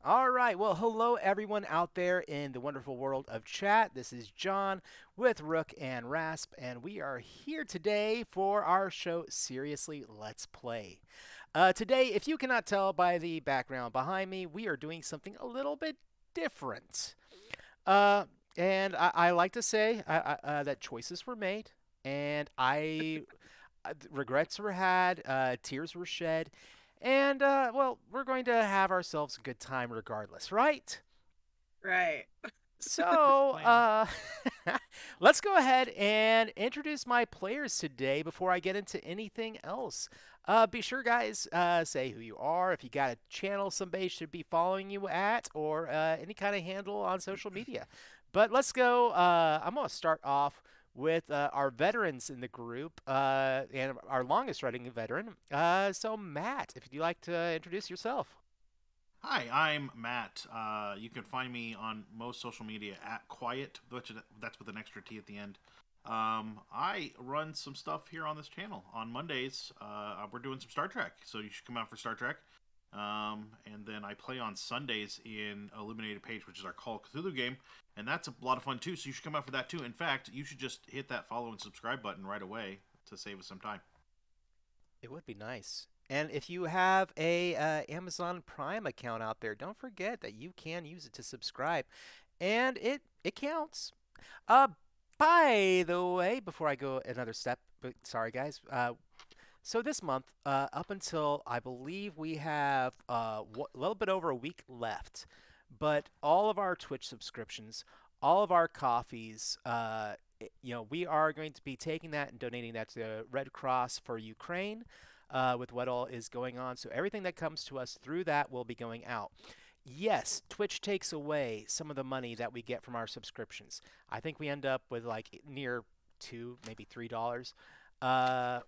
All right. Well, hello everyone out there in the wonderful world of chat. This is John with Rook and Rasp, and we are here today for our show Seriously Let's Play. Today, if you cannot tell by the background behind me, we are doing something a little bit different. Uh, and I like to say that choices were made, and regrets were had, tears were shed, and well, we're going to have ourselves a good time regardless, right? Right. So, Plan. let's go ahead and introduce my players today before I get into anything else. Be sure, guys, say who you are. If you got a channel somebody should be following you at, or any kind of handle on social media. But let's go. I'm going to start off with our veterans in the group and our longest running veteran. So, Matt, if you'd like to introduce yourself. Hi, I'm Matt. You can find me on most social media at Quiet, which that's with an extra T at the end. I run some stuff here on this channel. On Mondays, we're doing some Star Trek, so you should come out for Star Trek. And then I play on Sundays in Illuminated Page, which is our Call of Cthulhu game, and that's a lot of fun too. So you should come out for that too. In fact, you should just hit that follow and subscribe button right away to save us some time. It would be nice. And if you have a Amazon Prime account out there, don't forget that you can use it to subscribe, and it counts. Uh, by the way, before I go another step, but sorry guys. So this month, up until I believe we have a little bit over a week left, but all of our Twitch subscriptions, all of our coffees, we are going to be taking that and donating that to the Red Cross for Ukraine, with what all is going on. So everything that comes to us through that will be going out. Yes, Twitch takes away some of the money that we get from our subscriptions. I think we end up with like near two, maybe $3.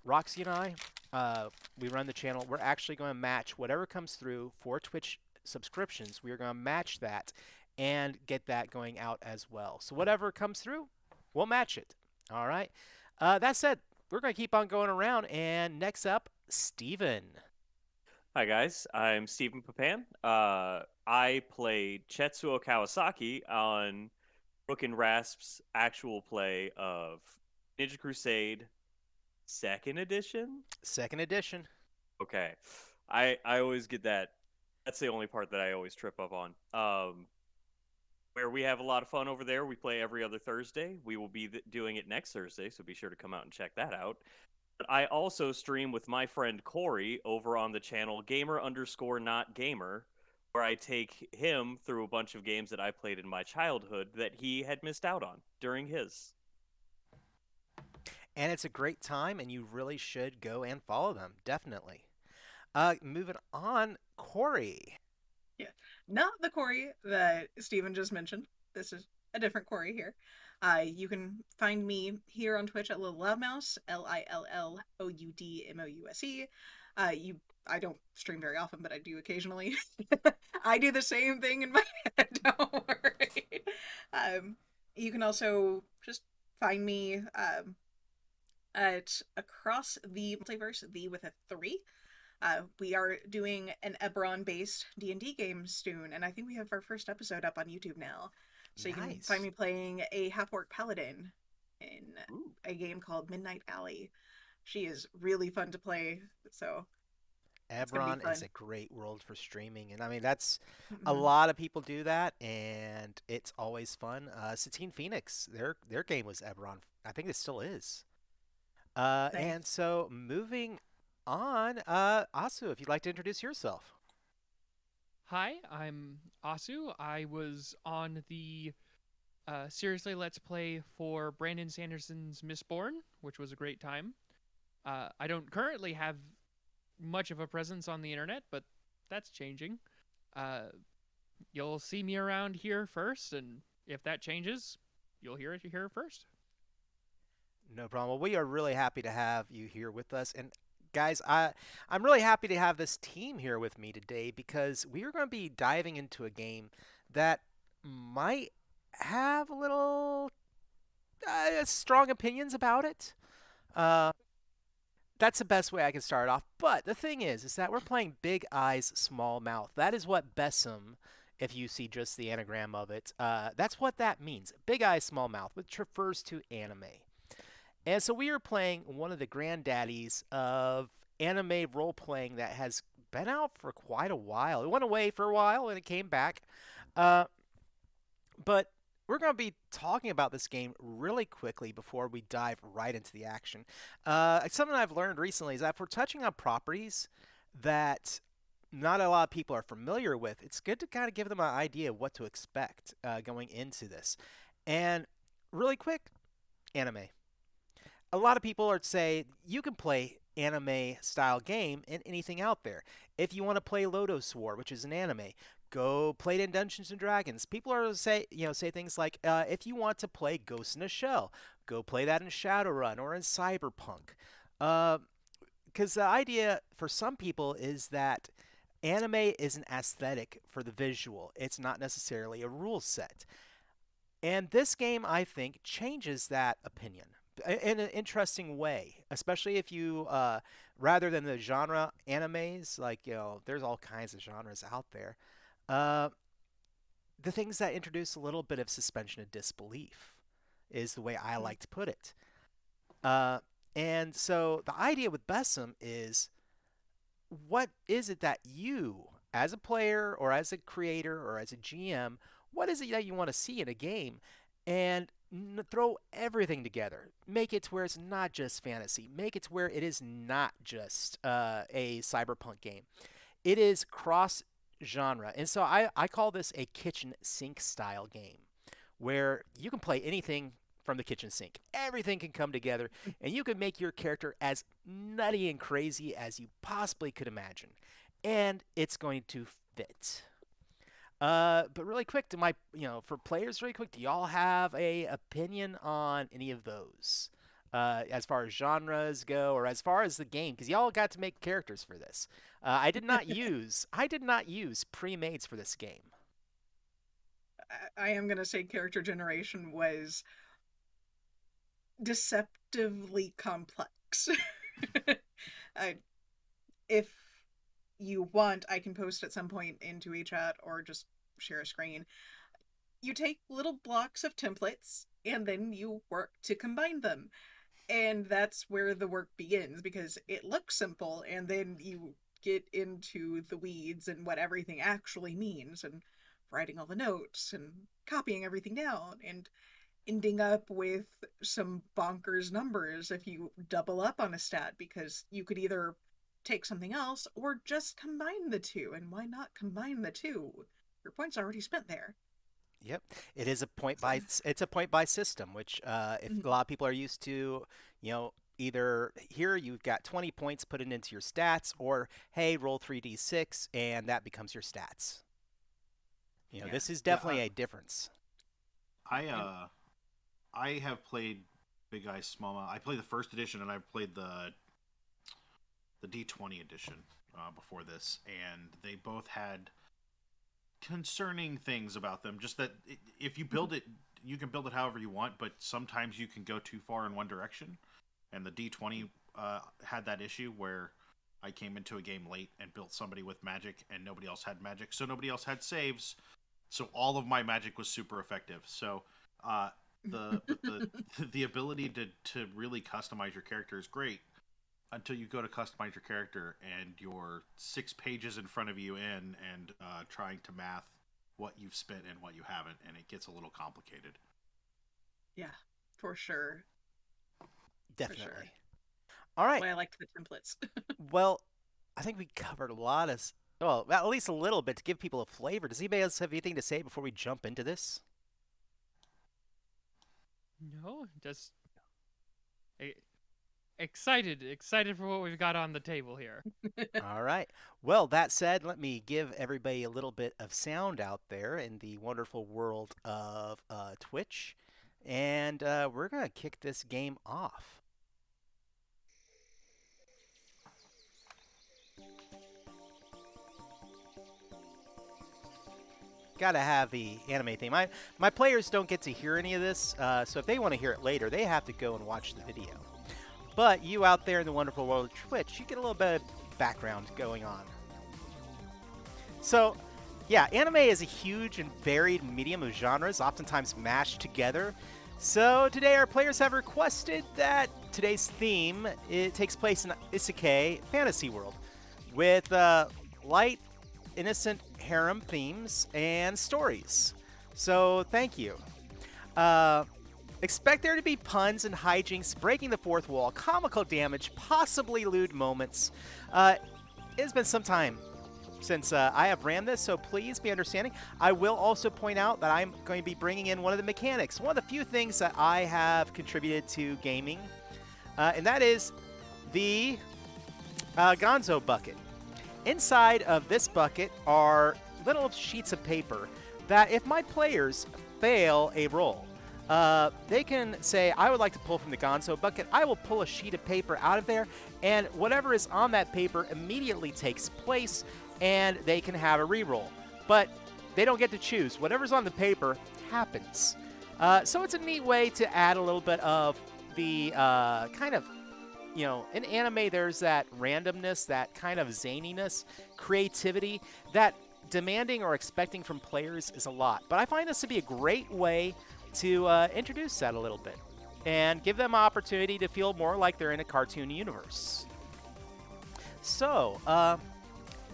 Roxy and I, we run the channel. We're actually going to match whatever comes through for Twitch subscriptions. We are going to match that and get that going out as well. So whatever comes through, we'll match it. All right. That said, we're going to keep on going around. And next up, Steven. Hi guys, I'm Stephen Papan. I played Chetsuo Kawasaki on Rook and Rasp's actual play of Ninja Crusade Second Edition. Second edition. Okay, I always get that. That's the only part that I always trip up on. Where we have a lot of fun over there. We play every other Thursday. We will be doing it next Thursday, so be sure to come out and check that out. I also stream with my friend Corey over on the channel Gamer_Not Gamer, where I take him through a bunch of games that I played in my childhood that he had missed out on during his. And it's a great time, and you really should go and follow them. Definitely. Moving on, Corey. Yeah. Not the Corey that Steven just mentioned. This is a different Corey here. You can find me here on Twitch at Little Loudmouse, LILLOUDMOUSE. I don't stream very often, but I do occasionally. I do the same thing in my head, don't worry. You can also just find me at Across the Multiverse, the with a 3. We are doing an Ebron-based D&D game soon, and I think we have our first episode up on YouTube now. So you can find Nice. me playing a half-orc paladin in Ooh. a game called Midnight Alley. She is really fun to play, so it's gonna be Ebron is fun. a great world for streaming, and I mean that's a Mhm. lot of people do that, and it's always fun. Satine Phoenix, their game was Ebron. I think it still is. And Nice. so moving on, Asu, if you'd like to introduce yourself. Hi, I'm Asu. I was on the Seriously Let's Play for Brandon Sanderson's Mistborn, which was a great time. I don't currently have much of a presence on the internet, but that's changing. Uh, you'll see me around here first, and if that changes, you'll hear it here first. No problem. Well, we are really happy to have you here with us. And guys, I'm really happy to have this team here with me today because we are going to be diving into a game that might have a little strong opinions about it. Uh, that's the best way I can start off. But the thing is that we're playing Big Eyes, Small Mouth. That is what BESM if you see just the anagram of it. That's what that means. Big eye, small mouth, which refers to anime. And so we are playing one of the granddaddies of anime role playing that has been out for quite a while. It went away for a while and it came back. Uh, but we're going to be talking about this game really quickly before we dive right into the action. Something I've learned recently is that if we're touching on properties that not a lot of people are familiar with, it's good to kind of give them an idea of what to expect going into this. And really quick, anime. A lot of people are say you can play anime style game in anything out there. If you want to play Lodos War, which is an anime, go play it in Dungeons and Dragons. People are say things like if you want to play Ghost in a Shell, go play that in Shadowrun or in Cyberpunk. Because the idea for some people is that anime is an aesthetic for the visual. It's not necessarily a rule set. And this game, I think, changes that opinion in an interesting way, especially if you, rather than the genre animes, like, there's all kinds of genres out there, uh, the things that introduce a little bit of suspension of disbelief is the way I like to put it. Uh, and so the idea with BESM is what is it that you, as a player or as a creator or as a GM, what is it that you want to see in a game? And throw everything together. Make it to where it's not just fantasy. Make it to where it is not just a cyberpunk game. It is cross genre. And so I call this a kitchen sink style game where you can play anything from the kitchen sink. Everything can come together, and you can make your character as nutty and crazy as you possibly could imagine. And it's going to fit. But really quick, for players, really quick, do y'all have a opinion on any of those? As far as genres go, or as far as the game, because y'all got to make characters for this. I did not use pre-mades for this game. I am going to say character generation was deceptively complex. If you want, I can post at some point into a chat or just share a screen. You take little blocks of templates and then you work to combine them. And that's where the work begins, because it looks simple and then you get into the weeds and what everything actually means, and writing all the notes and copying everything down and ending up with some bonkers numbers if you double up on a stat, because you could either take something else or just combine the two. And why not combine the two? Your point's already spent there. Yep, it is So, it's a point by system, which if a lot of people are used to, either here you've got 20 points put it into your stats, or hey, roll 3d6 and that becomes your stats. yeah. This is Yeah, definitely a difference. I have played Big Eyes Small Mouth. I played the first edition, and I played the D20 edition before this, and they both had concerning things about them. Just that if you build it, you can build it however you want, but sometimes you can go too far in one direction. And the D20 had that issue where I came into a game late and built somebody with magic, and nobody else had magic, so nobody else had saves. So all of my magic was super effective. So the ability to really customize your character is great until you go to customize your character and you're 6 pages in front of you and trying to math what you've spent and what you haven't, and it gets a little complicated. Yeah, for sure. Definitely. sure. All right. Why I liked the templates. Well, I think we covered a lot of, well, at least a little bit to give people a flavor. Does anybody else have anything to say before we jump into this? No, just e- excited for what we've got on the table here. All right. Well, that said, let me give everybody a little bit of sound out there in the wonderful world of Twitch. And we're going to kick this game off. Gotta have the anime theme. My players don't get to hear any of this, so if they want to hear it later, they have to go and watch the video. But you out there in the wonderful world of Twitch, you get a little bit of background going on. So, Yeah, anime is a huge and varied medium of genres, oftentimes mashed together. So today our players have requested that today's theme it takes place in Isekai fantasy world, with light, innocent harem themes and stories. So thank you. Uh, Expect there to be puns and hijinks, breaking the fourth wall, comical damage, possibly lewd moments. It has been some time since I have ran this, so please be understanding. I will also point out that I'm going to be bringing in one of the mechanics, one of the few things that I have contributed to gaming, and that is the Gonzo bucket. Inside of this bucket are little sheets of paper that if my players fail a roll, they can say, I would like to pull from the Gonzo bucket. I will pull a sheet of paper out of there, and whatever is on that paper immediately takes place, and they can have a reroll. But they don't get to choose. Whatever's on the paper happens. So it's a neat way to add a little bit of the kind of, in anime, there's that randomness, that kind of zaniness, creativity that demanding or expecting from players is a lot. But I find this to be a great way to introduce that a little bit and give them an opportunity to feel more like they're in a cartoon universe. So,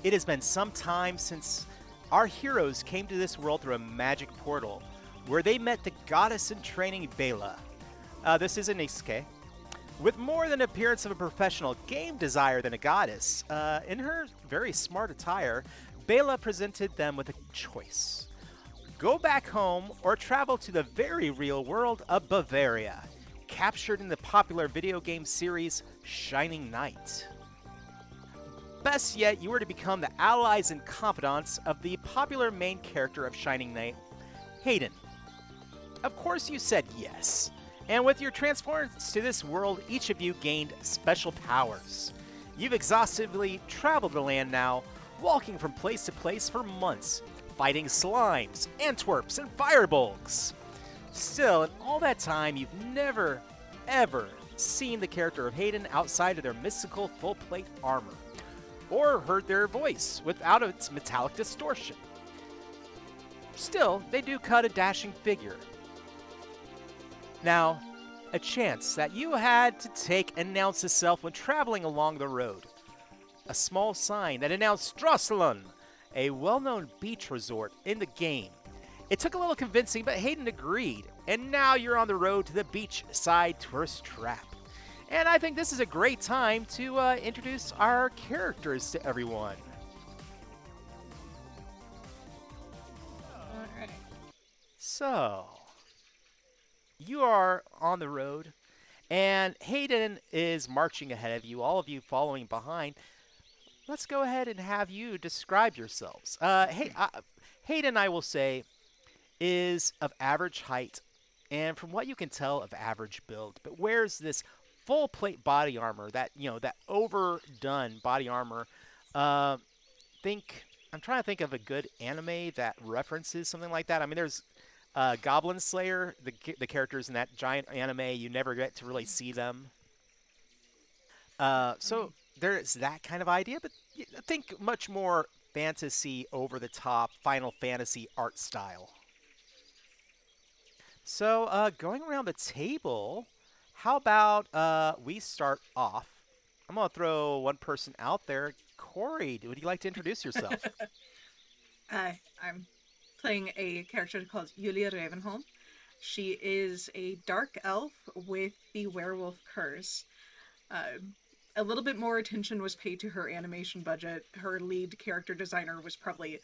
it has been some time since our heroes came to this world through a magic portal where they met the goddess in training Bela. This is an isekai. With more than the appearance of a professional game designer than a goddess, in her very smart attire, Bela presented them with a choice. Go back home or travel to the very real world of Bavaria, captured in the popular video game series Shining Knight. Best yet, you were to become the allies and confidants of the popular main character of Shining Knight, Hayden. Of course you said yes, and with your transference to this world, each of you gained special powers. You've exhaustively traveled the land now, walking from place to place for months, fighting slimes, antwerps, and firebolgs. Still, in all that time, you've never, ever seen the character of Hayden outside of their mystical full-plate armor, or heard their voice without its metallic distortion. Still, they do cut a dashing figure. Now, a chance that you had to take announced itself when traveling along the road. A small sign that announced Drosselun, a well-known beach resort in the game. It took a little convincing, but Hayden agreed, and now you're on the road to the beachside tourist trap. And I think this is a great time to introduce our characters to everyone. Alright. So, you are on the road, and Hayden is marching ahead of you, all of you following behind. Let's go ahead and have you describe yourselves. Hayden, I will say, is of average height, and from what you can tell, of average build, but wears this full plate body armor, that overdone body armor. Think I'm trying to think of a good anime that references something like that. I mean, there's Goblin Slayer, the characters in that giant anime. You never get to really see them. So there's that kind of idea, but I think much more fantasy, over the top, Final Fantasy art style. So, going around the table, how about we start off? I'm gonna throw one person out there. Corey, would you like to introduce yourself? Hi, I'm playing a character called Julia Ravenholm. She is a dark elf with the werewolf curse. Uh, a little bit more attention was paid to her animation budget. Her lead character designer was probably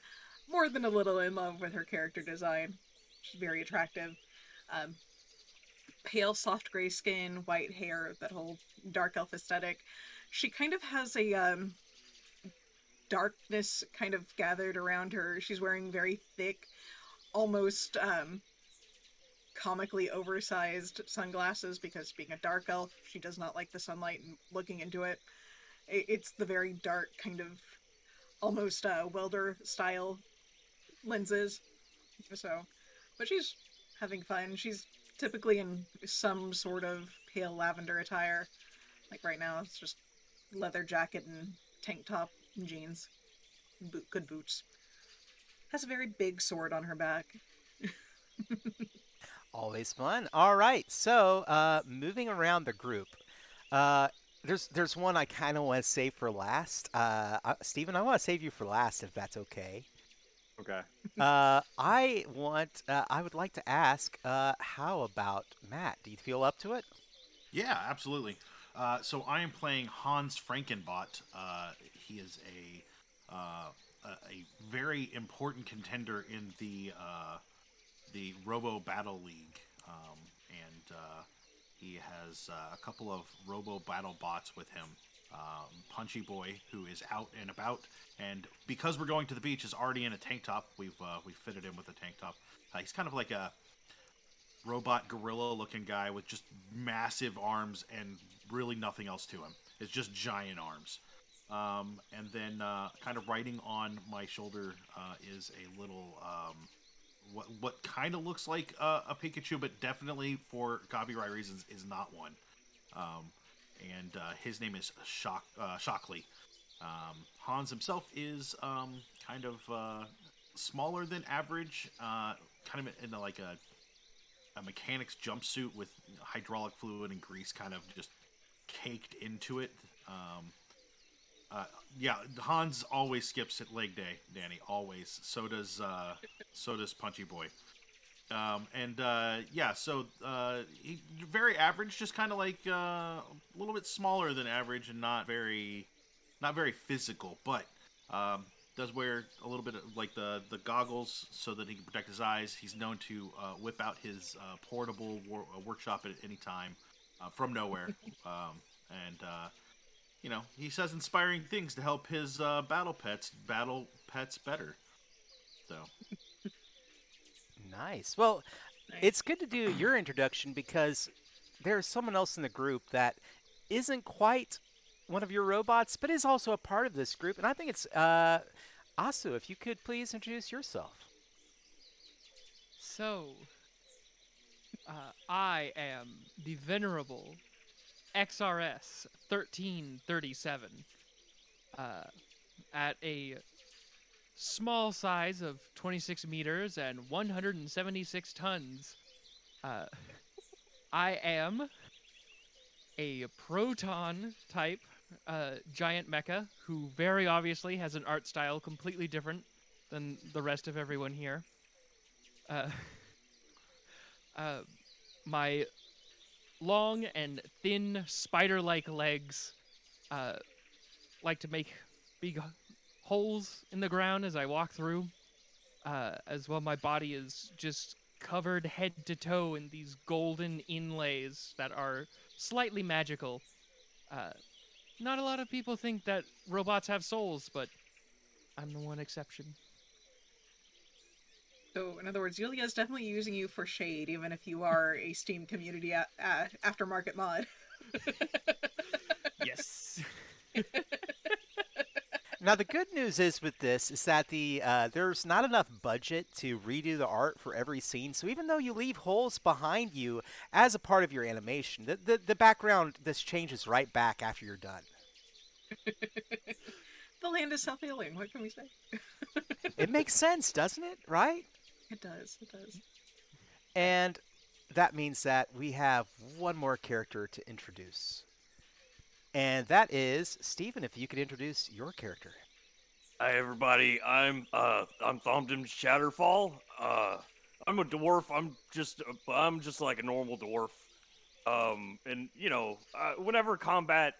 more than a little in love with her character design. She's very attractive. Um, Pale, soft gray skin, white hair, that whole dark elf aesthetic. She kind of has a darkness kind of gathered around her. She's wearing very thick, almost comically oversized sunglasses because being a dark elf, she does not like the sunlight and looking into it. It's the very dark kind of almost welder style lenses. So, but she's having fun. She's typically in some sort of pale lavender attire. Like right now, it's just leather jacket and tank top and jeans, good boots. has a very big sword on her back. Always fun. All right, so moving around the group, uh, there's one I kind of want to save for last. Steven, I want to save you for last if that's okay. Okay. I would like to ask, how about Matt? Do you feel up to it? Yeah, absolutely. So I am playing Hans Frankenbot. He is a very important contender in the Robo Battle League, and he has a couple of Robo Battle bots with him. Punchy Boy, who is out and about, and because we're going to the beach, is already in a tank top. We've fitted him with a tank top. He's kind of like a robot gorilla looking guy with just massive arms and really nothing else to him. It's just giant arms. And then kind of riding on my shoulder is a little what kind of looks like a Pikachu, but definitely for copyright reasons is not one. Um, and his name is Shockley. Hans himself is kind of smaller than average, kind of in a mechanic's jumpsuit with hydraulic fluid and grease kind of just caked into it. Uh, yeah, Hans always skips at leg day, Danny. Always. So does Punchy Boy. And yeah, so he, very average, just kind of like a little bit smaller than average, and not very physical, but um, does wear a little bit of like the goggles so that he can protect his eyes. He's known to whip out his portable workshop at any time from nowhere, and he says inspiring things to help his battle pets better. So Nice. Well, Nice. it's good to do your introduction because there's someone else in the group that isn't quite one of your robots, but is also a part of this group, and I think it's Asu. If you could please introduce yourself. So, I am the venerable XRS 1337 uh, at a small size of 26 meters and 176 tons. Uh, I am a proton type giant mecha who very obviously has an art style completely different than the rest of everyone here. Uh, uh, my long and thin spider like legs uh, like to make big holes in the ground as I walk through. As well, my body is just covered head to toe in these golden inlays that are slightly magical. Uh, Not a lot of people think that robots have souls, but I'm the one exception. So, in other words, Yulia's definitely using you for shade, even if you are a Steam community aftermarket mod. Yes. Now, the good news is with this is that there's not enough budget to redo the art for every scene. So even though you leave holes behind you as a part of your animation, the background this changes right back after you're done. The land is self healing. What can we say? It makes sense, doesn't it? Right? It does. It does. And that means that we have one more character to introduce. And that is Stephen, if you could introduce your character. Hi everybody, I'm Thumpton Shatterfall. I'm a dwarf. I'm just like a normal dwarf. And whenever combat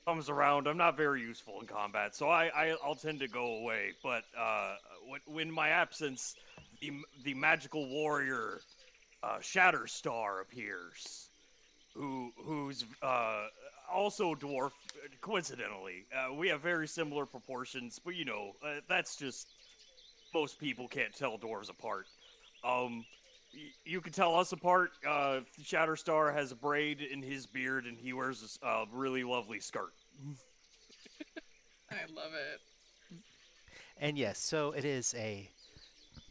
comes around, I'm not very useful in combat, so I'll tend to go away. But when my absence, the magical warrior Shatterstar appears, who's also dwarf. Coincidentally, we have very similar proportions, but that's just most people can't tell dwarves apart. Um, you can tell us apart. Shatterstar has a braid in his beard, and he wears a really lovely skirt. I love it. And yes, so it is a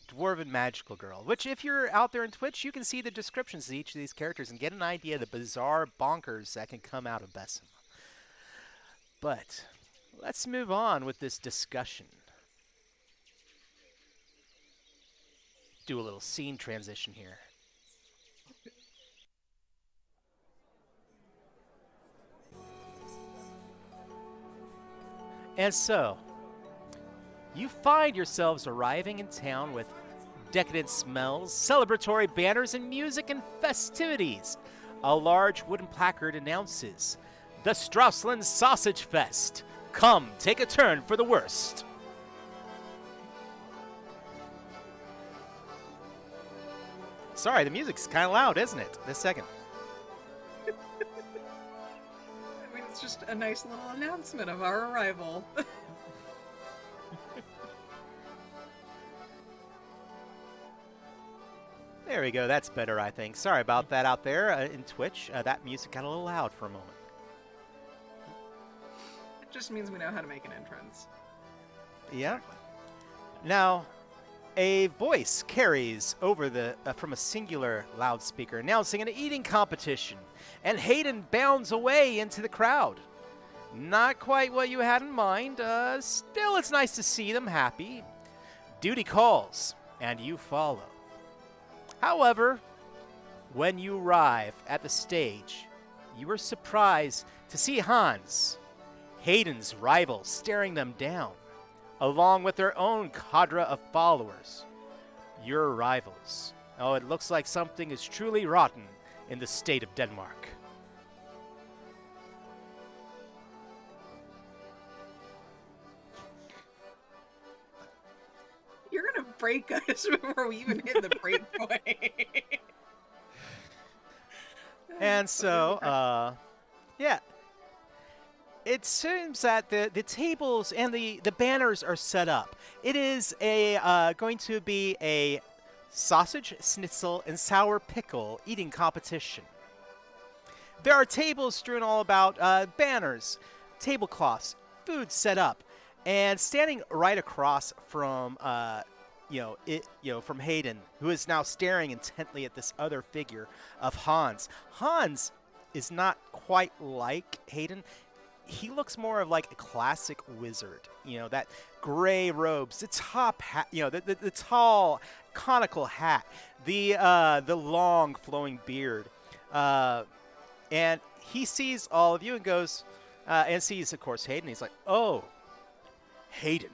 dwarven magical girl, which if you're out there in Twitch, you can see the descriptions of each of these characters and get an idea of the bizarre bonkers that can come out of BESM. But let's move on with this discussion. do a little scene transition here. And so, you find yourselves arriving in town with decadent smells, celebratory banners, and music and festivities. A large wooden placard announces the Strausland Sausage Fest. Come, take a turn for the worst. Sorry, the music's kind of loud, isn't it? This second. I mean, it's just a nice little announcement of our arrival. There we go. That's better, I think. Sorry about that out there in Twitch. That music got a little loud for a moment. It just means we know how to make an entrance. Yeah. Now, a voice carries over the from a singular loudspeaker announcing an eating competition, and Hayden bounds away into the crowd. Not quite what you had in mind. Still, it's nice to see them happy. Duty calls, and you follow. However, when you arrive at the stage, you are surprised to see Hans, Hayden's rival, staring them down, along with their own cadre of followers. Your rivals. Oh, it looks like something is truly rotten in the state of Denmark. You're gonna break us before we even hit the break point. And so, yeah. It seems that the tables and the banners are set up. It is going to be a sausage, schnitzel, and sour pickle eating competition. There are tables strewn all about, banners, tablecloths, food set up, and standing right across from from Hayden, who is now staring intently at this other figure of Hans. Hans is not quite like Hayden. He looks more of like a classic wizard. That gray robes, the top hat, the tall conical hat, the long flowing beard, and he sees all of you and goes, and sees of course Hayden. He's like, "Oh, Hayden,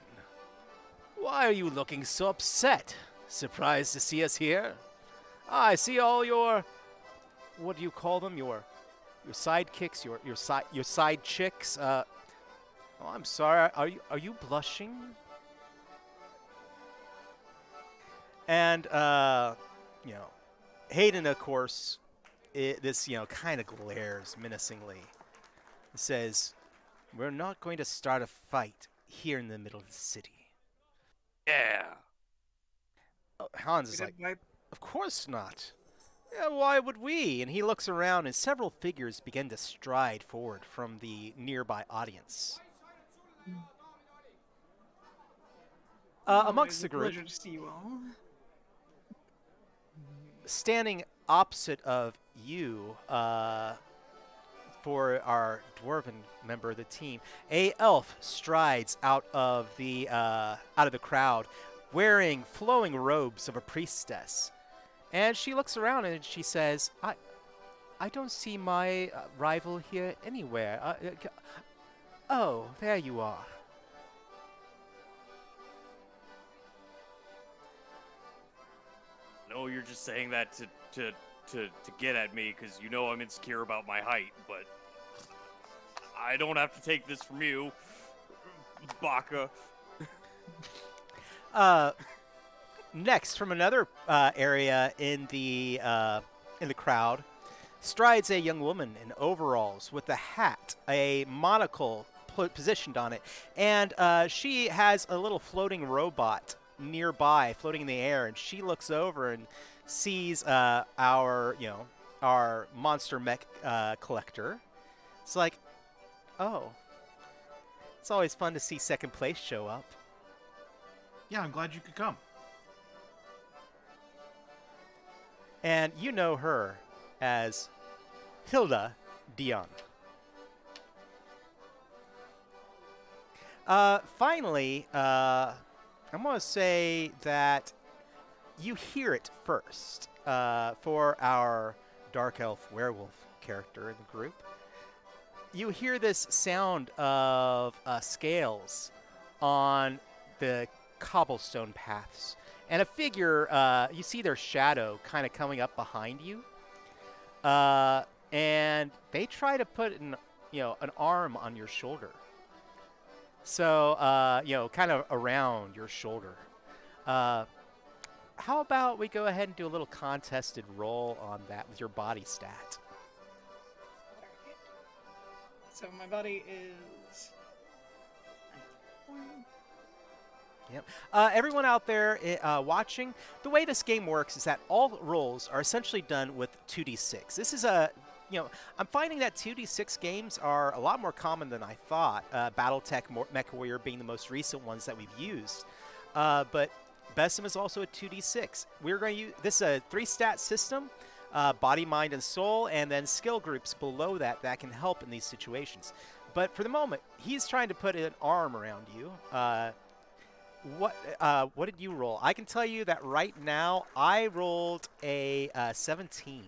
why are you looking so upset? Surprised to see us here? I see all your, what do you call them? Your sidekicks, your side chicks. Oh, I'm sorry. Are you blushing?" And Hayden, of course, this kind of glares menacingly. Says, "We're not going to start a fight here in the middle of the city." Yeah. Hans is like, "Of course not. Yeah, why would we?" And he looks around, and several figures begin to stride forward from the nearby audience. Amongst the group, Pleasure to see you all. standing opposite of you, for our dwarven member of the team, a elf strides out of the crowd, wearing flowing robes of a priestess. And she looks around and she says, I don't see my rival here anywhere. Oh, there you are." No, you're just saying that to get at me because you know I'm insecure about my height, but I don't have to take this from you, Baka. Next, from another area in the crowd, strides a young woman in overalls with a hat, a monocle positioned on it, and she has a little floating robot nearby, floating in the air, and she looks over and sees our monster mech collector. It's like, oh, it's always fun to see second place show up. Yeah, I'm glad you could come. And you know her as Hilda Dion. Finally, I'm going to say that you hear it first for our dark elf werewolf character in the group. You hear this sound of scales on the cobblestone paths, and a figure. You see their shadow kind of coming up behind you, uh, and they try to put an arm on your shoulder. So kind of around your shoulder. Uh, how about we go ahead and do a little contested roll on that with your body stat? So my body is. Yep. Everyone out there watching, the way this game works is that all rolls are essentially done with 2d6. This is I'm finding that 2d6 games are a lot more common than I thought. BattleTech, MechWarrior being the most recent ones that we've used. But BESM is also a 2d6. We're going to use this is a 3-stat system, body, mind, and soul, and then skill groups below that can help in these situations. But for the moment, he's trying to put an arm around you. What did you roll? I can tell you that right now I rolled a 17.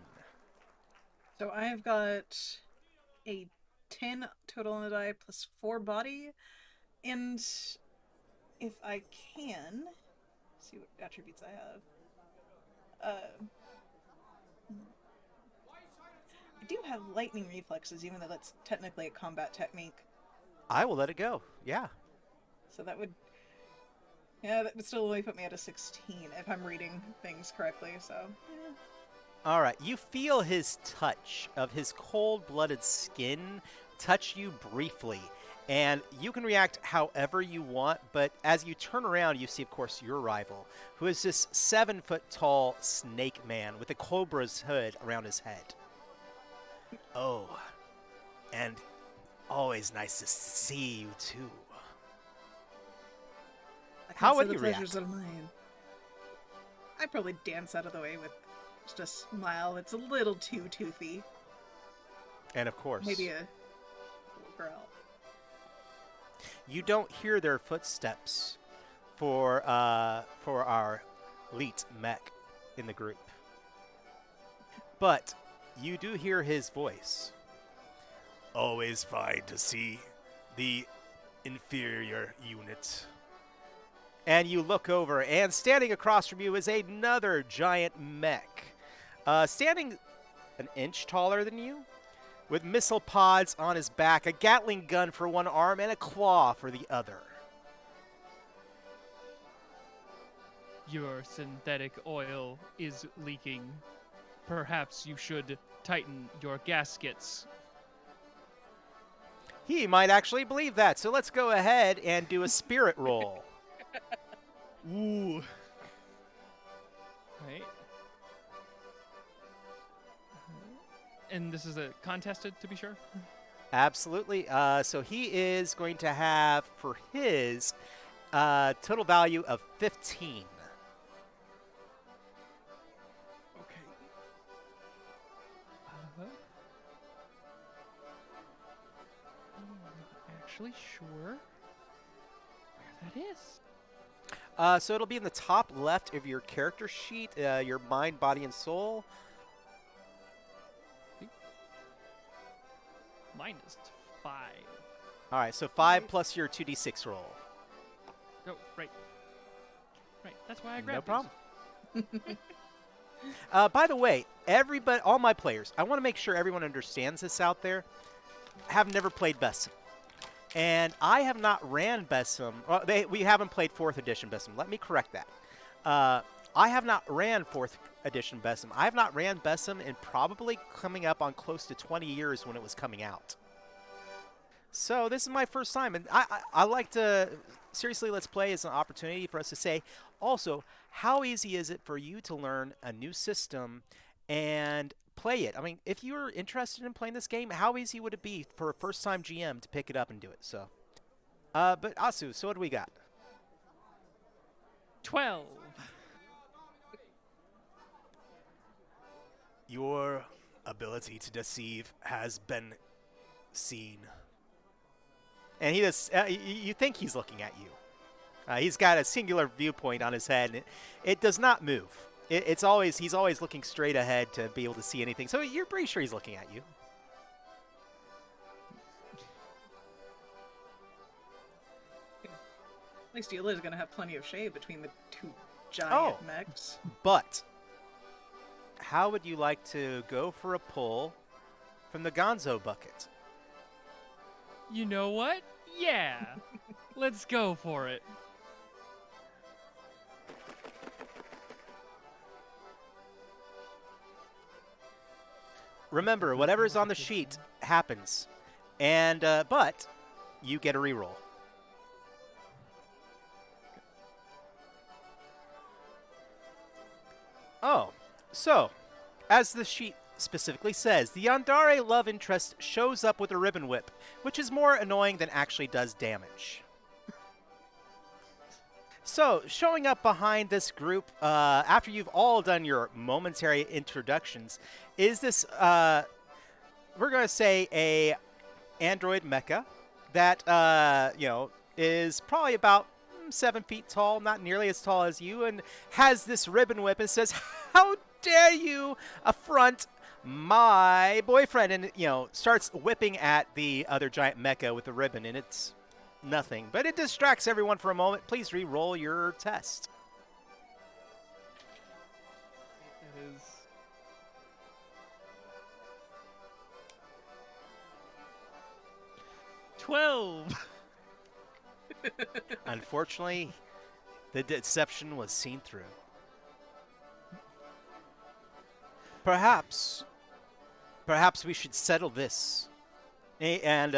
So I have got a 10 total on the die plus 4 body. And if I can see what attributes I have. I do have lightning reflexes, even though that's technically a combat technique. I will let it go. Yeah. So that would. Yeah, that would still only put me at a 16 if I'm reading things correctly, so. Yeah. All right. You feel his touch of his cold-blooded skin touch you briefly, and you can react however you want, but as you turn around, you see, of course, your rival, who is this 7-foot-tall snake man with a cobra's hood around his head. Oh, and always nice to see you, too. How would you react? Are mine. I'd probably dance out of the way with just a smile. It's a little too toothy. And of course, maybe a little growl. You don't hear their footsteps for our elite mech in the group, but you do hear his voice. Always fine to see the inferior unit. And you look over, and standing across from you is another giant mech. Standing an inch taller than you, with missile pods on his back, a Gatling gun for one arm, and a claw for the other. Your synthetic oil is leaking. Perhaps you should tighten your gaskets. He might actually believe that, so let's go ahead and do a spirit roll. Ooh. Right. And this is a contested, to be sure? Absolutely. So he is going to have, for his, total value of 15. Okay. I'm not actually sure where that is. So it'll be in the top left of your character sheet, your mind, body, and soul. Mine is 5. All right, so 5 plus your 2d6 roll. Oh, right. Right, that's why I grabbed No problem. By the way, all my players, I want to make sure everyone understands this out there, have never played BESM. And I have not ran BESM. Well, we haven't played 4th edition BESM. Let me correct that. I have not ran 4th edition BESM. I have not ran BESM in probably coming up on close to 20 years when it was coming out. So this is my first time. And I like to, seriously, Let's Play is an opportunity for us to say, also, how easy is it for you to learn a new system and play it? I mean, if you're interested in playing this game, how easy would it be for a first-time GM to pick it up and do it? So, but Asu, so what do we got? 12. Your ability to deceive has been seen. And he does. You think he's looking at you. He's got a singular viewpoint on his head, and it does not move. It's always he's always looking straight ahead to be able to see anything. So you're pretty sure he's looking at you. At least Eula's gonna have plenty of shade between the two giant Oh. mechs. But how would you like to go for a pull from the Gonzo bucket? You know what? Yeah. Let's go for it. Remember, whatever's on the sheet happens, and but you get a reroll. Oh, so as the sheet specifically says, the Yandere love interest shows up with a ribbon whip, which is more annoying than actually does damage. So, showing up behind this group, after you've all done your momentary introductions, is this, we're going to say, a android mecha that, is probably about 7 feet tall, not nearly as tall as you, and has this ribbon whip and says, "How dare you affront my boyfriend?" And, starts whipping at the other giant mecha with the ribbon, and it's nothing. But it distracts everyone for a moment. Please re-roll your test. It is 12. Unfortunately, the deception was seen through. Perhaps we should settle this. And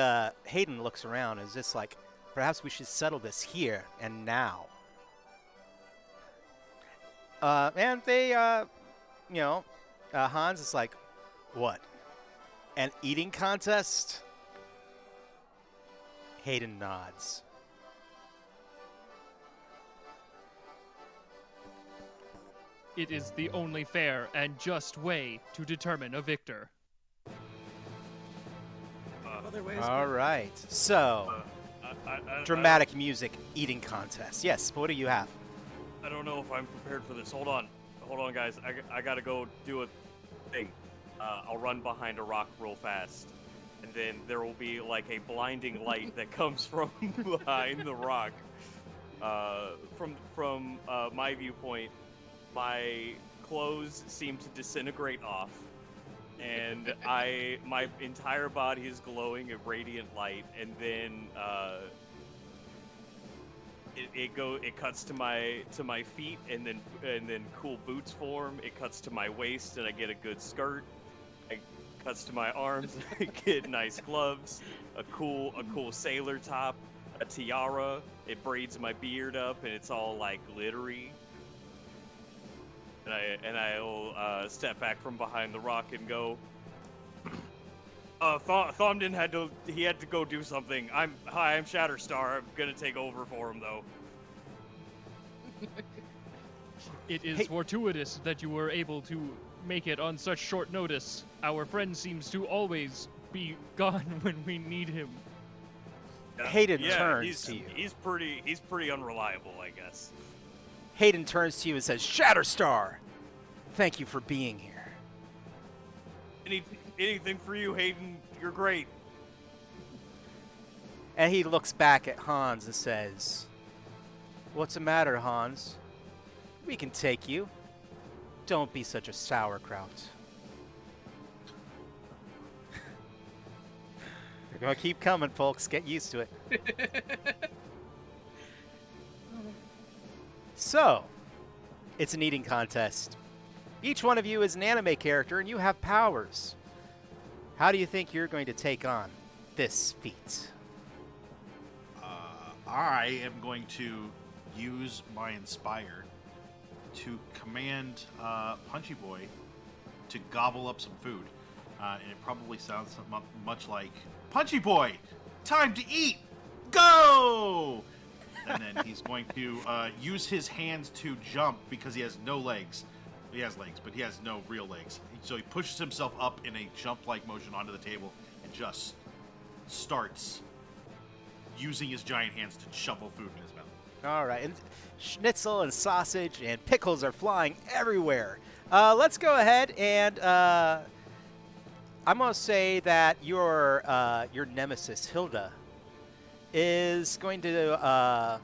Hayden looks around and is just like, perhaps we should settle this here and now. And they, Hans is like, what? An eating contest? Hayden nods. It is the only fair and just way to determine a victor. Other ways. All right. So, dramatic music eating contest. Yes, but what do you have? I don't know if I'm prepared for this. Hold on, guys. I gotta go do a thing. I'll run behind a rock real fast, and then there will be like a blinding light that comes from behind the rock. From my viewpoint, my clothes seem to disintegrate off, and my entire body is glowing a radiant light, and then it cuts to my feet, and then cool boots form. It cuts to my waist, and I get a good skirt. It cuts to my arms, and I get nice gloves, a cool sailor top, a tiara. It braids my beard up, and it's all like glittery. And I'll step back from behind the rock and go. Thomden had to go do something. I'm Shatterstar. I'm gonna take over for him though. It is fortuitous that you were able to make it on such short notice. Our friend seems to always be gone when we need him. Hayden turns to you. He's pretty unreliable, I guess. Hayden turns to you and says, "Shatterstar, thank you for being here." Anything for you, Hayden. You're great. And he looks back at Hans and says, "What's the matter, Hans? We can take you. Don't be such a sauerkraut." They're going to keep coming, folks. Get used to it. So, it's an eating contest. Each one of you is an anime character, and you have powers. How do you think you're going to take on this feat? I am going to use my Inspire to command Punchy Boy to gobble up some food. And it probably sounds much like, "Punchy Boy, time to eat! Go!" And then he's going to use his hands to jump because he has no legs. He has legs, but he has no real legs. So he pushes himself up in a jump-like motion onto the table and just starts using his giant hands to shovel food in his mouth. All right, and schnitzel and sausage and pickles are flying everywhere. Let's go ahead and I'm gonna say that your nemesis Hilda is going to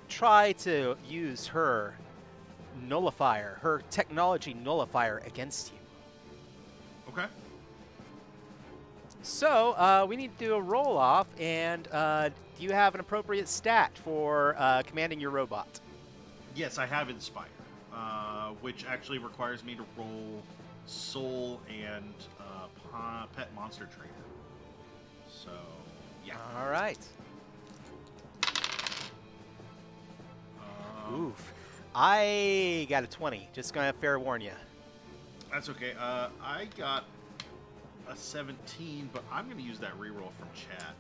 try to use her nullifier, her technology nullifier against you. Okay. So we need to do a roll off, and do you have an appropriate stat for commanding your robot? Yes, I have Inspire, which actually requires me to roll Soul and Pet Monster Trainer. So, yeah. All right. Um, Oof. I got a 20. Just gonna fair warn you. That's okay. I got a 17, but I'm going to use that reroll from chat.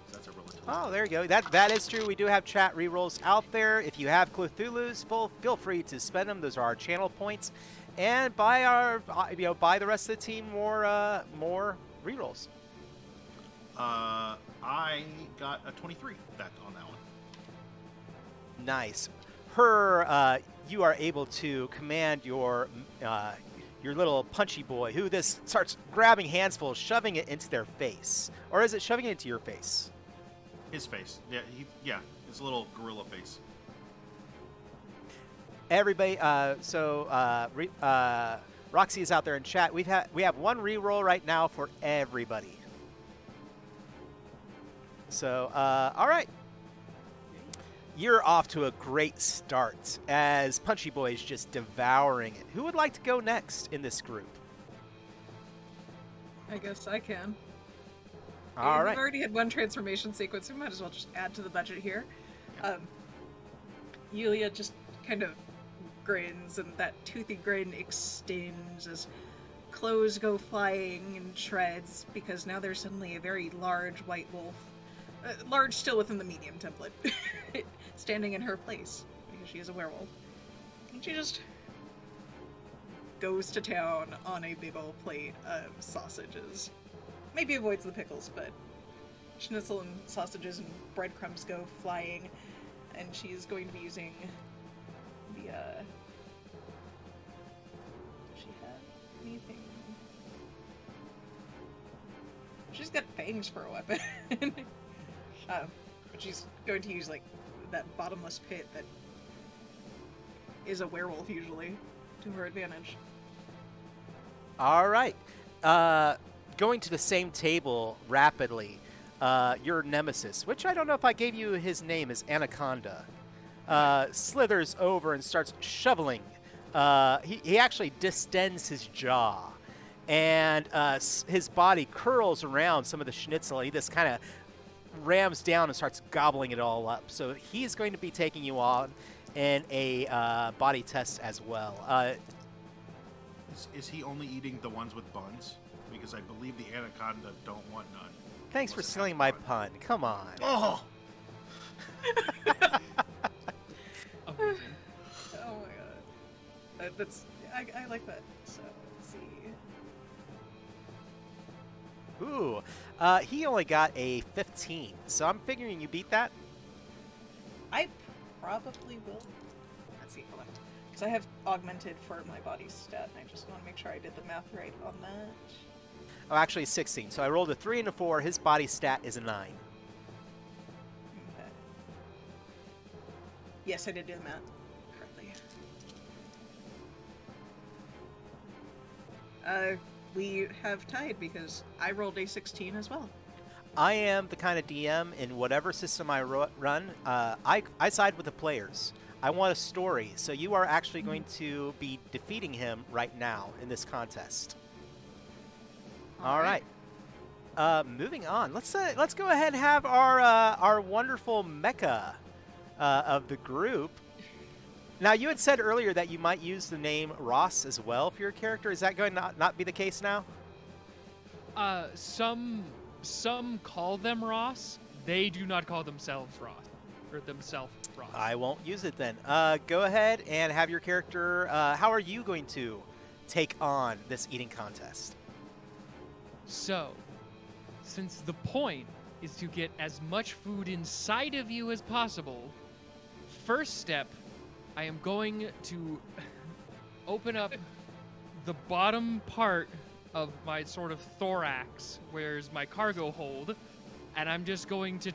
So that's a relative. Oh, there you go. That is true. We do have chat rerolls out there. If you have Cthulhu's, feel free to spend them. Those are our channel points, and buy buy the rest of the team more rerolls. I got a 23 back on that one. Nice. You are able to command your little punchy boy, who this starts grabbing handsfuls, shoving it into their face, or is it shoving it into your face? His face. Yeah, his little gorilla face. Everybody, Roxy is out there in chat. We have one reroll right now for everybody. So, all right. You're off to a great start as Punchy Boy is just devouring it. Who would like to go next in this group? I guess I can. All We've right. already had one transformation sequence. We might as well just add to the budget here. Yulia just kind of grins, and that toothy grin extends as clothes go flying in shreds, because now there's suddenly a very large white wolf, large still within the medium template, standing in her place, because she is a werewolf. And she just goes to town on a big old plate of sausages. Maybe avoids the pickles, but schnitzel and sausages and breadcrumbs go flying, and she's going to be using the, does she have anything? She's got fangs for a weapon. But she's going to use, like, that bottomless pit that is a werewolf, usually, to her advantage. All right. Going to the same table rapidly. Your nemesis, which I don't know if I gave you his name, is Anaconda, slithers over and starts shoveling. He actually distends his jaw, and his body curls around some of the schnitzel, and he just kind of rams down and starts gobbling it all up. So he's going to be taking you on in a body test as well. Is he only eating the ones with buns? Because I believe the anaconda don't want none. Thanks for Unless it stealing has my bun. pun. Come on. Oh! Amazing. Oh my god. I like that. So, let's see. Ooh, he only got a 15, so I'm figuring you beat that. I probably will. Let's see, hold on. Because I have augmented for my body stat, and I just want to make sure I did the math right on that. Oh, actually 16. So I rolled a 3 and a 4. His body stat is a 9. Okay. Yes, I did do the math correctly. We have tied because I rolled a 16 as well. I am the kind of DM in whatever system I run. I side with the players. I want a story, so you are actually going to be defeating him right now in this contest. All right. Moving on. Let's go ahead and have our wonderful mecha of the group. Now, you had said earlier that you might use the name Ross as well for your character. Is that going to not be the case now? Some call them Ross. They do not call themselves Ross, or themselves Ross. I won't use it then. Go ahead and have your character. How are you going to take on this eating contest? So, since the point is to get as much food inside of you as possible. First step, I am going to open up the bottom part of my sort of thorax, where's my cargo hold, and I'm just going to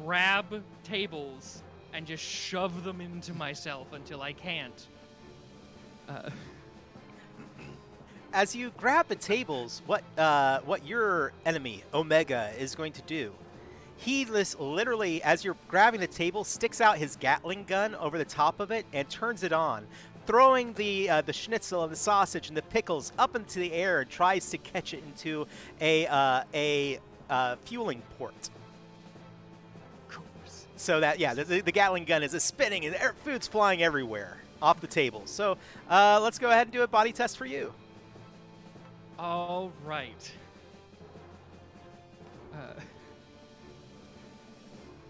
grab tables and just shove them into myself until I can't. As you grab the tables, what your enemy Omega is going to do? He literally, as you're grabbing the table, sticks out his Gatling gun over the top of it and turns it on, throwing the schnitzel and the sausage and the pickles up into the air and tries to catch it into a fueling port. Of course. So that the Gatling gun is spinning and food's flying everywhere off the table. So let's go ahead and do a body test for you. All right.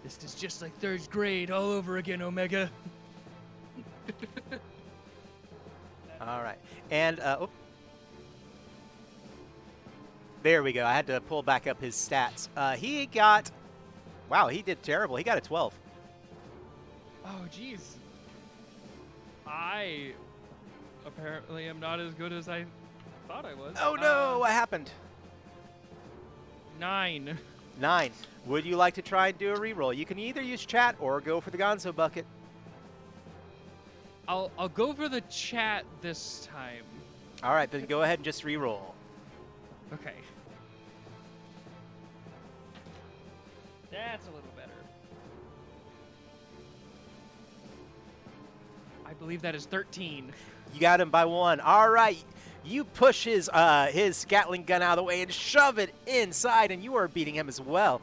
This is just like third grade all over again, Omega. All right. And, there we go. I had to pull back up his stats. He did terrible. He got a 12. Oh, jeez. I apparently am not as good as I thought I was. Oh, no. What happened? 9. 9. Would you like to try and do a reroll? You can either use chat or go for the Gonzo bucket. I'll go for the chat this time. All right, then go ahead and just reroll. Okay. That's a little better. I believe that is 13. You got him by 1. All right. You push his Gatling gun out of the way and shove it inside, and you are beating him as well.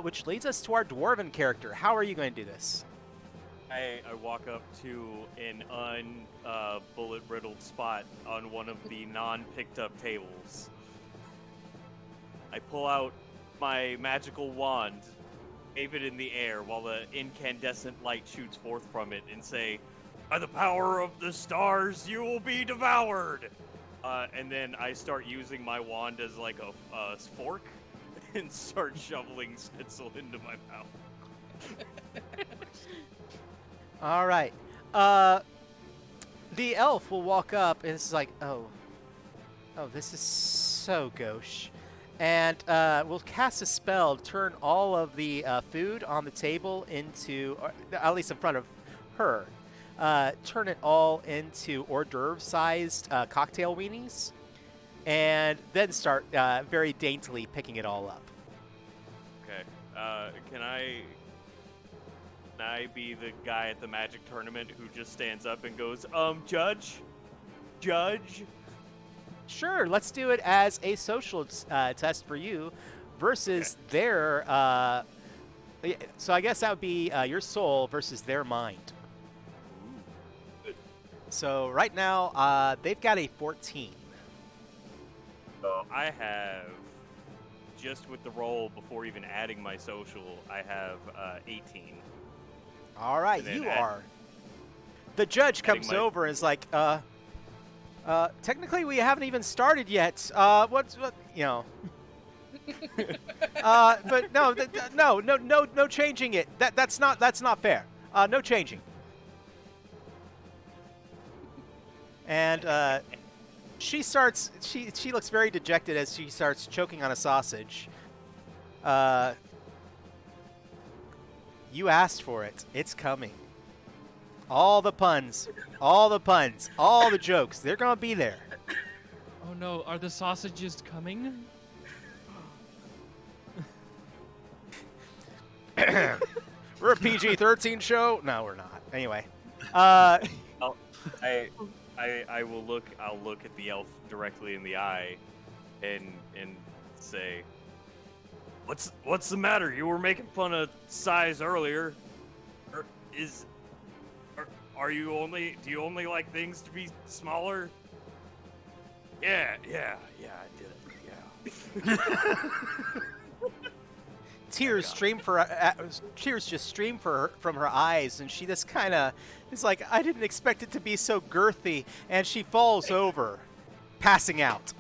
Which leads us to our dwarven character. How are you going to do this? I walk up to an bullet-riddled spot on one of the non-picked-up tables. I pull out my magical wand, wave it in the air while the incandescent light shoots forth from it, and say, "By the power of the stars, you will be devoured!" And then I start using my wand as like a fork and start shoveling schnitzel into my mouth. All right. The elf will walk up and it's like, oh, this is so gauche. And we'll cast a spell to turn all of the food on the table into, or at least in front of her, turn it all into hors d'oeuvre-sized cocktail weenies, and then start very daintily picking it all up. Okay. Can I be the guy at the magic tournament who just stands up and goes, Judge? Sure, let's do it as a social test for you versus their... so I guess that would be your soul versus their mind. Good. So right now, they've got a 14. So I have, just with the roll before even adding my social, I have 18. All right, And then you are. The judge comes my- over and is like, technically we haven't even started yet. What, you know. But no changing it. That's not fair. No changing. And she looks very dejected as she starts choking on a sausage. You asked for it. It's coming. All the puns, all the jokes, they're going to be there. Oh no, are the sausages coming? We're a PG-13 show? No, we're not. Anyway. I will look. I'll look at the elf directly in the eye, and say, "What's the matter? You were making fun of size earlier. Are you only? Do you only like things to be smaller?" Yeah, I did it. Yeah. Tears just stream from her eyes, and she just kind of is like, I didn't expect it to be so girthy, and she falls over, passing out.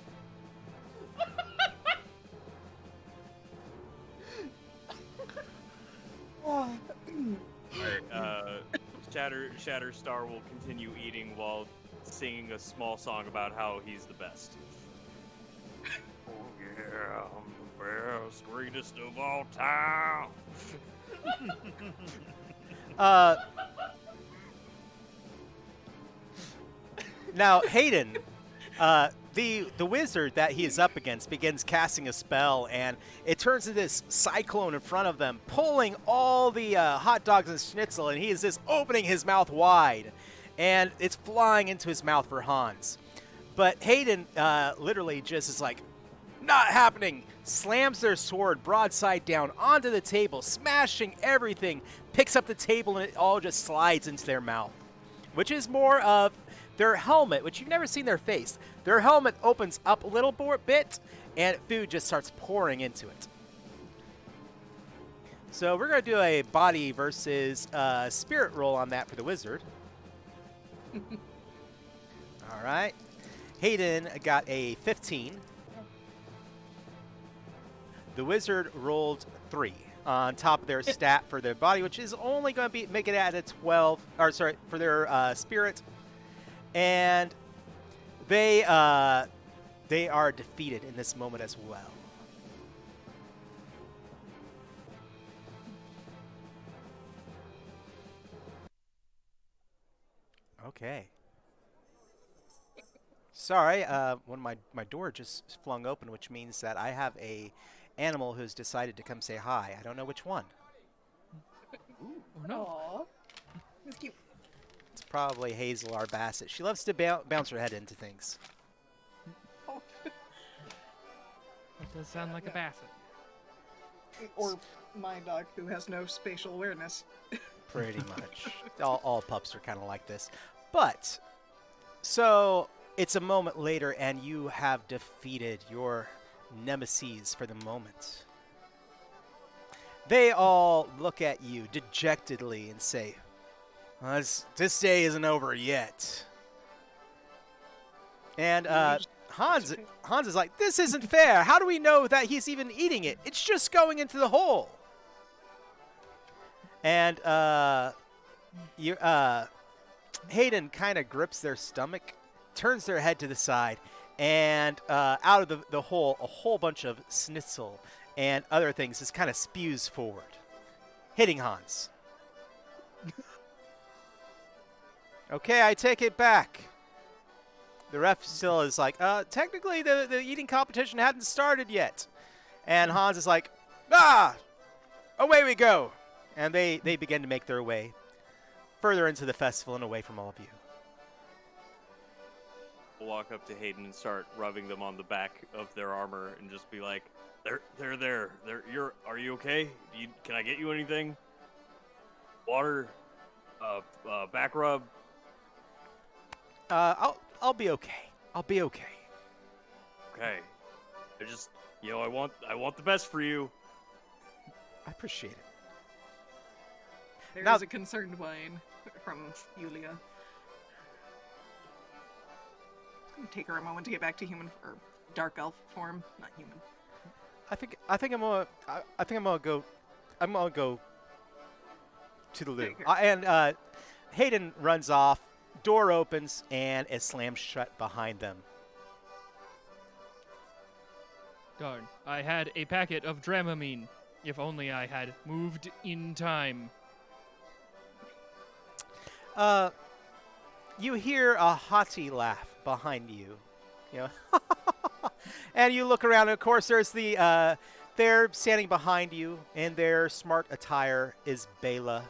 Oh. Shatterstar will continue eating while singing a small song about how he's the best. Oh yeah, I'm the best, greatest of all time. Uh, Now, Hayden, the wizard that he is up against begins casting a spell, and it turns into this cyclone in front of them, pulling all the hot dogs and schnitzel, and he is just opening his mouth wide, and it's flying into his mouth for Hans. But Hayden literally just is like, not happening, slams their sword broadside down onto the table, smashing everything, picks up the table, and it all just slides into their mouth, which is more of their helmet, which you've never seen their face. Their helmet opens up a little bit, and food just starts pouring into it. So we're going to do a body versus spirit roll on that for the wizard. All right. Hayden got a 15. The wizard rolled 3 on top of their stat for their body, which is only going to be make it at a 12. Or sorry, for their spirit, and they are defeated in this moment as well. Okay. Sorry, when my door just flung open, which means that I have a animal who's decided to come say hi. I don't know which one. Oh no. Aww. That's cute. It's probably Hazel, our basset. She loves to bounce her head into things. Oh. That does sound like a basset. Or my dog, who has no spatial awareness. Pretty much. all pups are kind of like this. But, so, it's a moment later, and you have defeated your nemesis for the moment. They all look at you dejectedly and say, this day isn't over yet. And Hans is like, this isn't fair. How do we know that he's even eating it? It's just going into the hole. And Hayden kind of grips their stomach, turns their head to the side, and out of the hole, a whole bunch of schnitzel and other things just kind of spews forward, hitting Hans. Okay, I take it back. The ref still is like, technically the eating competition hadn't started yet. And Hans is like, away we go. And they begin to make their way further into the festival and away from all of you. We'll walk up to Hayden and start rubbing them on the back of their armor and just be like, "They're there. Are you okay? Can I get you anything? Water, back rub." I'll be okay. I'll be okay. Okay. I want the best for you. I appreciate it. There Now- is a concerned whine from Yulia. Take her a moment to get back to human or dark elf form, not human. I think I'm gonna go to the loo. Okay. And Hayden runs off. Door opens and it slams shut behind them. Darn. I had a packet of Dramamine. If only I had moved in time. You hear a haughty laugh behind you. You know, and you look around, and of course, there's they're standing behind you in their smart attire is Bela,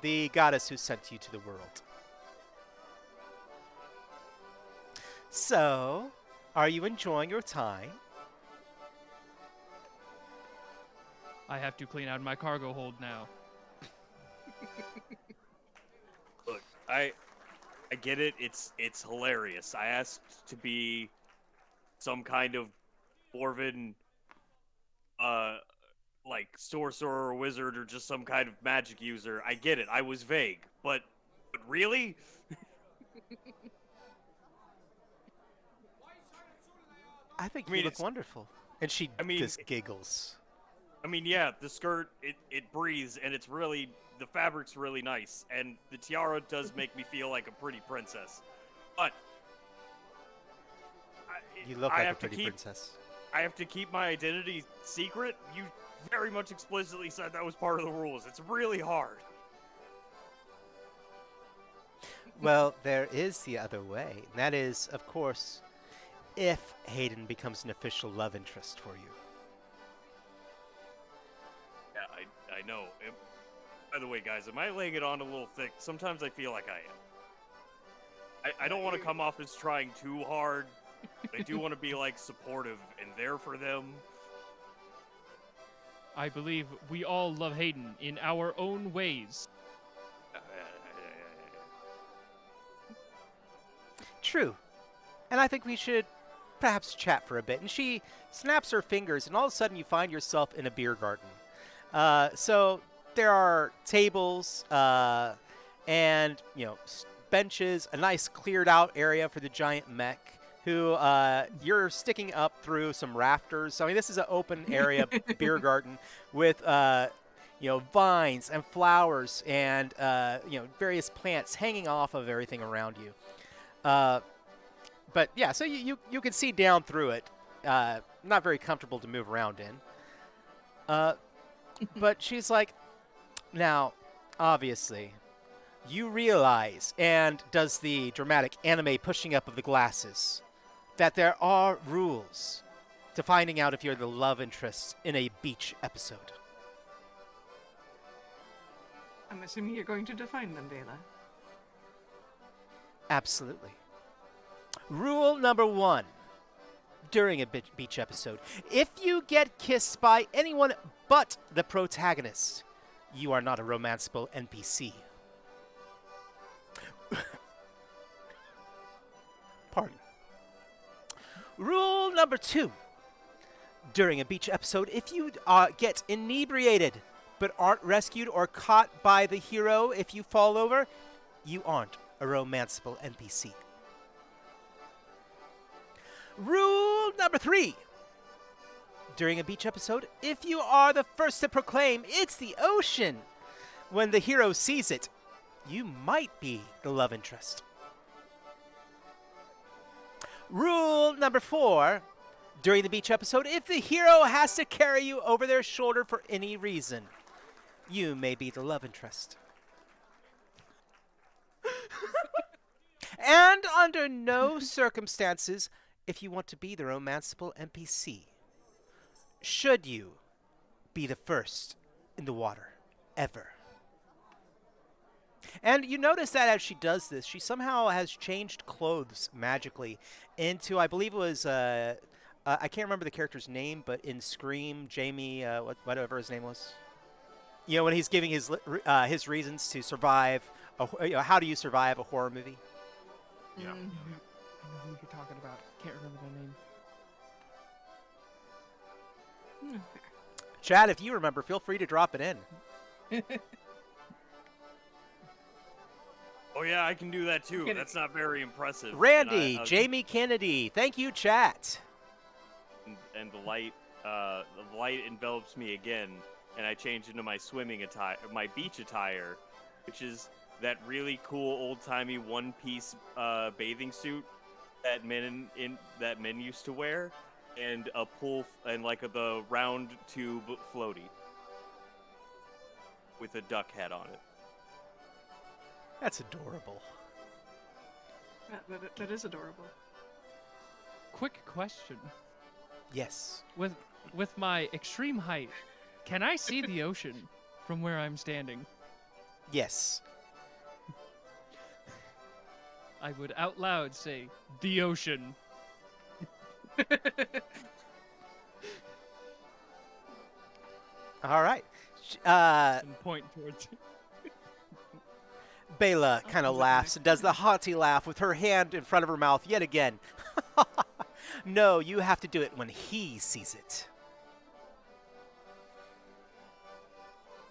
the goddess who sent you to the world. So, are you enjoying your time? I have to clean out my cargo hold now. Look, I get it. It's hilarious. I asked to be some kind of dwarven, like sorcerer or wizard or just some kind of magic user. I get it. I was vague, but really? I think I mean, you look it's- wonderful. And she I mean- just giggles. I mean, yeah, the skirt it breathes and the fabric's really nice, and the tiara does make me feel like a pretty princess. But You look I like a have to pretty keep princess. I have to keep my identity secret. You very much explicitly said that was part of the rules. It's really hard. Well, there is the other way, and that is, of course, if Hayden becomes an official love interest for you. Yeah, I know. By the way, guys, am I laying it on a little thick? Sometimes I feel like I am. I don't want to come off as trying too hard. But I do want to be like supportive and there for them. I believe we all love Hayden in our own ways. True. And I think we should perhaps chat for a bit. And she snaps her fingers, and all of a sudden you find yourself in a beer garden. So there are tables and, benches, a nice cleared out area for the giant mech. Who you're sticking up through some rafters. So, I mean, this is an open area beer garden with vines and flowers and various plants hanging off of everything around you. But yeah, so you can see down through it. Not very comfortable to move around in. But she's like, now, obviously, you realize, and does the dramatic anime pushing up of the glasses, that there are rules to finding out if you're the love interest in a beach episode. I'm assuming you're going to define them, Bela. Absolutely. Rule number 1. During a beach episode, if you get kissed by anyone but the protagonist, you are not a romanceable NPC. Pardon. Rule number 2. During a beach episode, if you get inebriated but aren't rescued or caught by the hero if you fall over, you aren't a romanceable NPC. Rule number 3. During a beach episode, if you are the first to proclaim it's the ocean when the hero sees it, you might be the love interest. Rule number 4. During the beach episode, if the hero has to carry you over their shoulder for any reason, you may be the love interest. And under no circumstances, if you want to be the romanceable NPC, should you be the first in the water, ever. And you notice that as she does this, she somehow has changed clothes magically into, I believe it was, I can't remember the character's name, but in Scream, Jamie, whatever his name was. When he's giving his reasons to survive, how do you survive a horror movie? Yeah. I know who you're talking about. Can't remember their name. Chad, if you remember, feel free to drop it in. Oh yeah, I can do that too. That's not very impressive. Randy, Jamie Kennedy, thank you, chat. And the light envelops me again, and I change into my swimming attire, my beach attire, which is that really cool old-timey one-piece bathing suit that men used to wear, and a and like the round tube floaty with a duck head on it. That's adorable. That is adorable. Quick question. Yes. With my extreme height, can I see the ocean from where I'm standing? Yes. I would out loud say, the ocean. All right. And point towards it. Bela kind of laughs and does the haughty laugh with her hand in front of her mouth yet again. No, you have to do it when he sees it.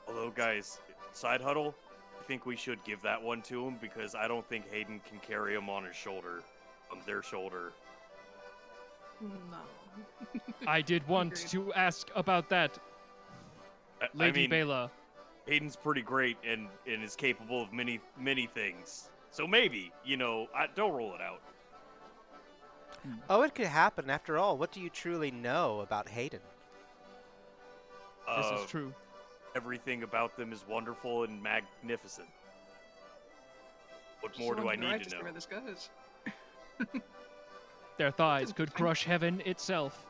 Although, guys, side huddle, I think we should give that one to him because I don't think Hayden can carry him on their shoulder. No. I did want Agreed. to ask about that. I Lady mean, Bela. Hayden's pretty great and is capable of many things. So maybe, don't rule it out. Oh, it could happen. After all, what do you truly know about Hayden? This is Uh, true. Everything about them is wonderful and magnificent. What Just more do along I for the ride need to to see know? where this goes. Their thighs could interesting. crush heaven itself.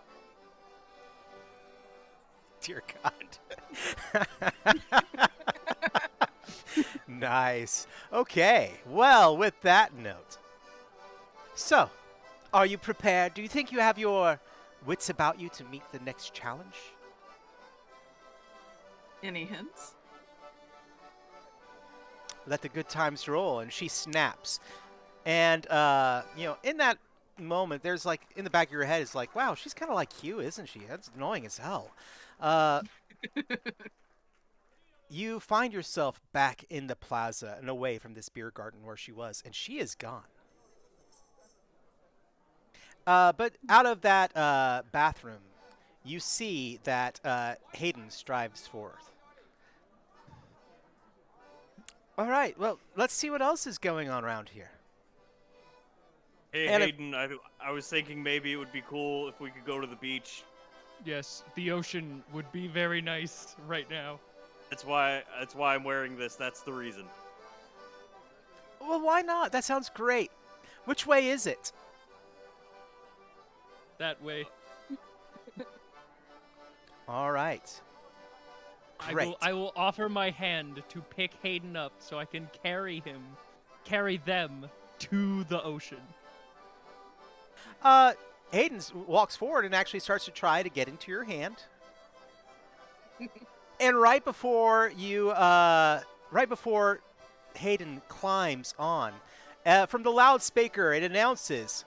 Dear God. Nice. Okay. Well, with that note. So, are you prepared? Do you think you have your wits about you to meet the next challenge? Any hints? Let the good times roll. And she snaps. And, in that moment, there's like, in the back of your head, it's like, wow, she's kind of like Hugh, isn't she? That's annoying as hell. You find yourself back in the plaza and away from this beer garden where she was, and she is gone. But out of that bathroom, you see that Hayden strives forth. All right, well, let's see what else is going on around here. Hey, And Hayden, I was thinking maybe it would be cool if we could go to the beach. Yes, the ocean would be very nice right now. That's why I'm wearing this. That's the reason. Well, why not? That sounds great. Which way is it? That way. All right. Great. I will offer my hand to pick Hayden up so I can carry them to the ocean. Hayden walks forward and actually starts to try to get into your hand. And right before Hayden climbs on, from the loudspeaker, it announces,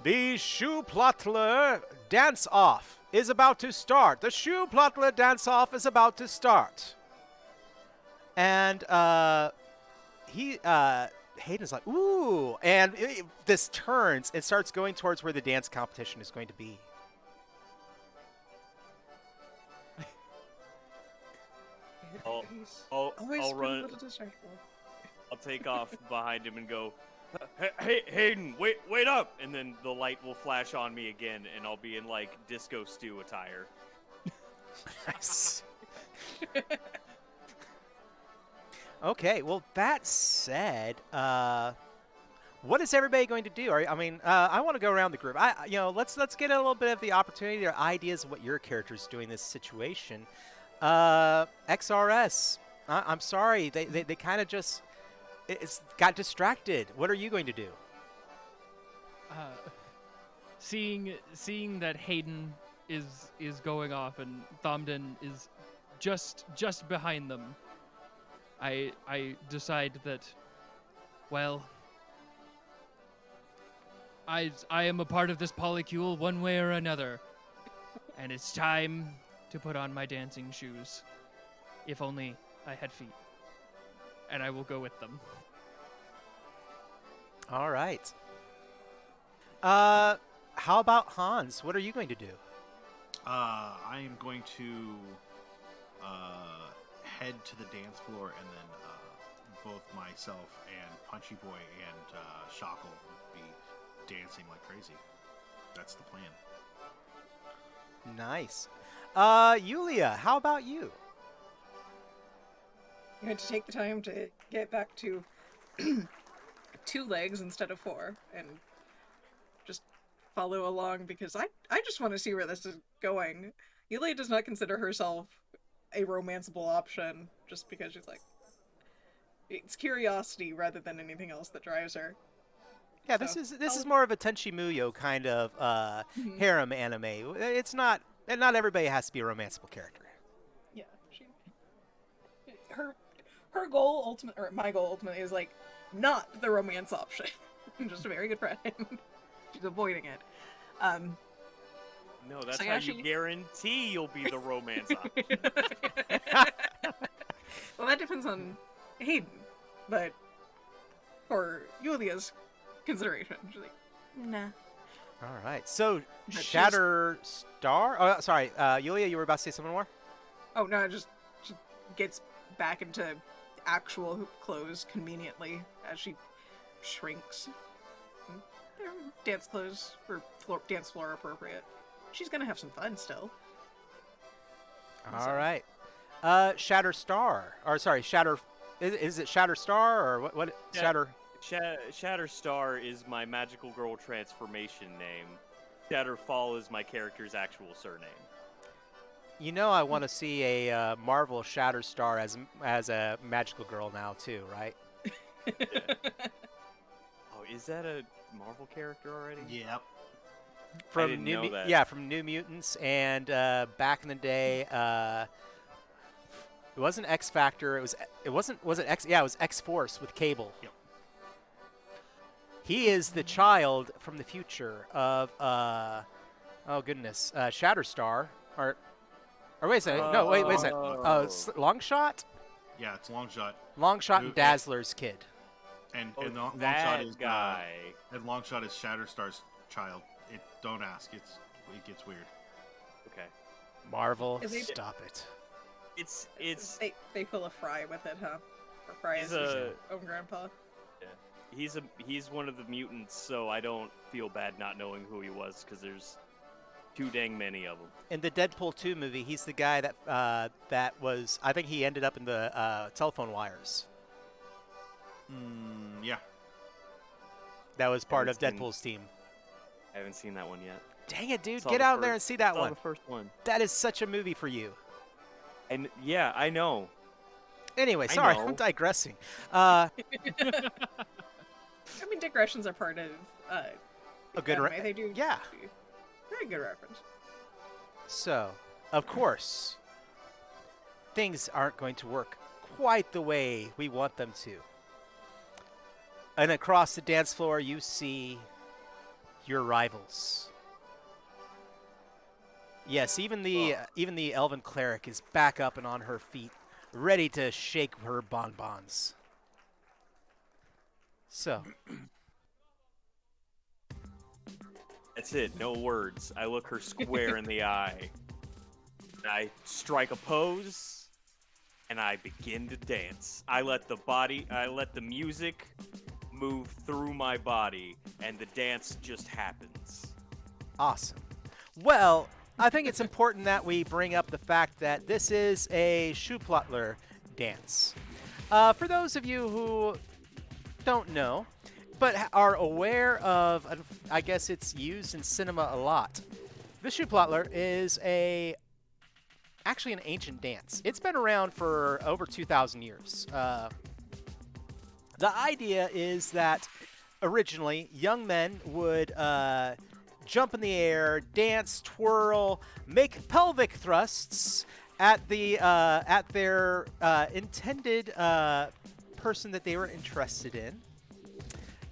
"The Shoe-Plottler dance-off is about to start. The Shoe-Plottler dance-off is about to start." And Hayden's like, "Ooh!" And this turns and starts going towards where the dance competition is going to be. I'll, He's I'll, always I'll been a run. little distractible. I'll take off behind him and go, "Hey, Hayden, wait up!" And then the light will flash on me again, and I'll be in like disco stew attire. Nice. Okay, well, that said, what is everybody going to do? I want to go around the group. Let's get a little bit of the opportunity or ideas of what your character's doing in this situation. XRS, I'm sorry, they kind of just it's got distracted. What are you going to do? Seeing that Hayden is going off and Thomden is just behind them, I decide that, well, I am a part of this polycule one way or another, and it's time to put on my dancing shoes. If only I had feet, and I will go with them. All right. How about Hans? What are you going to do? I am going to head to the dance floor, and then both myself and Punchy Boy and Shackle will be dancing like crazy. That's the plan. Nice. Yulia, how about you? You had to take the time to get back to 2 legs instead of 4 and just follow along because I just want to see where this is going. Yulia does not consider herself a romanceable option just because she's like, it's curiosity rather than anything else that drives her. Yeah, So, this is more of a Tenchi Muyo kind of harem anime. It's not everybody has to be a romanceable character. Yeah, her goal my goal ultimately is like not the romance option. I'm just a very good friend. She's avoiding it. No, that's So, how yeah, you she- guarantee you'll be the romance option. Well, that depends on Hayden, but for Yulia's consideration, she's like, nah. All right. So But she's- Shatter Star. Oh, sorry, Yulia, you were about to say something more. Oh no, just gets back into actual clothes conveniently as she shrinks. They're dance clothes or dance floor appropriate. She's gonna have some fun still. All right. Shatterstar. Or sorry, Shatter. Is it Shatterstar or what? Yeah. Shatter. Shatterstar is my magical girl transformation name. Shatterfall is my character's actual surname. You know, I want to see a Marvel Shatterstar as a magical girl now too, right? Yeah. Oh, is that a Marvel character already? Yep. From didn't know that. Yeah, from New Mutants, and back in the day, it wasn't X Factor. It wasn't. Was it X? Yeah, it was X Force with Cable. Yep. He is the child from the future of oh goodness, Shatterstar, or wait a second. No, wait a second. Oh. Longshot, Yeah, it's Longshot. Longshot, and Who- Dazzler's kid. And Oh, Longshot that is guy. And Longshot is Shatterstar's child. Don't ask. It gets weird. Okay. Marvel, Is he- stop it. It's They pull a Fry with it, huh? Or Fry is He's his a- own grandpa. he's one of the mutants, so I don't feel bad not knowing who he was because there's too dang many of them. In the Deadpool 2 movie, he's the guy that was. I think he ended up in the telephone wires. Yeah. That was part of Haven't seen- Deadpool's team. I haven't seen that one yet. Dang it, dude! Saw Get the out there first- and see that Saw one. the first one. That is such a movie for you. And yeah, I know. Anyway, I sorry, know. I'm digressing. I mean, digressions are part of A good anime. They do. yeah. Very good reference. So, of course, things aren't going to work quite the way we want them to. And across the dance floor, you see your rivals. Yes, even the elven cleric is back up and on her feet, ready to shake her bonbons. So, That's it. No words. I look her square in the eye. I strike a pose, and I begin to dance. I let the music move through my body, and the dance just happens. awesome. Well, I think it's important that we bring up the fact that this is a Schuhplattler dance. For those of you who don't know, but are aware of, I guess it's used in cinema a lot. The Schuhplattler is actually an ancient dance. It's been around for over 2,000 years. The idea is that originally young men would jump in the air, dance, twirl, make pelvic thrusts at their intended person that they were interested in.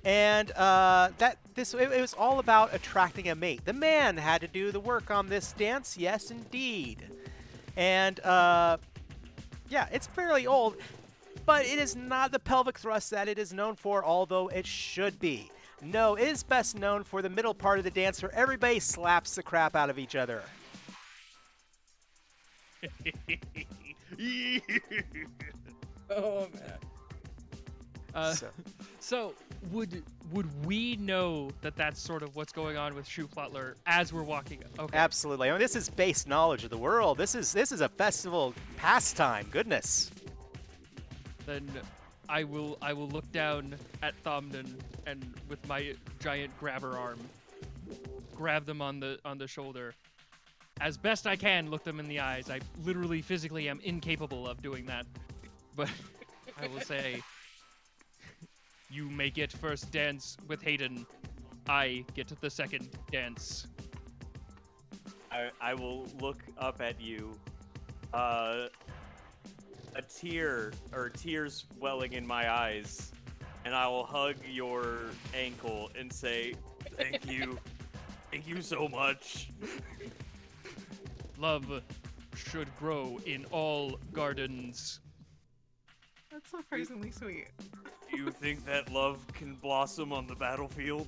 And it was all about attracting a mate. The man had to do the work on this dance, yes, indeed. And yeah, it's fairly old, but it is not the pelvic thrust that it is known for, although it should be. No, it is best known for the middle part of the dance where everybody slaps the crap out of each other. Oh man. So would we know that that's sort of what's going on with Schuhplattler as we're walking? Okay. Absolutely. I mean, this is base knowledge of the world. This is a festival pastime. Goodness. Then I will look down at Thomden and with my giant grabber arm, grab them on the shoulder. As best I can, look them in the eyes. I literally physically am incapable of doing that. But I will say, you may get first dance with Hayden. I get the second dance. I will look up at you. A tears welling in my eyes, and I will hug your ankle and say, "Thank you, thank you so much." Love should grow in all gardens. That's surprisingly sweet. Do you think that love can blossom on the battlefield?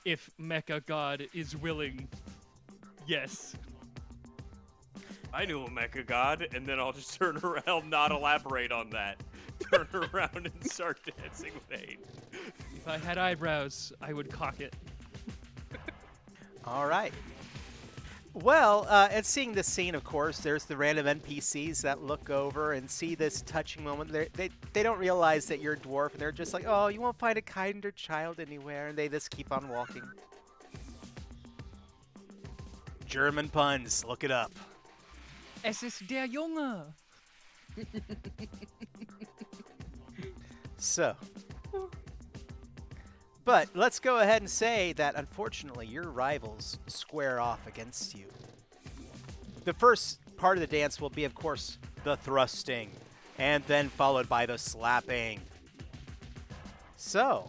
If Mecha God is willing, yes. I knew a mecha god, and then I'll just turn around, not elaborate on that. Turn around and start dancing with Aid. If I had eyebrows, I would cock it. All right. Well, and seeing this scene, of course, there's the random NPCs that look over and see this touching moment. They don't realize that you're a dwarf, and they're just like, oh, you won't find a kinder child anywhere, and they just keep on walking. German puns, look it up. Es ist der Junge. So, but let's go ahead and say that unfortunately your rivals square off against you. The first part of the dance will be, of course, the thrusting, and then followed by the slapping. So,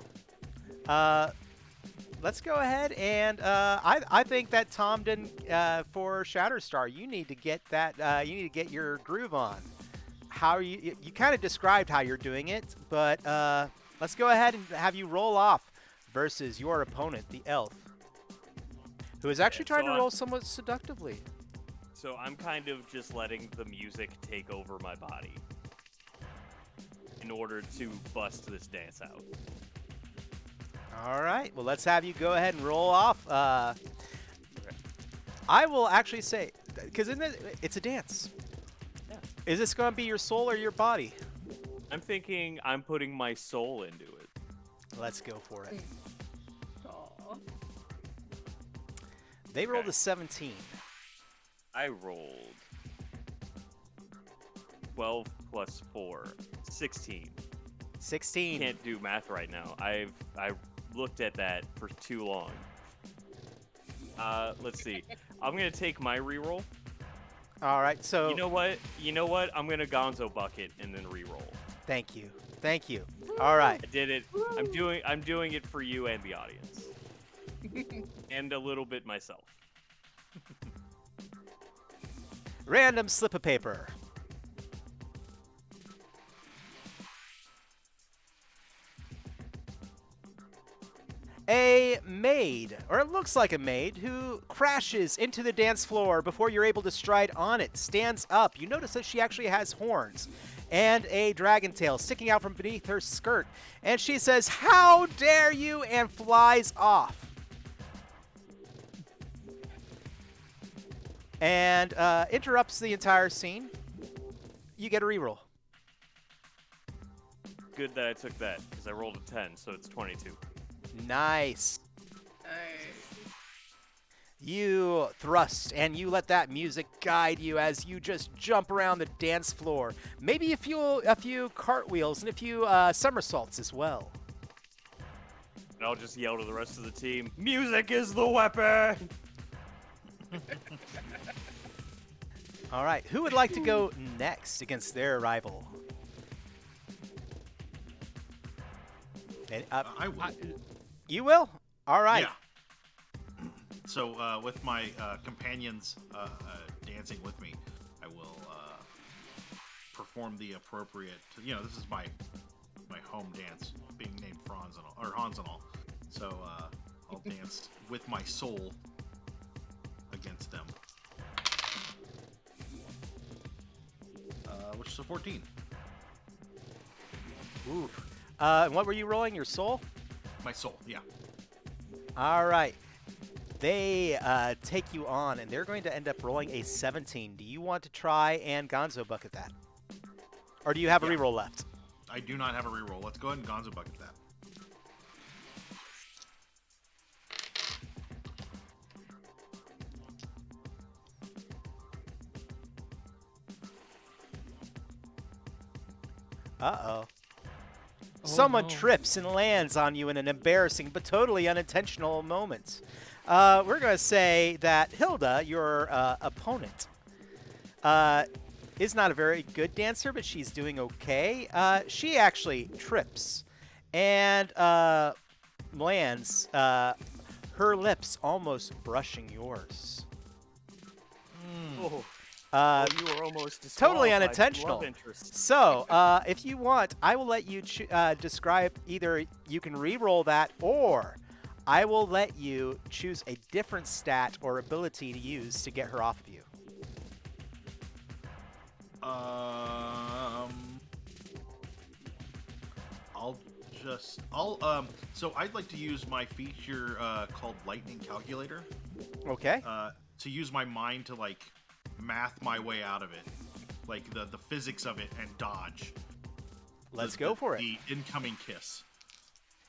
let's go ahead and I think that Tomden for Shatterstar, you need to get that you need to get your groove on. How you kind of described how you're doing it, but let's go ahead and have you roll off versus your opponent, the elf, who is actually trying to roll somewhat seductively. So I'm kind of just letting the music take over my body in order to bust this dance out. All right. Well, let's have you go ahead and roll off. I will actually say, because it's a dance. Yeah. Is this going to be your soul or your body? I'm thinking I'm putting my soul into it. Let's go for it. Aw. They rolled a 17. I rolled 12 plus 4, 16. 16. Can't do math right now. I looked at that for too long. Let's see. I'm gonna take my reroll. All right. So You know what? I'm gonna Gonzo bucket and then reroll. thank you. Thank you. All right. I did it. I'm doing it for you and the audience, and a little bit myself. Random slip of paper. A maid, or it looks like a maid, who crashes into the dance floor before you're able to stride on it, stands up. You notice that she actually has horns and a dragon tail sticking out from beneath her skirt. And she says, "How dare you!" and flies off. And interrupts the entire scene. You get a reroll. Good that I took that because I rolled a 10, so it's 22. Nice. Nice. You thrust and you let that music guide you as you just jump around the dance floor. Maybe a few cartwheels and a few somersaults as well. And I'll just yell to the rest of the team, "Music is the weapon!" All right, who would like to go next against their rival? And, I will. you will? All right. Yeah. So with my companions dancing with me, I will perform the appropriate. This is my home dance, being named Franz and all, or Hans and all. So I'll dance with my soul against them, which is a 14. Ooh. And what were you rolling? Your soul? My soul, yeah. All right. They take you on, and they're going to end up rolling a 17. Do you want to try and Gonzo bucket that? Or do you have a Yeah. reroll left? I do not have a reroll. Let's go ahead and Gonzo bucket that. Uh-oh. Oh, Someone no. trips and lands on you in an embarrassing but totally unintentional moment. We're going to say that Hilda, your opponent, is not a very good dancer, but she's doing okay. She actually trips and lands, her lips almost brushing yours. Oh, you were almost totally disqualified from unintentional. love interest. So, if you want, I will let you describe, either you can re-roll that, or I will let you choose a different stat or ability to use to get her off of you. Um, I'll so I'd like to use my feature called Lightning Calculator. Okay. To use my mind to like math my way out of it, like the physics of it, and dodge. Let's go for it. The incoming kiss.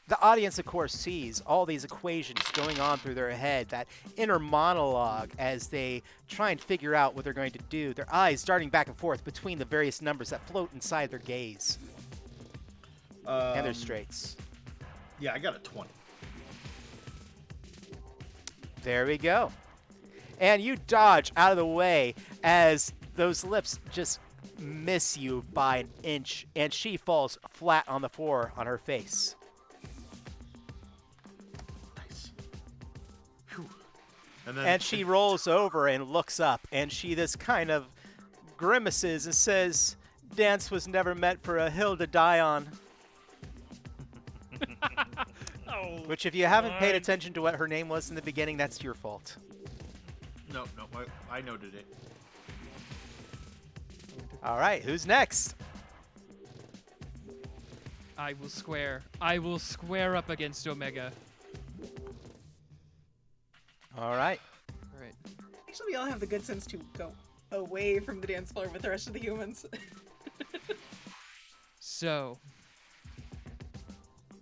The audience, of course, sees all these equations going on through their head, that inner monologue as they try and figure out what they're going to do, their eyes darting back and forth between the various numbers that float inside their gaze and their straights. Yeah, I got a 20. There we go. And you dodge out of the way as those lips just miss you by an inch, and she falls flat on the floor on her face. Nice. Whew. And she rolls over and looks up, and she this kind of grimaces and says, "Dance was never meant for a hill to die on." Oh, Which, if you haven't paid attention to what her name was in the beginning, that's your fault. No, I noted it. All right, who's next? I will square. I will square up against Omega. All right. All right. Actually, we all have the good sense to go away from the dance floor with the rest of the humans. So,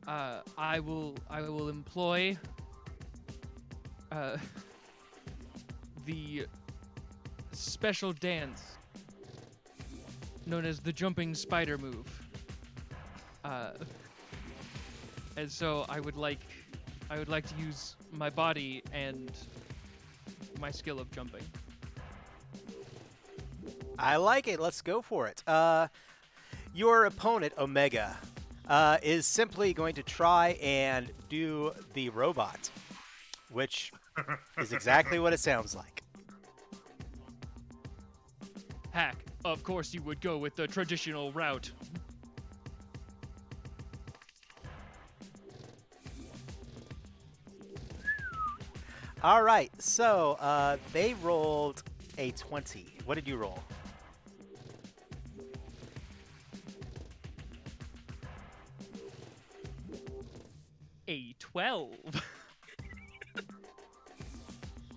I will employ the special dance known as the jumping spider move. And so I would like to use my body and my skill of jumping. I like it. Let's go for it. Your opponent, Omega, is simply going to try and do the robot, which is exactly what it sounds like. Hack, of course you would go with the traditional route. All right, so they rolled a 20. What did you roll? A 12.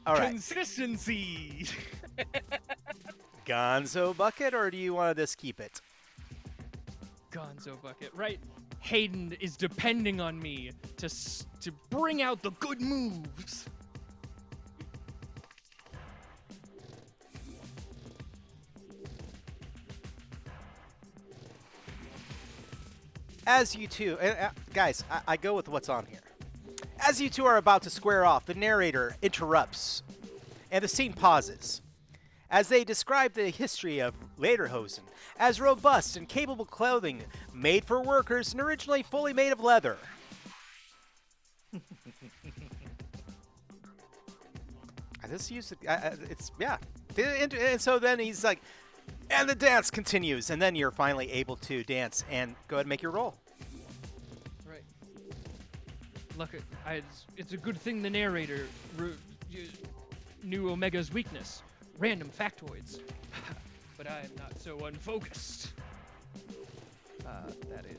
All right, Consistency. Gonzo Bucket, or do you want to just keep it? Gonzo bucket, right? Hayden is depending on me to bring out the good moves. As you two, guys, I go with what's on here. As you two are about to square off, the narrator interrupts, and the scene pauses. As they describe the history of Lederhosen as robust and capable clothing made for workers and originally fully made of leather. I just used it's, yeah. And so then he's like, and the dance continues, and then you're finally able to dance, and go ahead and make your roll. Right. Look, it's a good thing the narrator knew Omega's weakness. Random factoids. But I am not so unfocused. That is...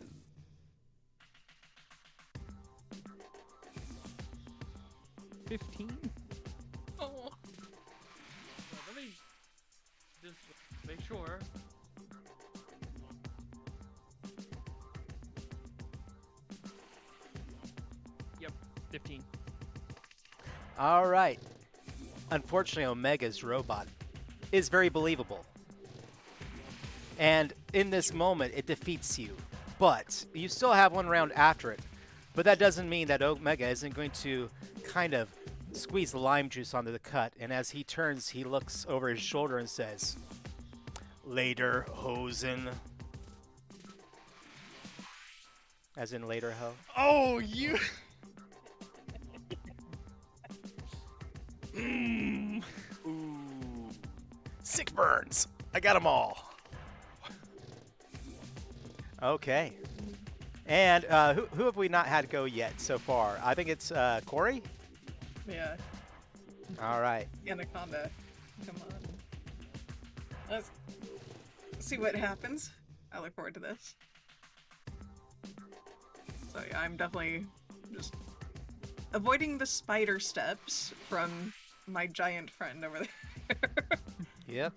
$15? Oh. Let me just make sure. Yep, 15. All right. Unfortunately, Omega's robot is very believable. And in this moment, it defeats you. But you still have one round after it. But that doesn't mean that Omega isn't going to kind of squeeze the lime juice onto the cut. And as he turns, he looks over his shoulder and says, "Later, Hosen." As in later, ho. Oh, you... Ooh. Sick burns. I got them all. Okay. And who have we not had go yet so far? I think it's Corey? Yeah, All right. Anaconda. Come on. Let's see what happens. I look forward to this. So yeah, I'm definitely just avoiding the spider steps from my giant friend over there. Yep.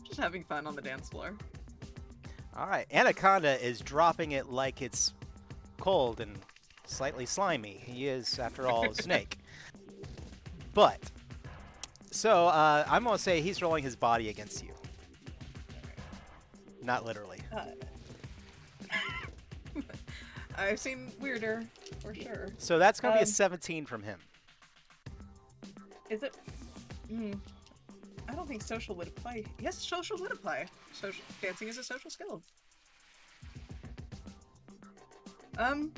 Just having fun on the dance floor. All right. Anaconda is dropping it like it's cold and slightly slimy. He is, after all, a snake. But, so I'm going to say he's rolling his body against you. Not literally. I've seen weirder, for sure. So that's going to be a 17 from him. Is it? I don't think social would apply. Yes, social would apply. Social dancing is a social skill. Okay.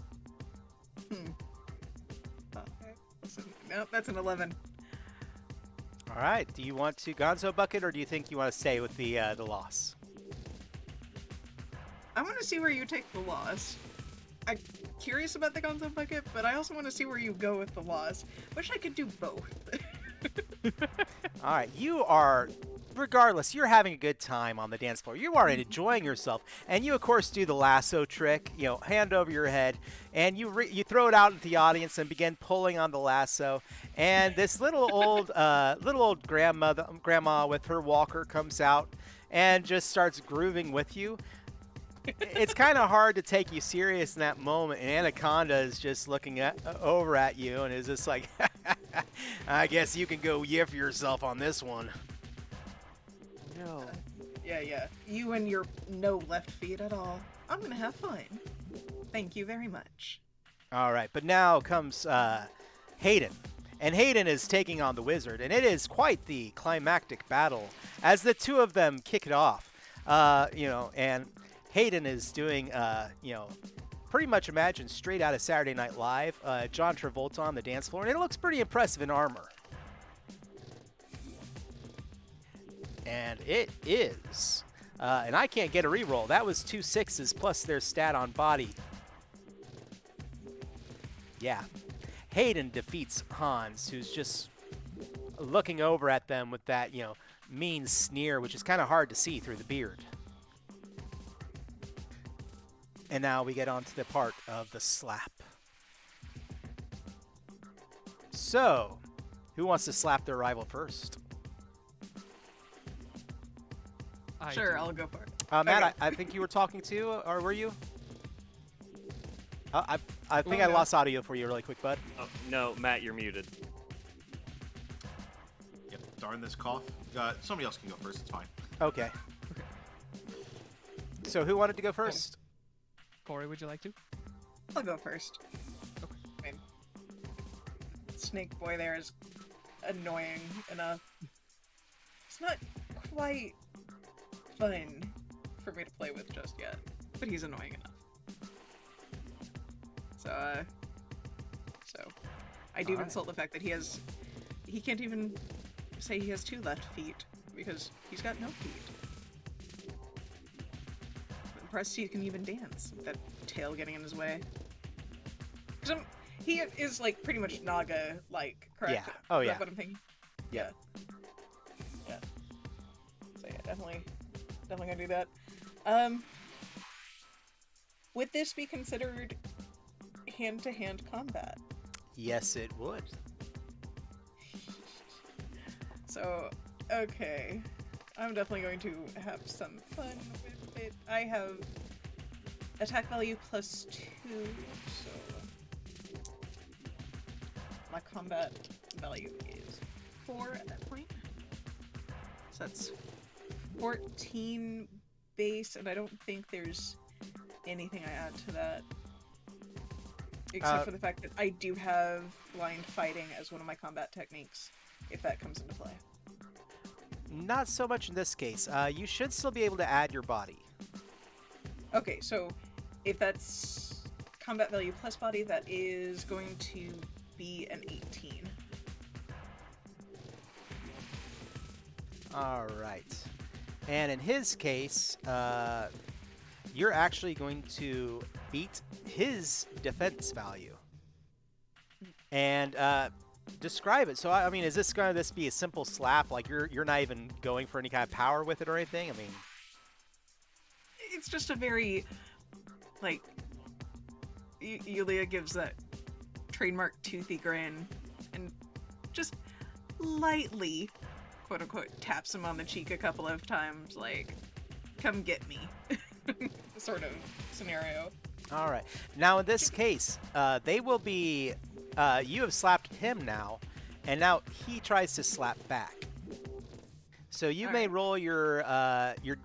Nope, that's an 11. All right. Do you want to Gonzo bucket, or do you think you want to stay with the loss? I want to see where you take the loss. I'm curious about the Gonzo bucket, but I also want to see where you go with the loss. Wish I could do both. All right. You are, regardless, you're having a good time on the dance floor. You are enjoying yourself, and you of course do the lasso trick. You know, hand over your head, and you throw it out at the audience and begin pulling on the lasso. And this little old grandma with her walker comes out and just starts grooving with you. It's kind of hard to take you serious in that moment, and Anaconda is just looking over at you and is just like, I guess you can go yiff yourself on this one. No. Yeah. You and your no left feet at all. I'm gonna have fun. Thank you very much. All right, but now comes Hayden. And Hayden is taking on the wizard, and it is quite the climactic battle as the two of them kick it off. And Hayden is doing, pretty much imagine straight out of Saturday Night Live, John Travolta on the dance floor, and it looks pretty impressive in armor. And it is. And I can't get a reroll. That was 2 6s plus their stat on body. Yeah. Hayden defeats Hans, who's just looking over at them with that, mean sneer, which is kind of hard to see through the beard. And now we get on to the part of the slap. So, who wants to slap their rival first? Sure, I'll go for it. Matt, Okay. I think you were talking to, or were you? I think Oh, I no. lost audio for you really quick, bud. Oh, no, Matt, you're muted. Yep. Darn this cough. Somebody else can go first. It's fine. Okay. So who wanted to go first? Corey, would you like to? I'll go first. I mean, Snake Boy there is annoying enough. It's not quite fun for me to play with just yet, but he's annoying enough. So I do Alright. insult the fact that he can't even say he has 2 left feet because he's got no feet. I'm impressed he can even dance with that tail getting in his way. 'Cause he is like pretty much Naga-like, correct? Yeah. Oh, Is yeah. that what I'm thinking? Yeah. Yeah. So yeah, definitely gonna do that. Would this be considered hand-to-hand combat? Yes, it would. So, okay. I'm definitely going to have some fun with it. I have attack value +2, so my combat value is 4 at that point. So that's 14 base, and I don't think there's anything I add to that. Except for the fact that I do have blind fighting as one of my combat techniques, if that comes into play. Not so much in this case. You should still be able to add your body. Okay, so if that's combat value plus body, that is going to be an 18. All right. And in his case, you're actually going to beat his defense value. And describe it. So, I mean, is this going to be a simple slap? Like you're not even going for any kind of power with it or anything? I mean, it's just a very, like, Yulia gives that trademark toothy grin and just lightly, quote unquote, taps him on the cheek a couple of times, like, come get me, sort of scenario. All right. Now, in this case, they will be. You have slapped him now, and now he tries to slap back. So you All may right. roll your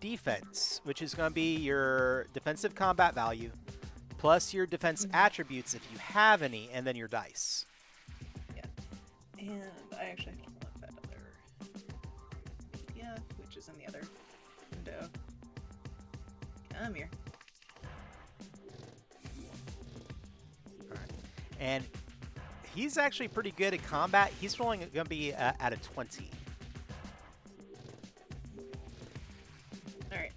defense, which is going to be your defensive combat value, plus your defense attributes if you have any, and then your dice. And I actually have to pull up that other PDF, which is in the other window. Come here. And he's actually pretty good at combat. He's rolling going to be at a 20. All right.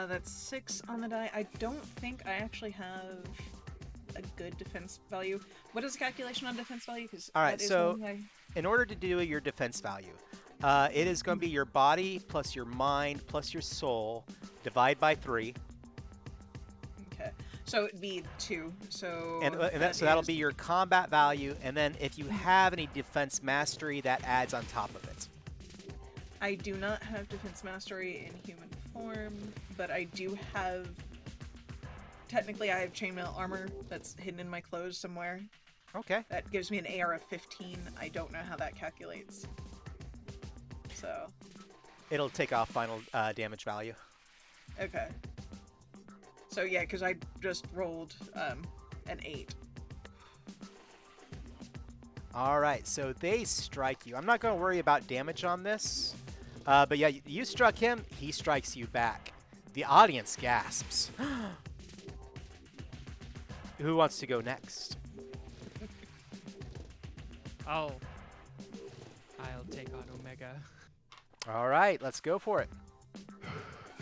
That's 6 on the die. I don't think I actually have a good defense value. What is the calculation on defense value? Because All right, so in order to do your defense value, it is going to be your body plus your mind plus your soul, divide by 3. Okay, so it'd be 2. So So that'll be your combat value, and then if you have any defense mastery, that adds on top of it. I do not have defense mastery in human form, but I do have. Technically, I have chainmail armor that's hidden in my clothes somewhere. Okay. That gives me an AR of 15. I don't know how that calculates. So. It'll take off final damage value. Okay. So yeah, because I just rolled an 8. All right, so they strike you. I'm not going to worry about damage on this. But yeah, you struck him, he strikes you back. The audience gasps. Who wants to go next? I'll take on Omega. All right, let's go for it.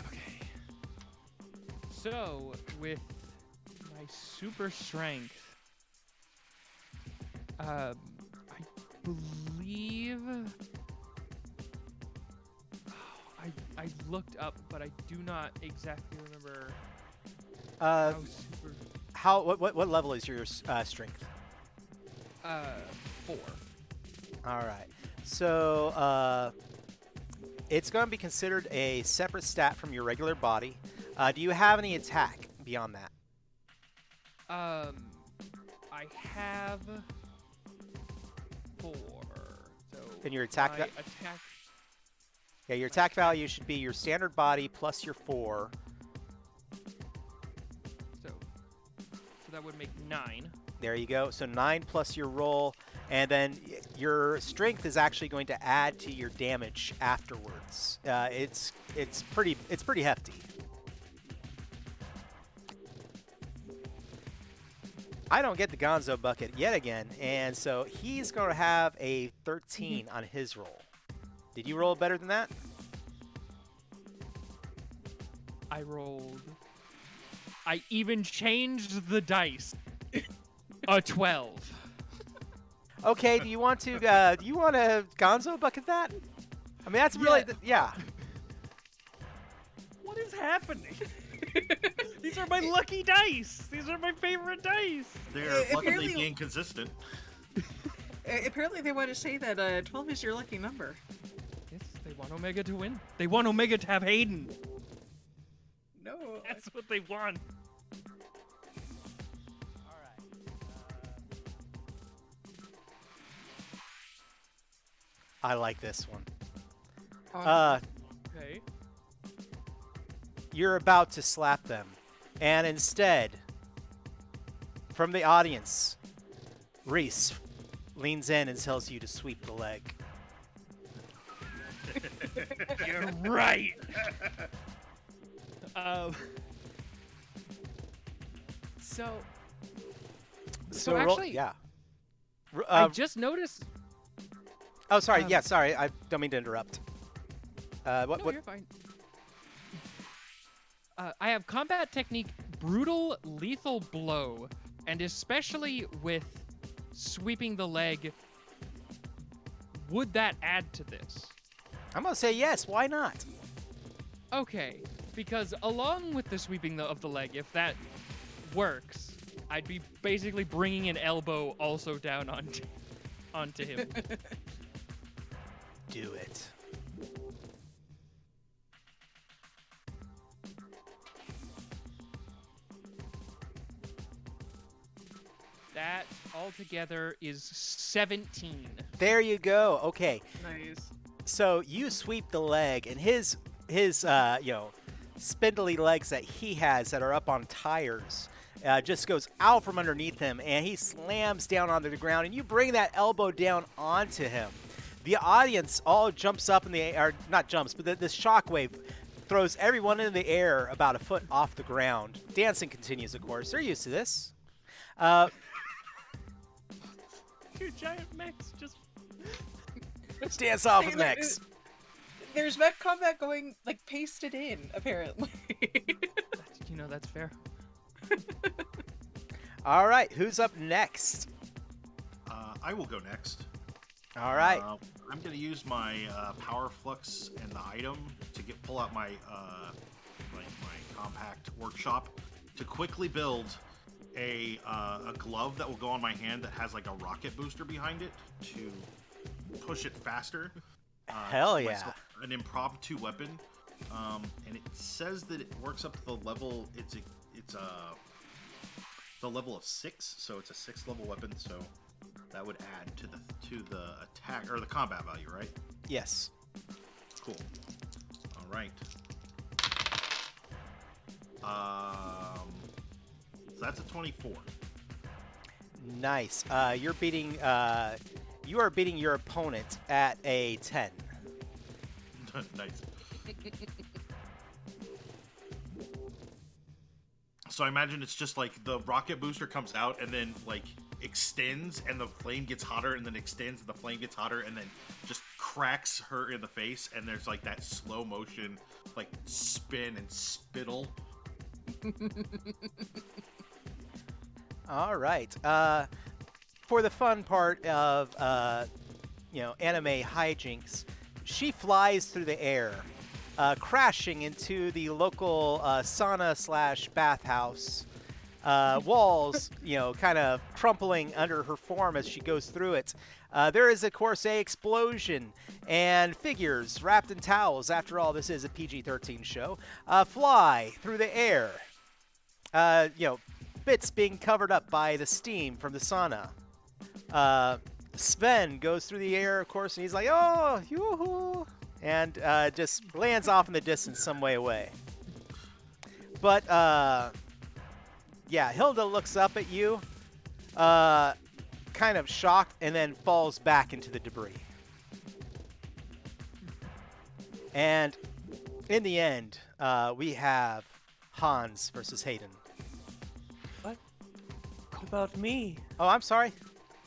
Okay. So, with my super strength, I believe I looked up, but I do not exactly remember Uh, how super. what level is your strength? 4. All right. So it's going to be considered a separate stat from your regular body. Do you have any attack beyond that? I have 4. So And your attack. my attack. Yeah, your attack value should be your standard body plus your 4. So that would make 9. There you go. So 9 plus your roll, and then your strength is actually going to add to your damage afterwards. It's pretty hefty. I don't get the Gonzo bucket yet again, and so he's going to have a 13 on his roll. Did you roll better than that? I even changed the dice. A 12. Okay. Do you want to Gonzo bucket that? I mean, that's really yeah. What is happening? These are my lucky dice. These are my favorite dice. They're luckily apparently- being consistent. Apparently, they want to say that 12 is your lucky number. Yes, they want Omega to win. They want Omega to have Hayden. No. That's what they want. I like this one. Okay. You're about to slap them, and instead, from the audience, Reese leans in and tells you to sweep the leg. You're right. So roll, actually, yeah. I just noticed. Oh, sorry. Yeah, sorry. I don't mean to interrupt. What? No, you're fine. I have combat technique brutal lethal blow, and especially with sweeping the leg, would that add to this? I'm gonna say yes. Why not? Okay, because along with the sweeping of the leg, if that works, I'd be basically bringing an elbow also down onto him. Do it. That altogether is 17. There you go. Okay. Nice. So you sweep the leg, and his spindly legs that he has that are up on tires just goes out from underneath him, and he slams down onto the ground, and you bring that elbow down onto him. The audience all jumps up in the air, or not jumps, but this shockwave throws everyone into the air about a foot off the ground. Dancing continues, of course. They're used to this. Two giant mechs just... Dance off with mechs. There's mech combat going, like, pasted in, apparently. That's fair. All right, who's up next? I will go next. All right. I'm going to use my power flux and the item to pull out my my compact workshop to quickly build a glove that will go on my hand that has like a rocket booster behind it to push it faster. Hell to yeah. myself, an impromptu weapon. And it says that it works up to the level. It's the level of 6, so it's a 6th level weapon. So that would add to the attack or the combat value, right? Yes. Cool. All right. So that's a 24. Nice. You are beating your opponent at a 10. Nice. So I imagine it's just like the rocket booster comes out and then like extends and the flame gets hotter and then extends and the flame gets hotter and then just cracks her in the face and there's like that slow motion like spin and spittle. All right. For the fun part of anime hijinks, she flies through the air, crashing into the local sauna/bathhouse. Walls, kind of crumpling under her form as she goes through it. There is, of course, a explosion, and figures wrapped in towels. After all, this is a PG-13 show. Fly through the air. Bits being covered up by the steam from the sauna. Sven goes through the air, of course, and he's like, "Oh, yoo-hoo!" and just lands off in the distance some way away. But Hilda looks up at you, kind of shocked, and then falls back into the debris. And in the end, we have Hans versus Hayden. What about me? Oh, I'm sorry.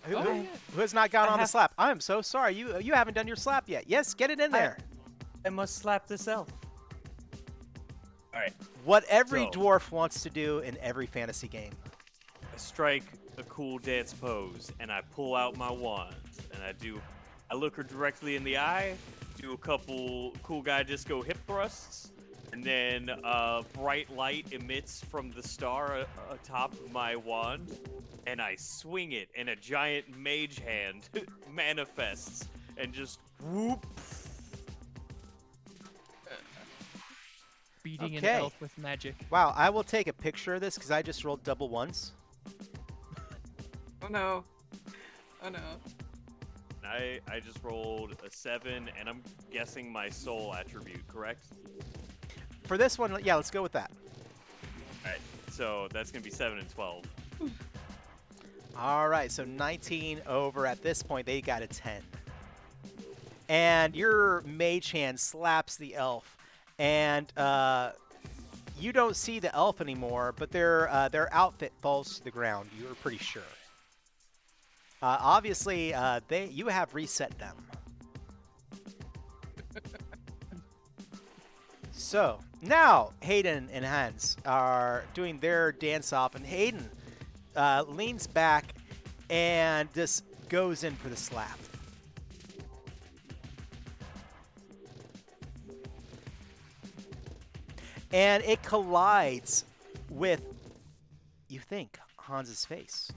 Who has not gone I on the have- slap? I'm so sorry. You haven't done your slap yet. Yes, get it in there. I must slap this elf. All right. What every So- dwarf wants to do in every fantasy game. I strike a cool dance pose, and I pull out my wand, and I look her directly in the eye, do a couple cool guy disco hip thrusts, and then bright light emits from the star atop my wand, and I swing it, and a giant mage hand manifests, and just whoop. Beating Okay. an elf with magic. Wow, I will take a picture of this because I just rolled double ones. Oh no. Oh no. I just rolled a 7, and I'm guessing my soul attribute, correct? For this one, yeah, let's go with that. All right, so that's gonna be 7 and 12. All right, so 19 over. At this point, they got a 10. And your mage hand slaps the elf, and you don't see the elf anymore, but their outfit falls to the ground. You're pretty sure. Obviously, you have reset them. So now Hayden and Hans are doing their dance off, and Hayden leans back and just goes in for the slap. and it collides with, you think, Hans's face.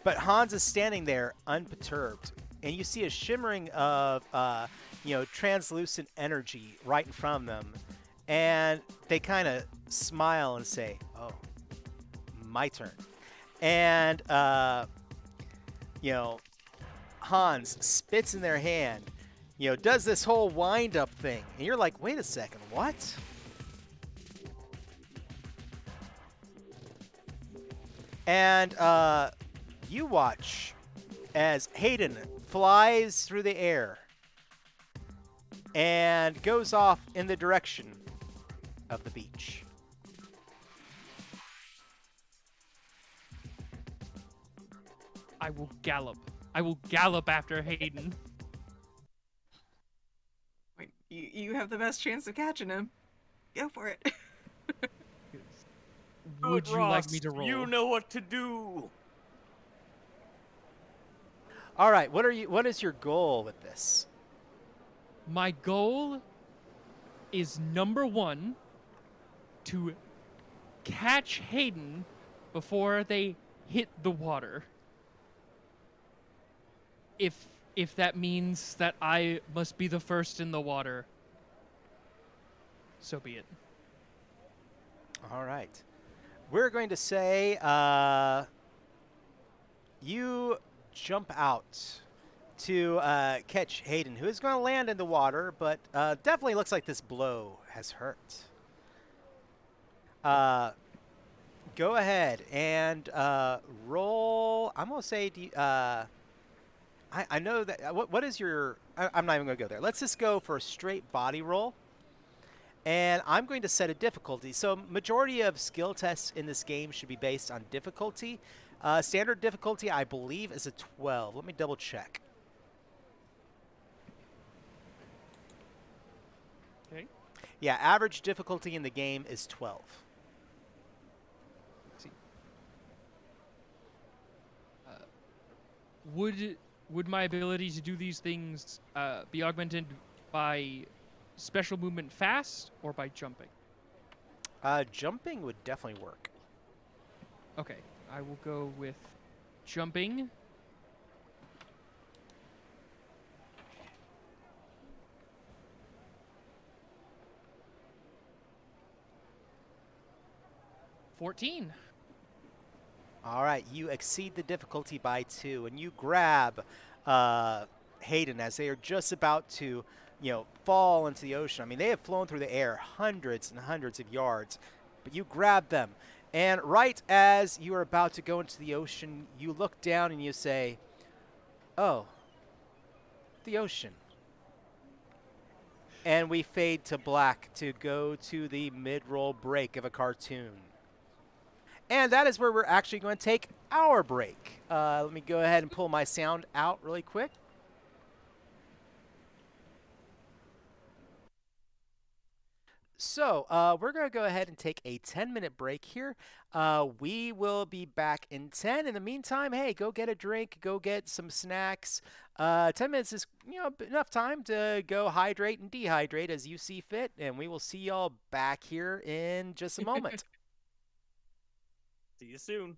But Hans is standing there unperturbed, and you see a shimmering of, translucent energy right in front of them, and they kind of smile and say, "Oh, my turn." And Hans spits in their hand, does this whole wind-up thing, and you're like, "Wait a second, what?" And you watch as Hayden flies through the air and goes off in the direction of the beach. I will gallop. I will gallop after Hayden. Wait, you have the best chance of catching him. Go for it. Would Good, you like Ross, me to roll? You know what to do. All right, what is your goal with this? My goal is number 1 to catch Hayden before they hit the water. If that means that I must be the first in the water, so be it. All right. We're going to say you jump out to catch Hayden, who is going to land in the water, but definitely looks like this blow has hurt. Go ahead and roll. I'm going to say, I know that. What is your? I'm not even going to go there. Let's just go for a straight body roll. And I'm going to set a difficulty. So majority of skill tests in this game should be based on difficulty. Standard difficulty, I believe, is a 12. Let me double check. Okay. Yeah, average difficulty in the game is 12. Let's see. Would my ability to do these things be augmented by special movement fast or by jumping? Jumping would definitely work. Okay, I will go with jumping. $14. All right, you exceed the difficulty by 2, and you grab Hayden as they are just about to, fall into the ocean. I mean, they have flown through the air hundreds and hundreds of yards, but you grab them. And right as you are about to go into the ocean, you look down and you say, "Oh, the ocean." And we fade to black to go to the mid-roll break of a cartoon. And that is where we're actually going to take our break. Let me go ahead and pull my sound out really quick. So we're going to go ahead and take a 10-minute break here. We will be back in 10. In the meantime, hey, go get a drink, go get some snacks. 10 minutes is enough time to go hydrate and dehydrate as you see fit, and we will see y'all back here in just a moment. See you soon.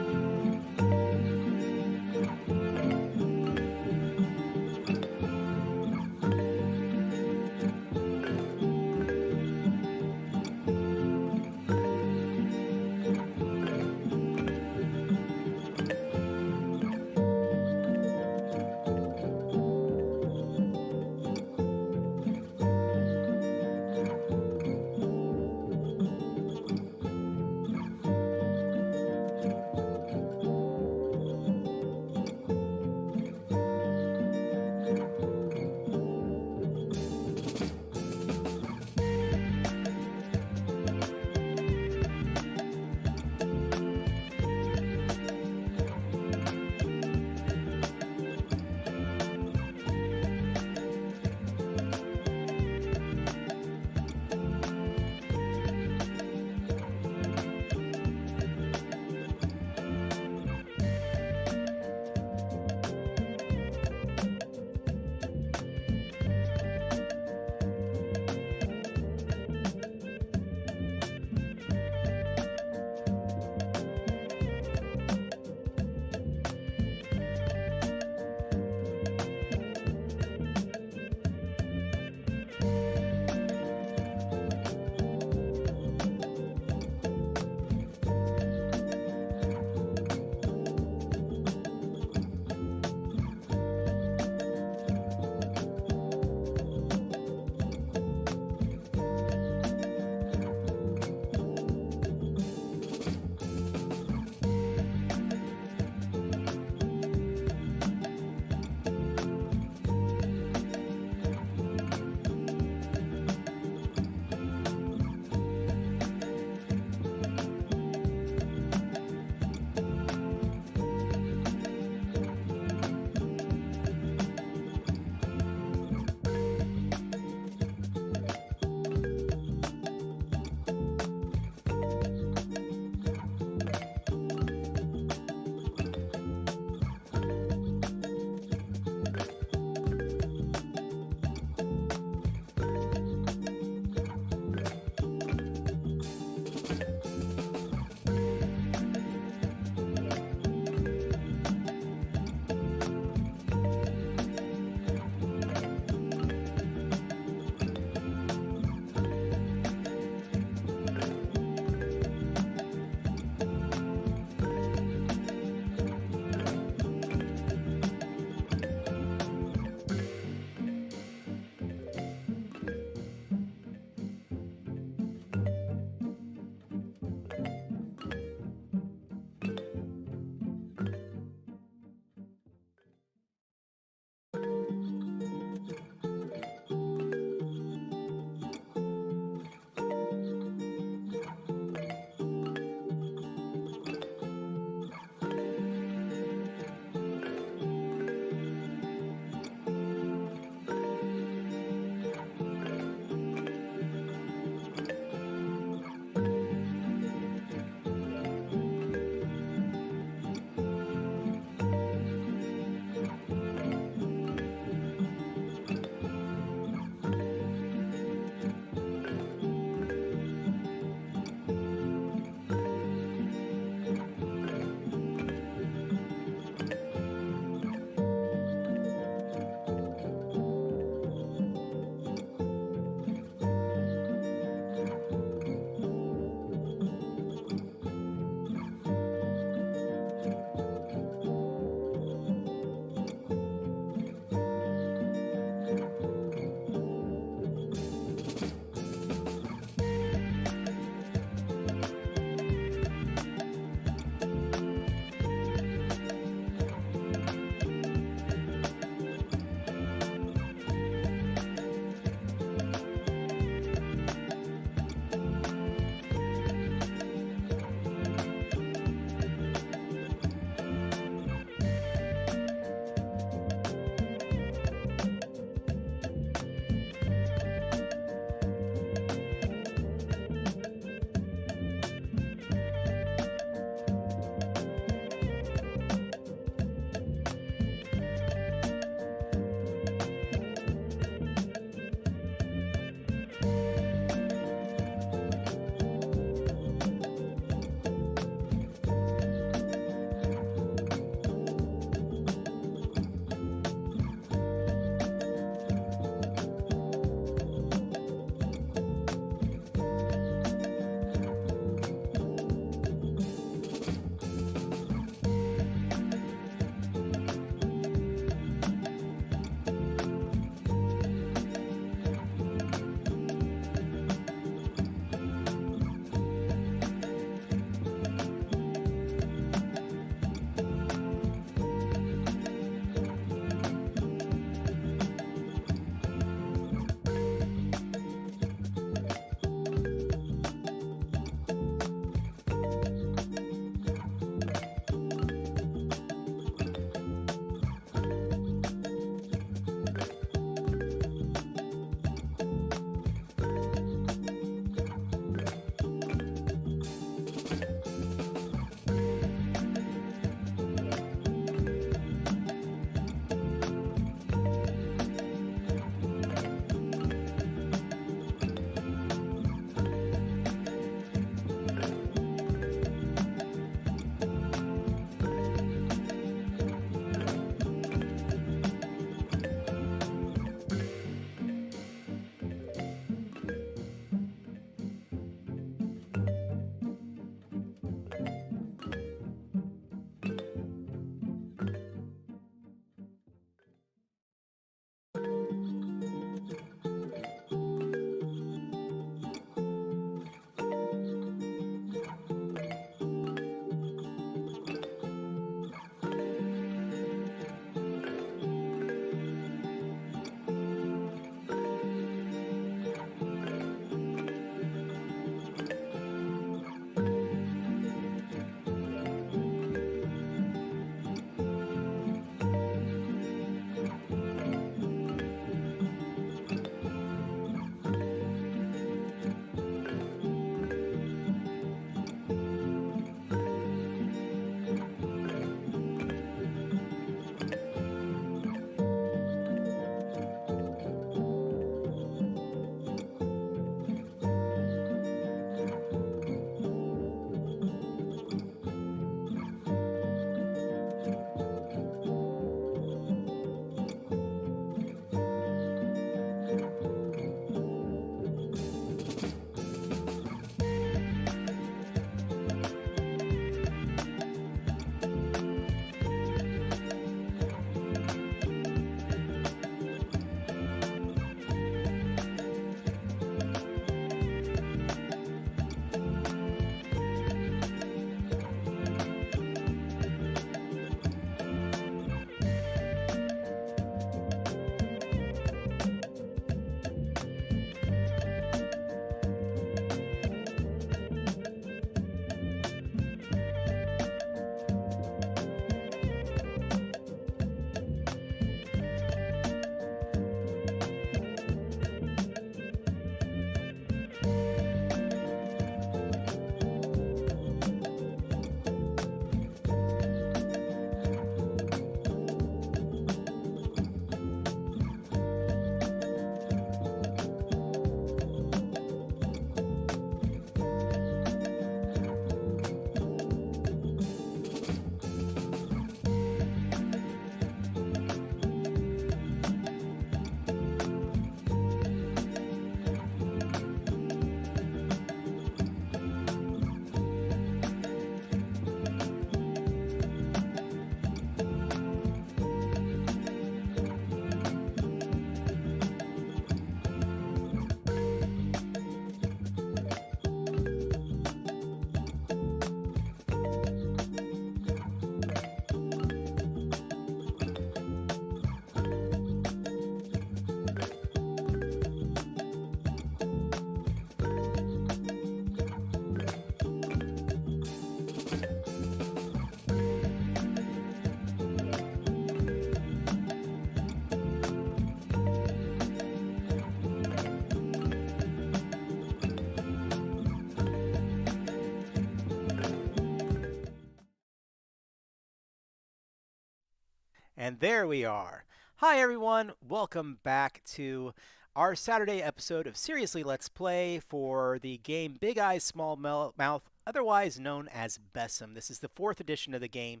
And there we are. Hi, everyone. Welcome back to our Saturday episode of Seriously Let's Play for the game Big Eyes Small Mouth, otherwise known as BESM. This is the 4th edition of the game,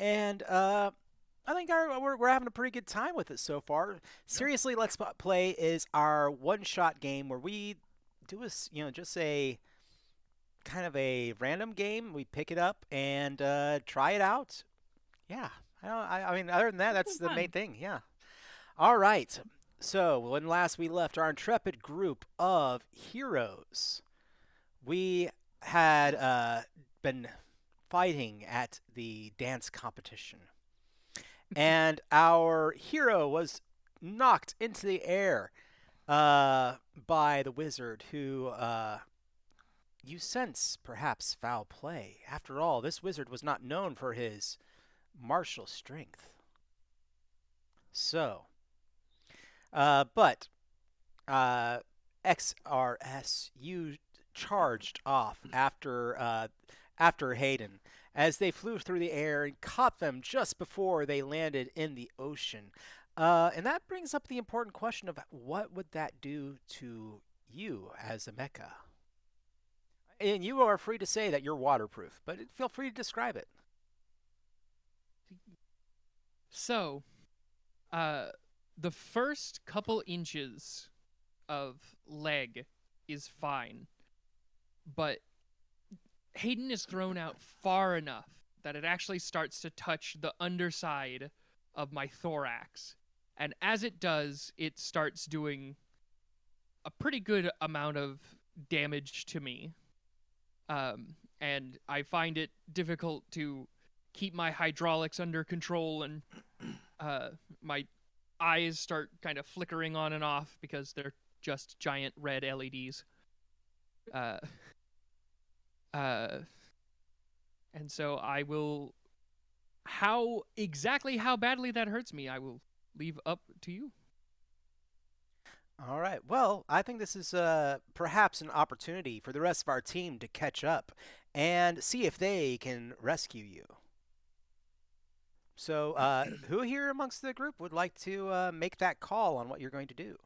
and I think we're having a pretty good time with it so far. Seriously Let's Play is our one-shot game where we do just a kind of a random game. We pick it up and try it out. Yeah. I mean, other than that, that's the main thing. Yeah. All right. So, when last we left our intrepid group of heroes, we had been fighting at the dance competition. And our hero was knocked into the air by the wizard who you sense perhaps foul play. After all, this wizard was not known for his martial strength. So, but XRS, you charged off after Hayden as they flew through the air and caught them just before they landed in the ocean. And that brings up the important question of what would that do to you as a mecha? And you are free to say that you're waterproof, but feel free to describe it. So, the first couple inches of leg is fine, but Hayden is thrown out far enough that it actually starts to touch the underside of my thorax. And as it does, it starts doing a pretty good amount of damage to me. And I find it difficult to keep my hydraulics under control, and my eyes start kind of flickering on and off because they're just giant red LEDs. And so I will... How badly that hurts me, I will leave up to you. All right. Well, I think this is perhaps an opportunity for the rest of our team to catch up and see if they can rescue you. So, who here amongst the group would like to make that call on what you're going to do?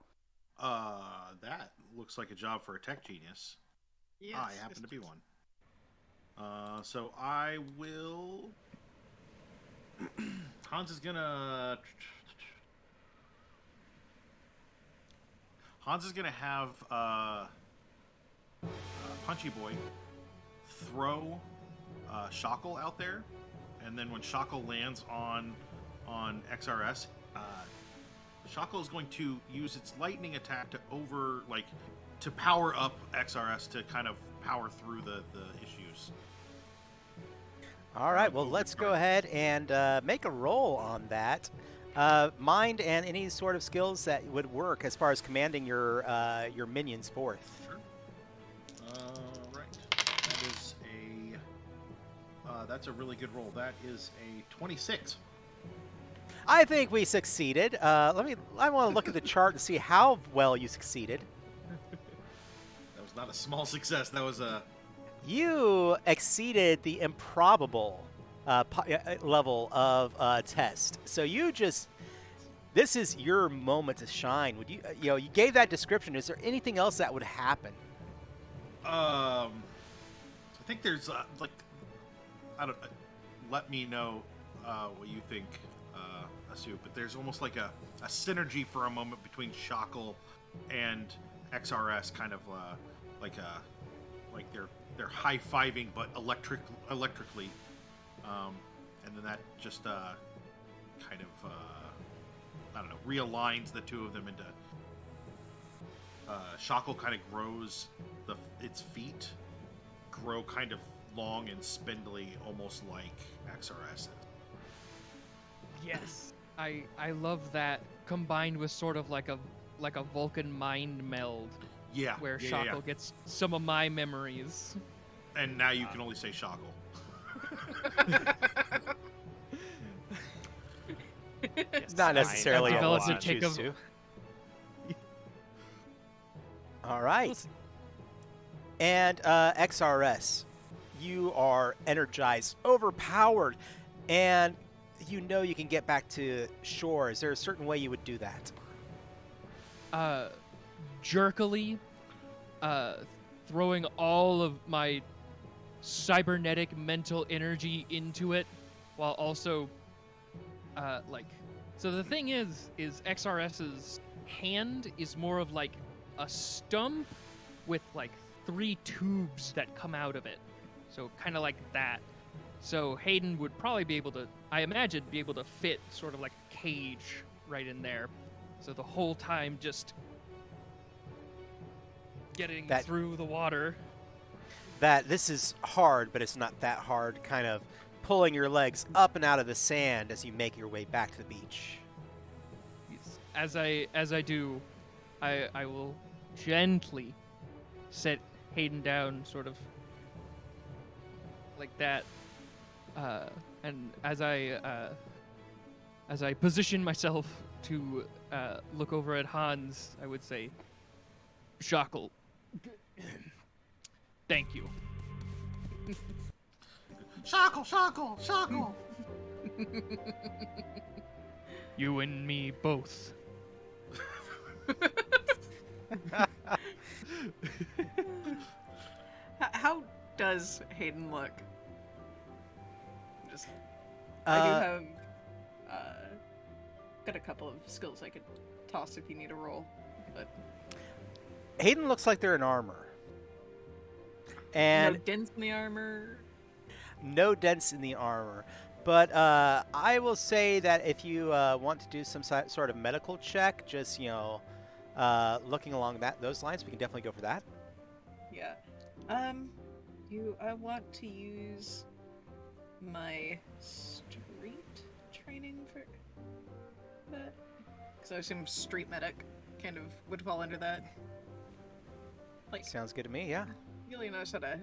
That looks like a job for a tech genius. Yes, I happen to be one. So I will... Hans is gonna have Punchy Boy throw Shackle out there, and then when Shackle lands on XRS, Shackle is going to use its lightning attack to power up XRS to kind of power through the issues. All right. Well, let's go ahead and make a roll on that. Mind and any sort of skills that would work as far as commanding your minions forth. Sure. Right. That's a really good roll. That is a 26. I think we succeeded. I want to look at the chart and see how well you succeeded. That was not a small success. That was a... You exceeded the improbable level of test. So this is your moment to shine. Would you, you gave that description. Is there anything else that would happen? I think there's let me know what you think, Asu. But there's almost like a synergy for a moment between Shackle and XRS, kind of like they're high-fiving, but electrically, and then that just kind of realigns the two of them into. Shackle kind of grows its feet grow kind of long and spindly, almost like XRS. Yes, I love that, combined with sort of like a Vulcan mind meld. Yeah, where Shackle gets some of my memories. And now you can only say Shackle. It's not necessarily a lot to choose to. All right. And XRS, you are energized, overpowered, and you know you can get back to shore, is there a certain way you would do that? Jerkily, throwing all of my cybernetic mental energy into it, while also, like, so the thing is XRS's hand is more of like a stump with like 3 tubes that come out of it, so kind of like that. So Hayden would probably be able to, I imagine, be able to fit sort of like a cage right in there. So the whole time just getting That- through the water. That this is hard, but it's not that hard, kind of pulling your legs up and out of the sand as you make your way back to the beach. As I do, I will gently set Hayden down, sort of like that, and as I position myself to look over at Hans, I would say, Shackle, thank you. Shackle, shackle, shackle. You and me both. How does Hayden look? Just I do Uh, have got a couple of skills I could toss if you need a roll, but Hayden looks like they're in armor. no And dents in the armor. no dents in the armor. But I will say that if you want to do some sort of medical check, just, looking along those lines, we can definitely go for that. Yeah. I want to use my street training for that, because I assume street medic kind of would fall under that. Like, Sounds good to me, yeah. really knows how to.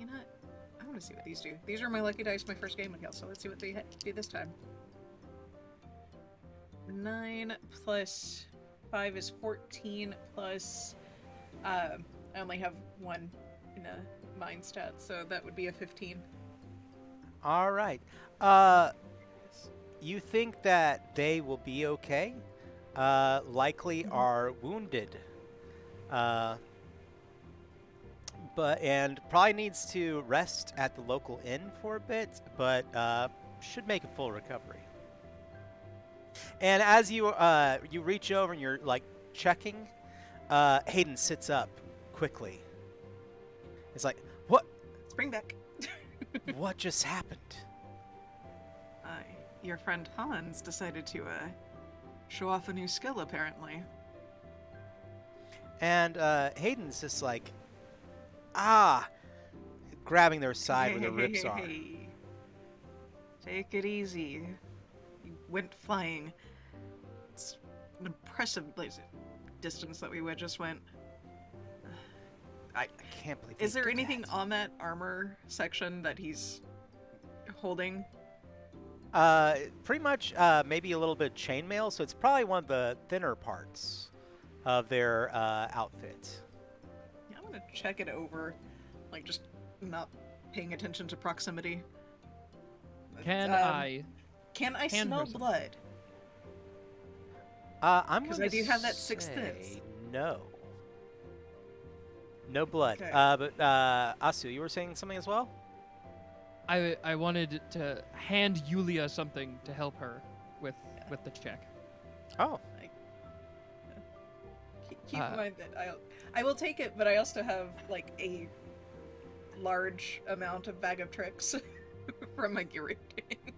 You know, I want to see what these do. These are my lucky dice, my first game with so let's see what they do this time. 9 plus 5 is 14 plus. I only have 1 in a mind stat, so that would be a 15. All right. You think that they will be okay? Likely are wounded. And probably needs to rest at the local inn for a bit, but should make a full recovery. And as you reach over and you're like checking, Hayden sits up quickly. It's like, what? Spring back. What just happened? Your friend Hans decided to show off a new skill, apparently. And Hayden's just like, grabbing their side where their ribs are. Hey. Take it easy. You went flying. It's an impressive distance that we just went. I can't believe. Is he there did anything that. on that armor section that he's holding? Pretty much, maybe a little bit of chainmail. So it's probably one of the thinner parts of their outfit. Yeah, I'm gonna check it over, like just not paying attention to proximity. Can Can I hand smell her some? blood? I'm 'Cause going I to do have that sixth say sense. no. No blood. Okay. But Asu, you were saying something as well? I wanted to hand Yulia something to help her with the check. Oh, Keep in mind that I will take it, but I also have like a large amount of bag of tricks from my gear rating.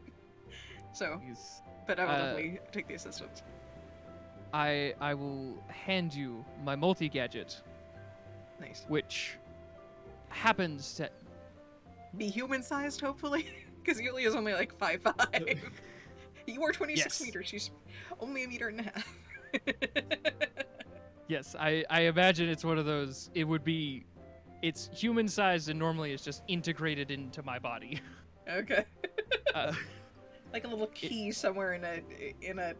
So, but I will definitely take the assistance. I will hand you my multi-gadget, Nice. which happens to... Be human-sized, hopefully, because Yulia's only like 5'5". You are 26 Yes. meters. She's only 1.5 meters. Yes, I imagine it's one of those, it's human-sized and normally it's just integrated into my body. Okay. Uh, Like a little key somewhere in a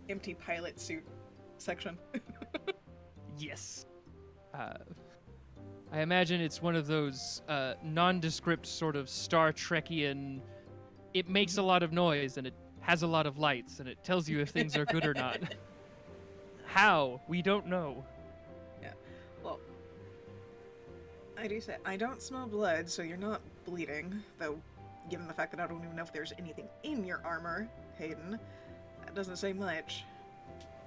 empty pilot suit section. yes. I imagine it's one of those nondescript sort of Star Trekian it makes a lot of noise and it has a lot of lights and it tells you if things are good or not. How? We don't know. Yeah. Well, I do say I don't smell blood, so you're not bleeding. Though, given the fact that I don't even know if there's anything in your armor, Hayden, that doesn't say much.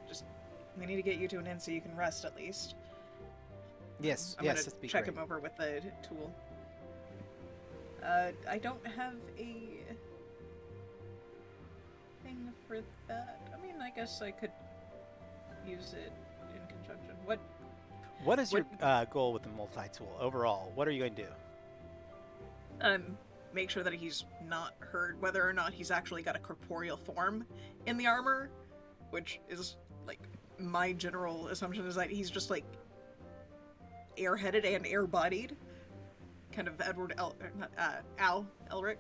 Just we need to get you to an inn so you can rest at least. Yes, I'm yes, gonna that'd be check great. him over with the tool. I don't have a thing for that. I mean, I guess I could use it in conjunction. What is your What- goal with the multi-tool overall? What are you going to do? Make sure that he's not hurt, whether or not he's actually got a corporeal form in the armor, which is like my general assumption is that he's just like airheaded and air-bodied, kind of Al Elric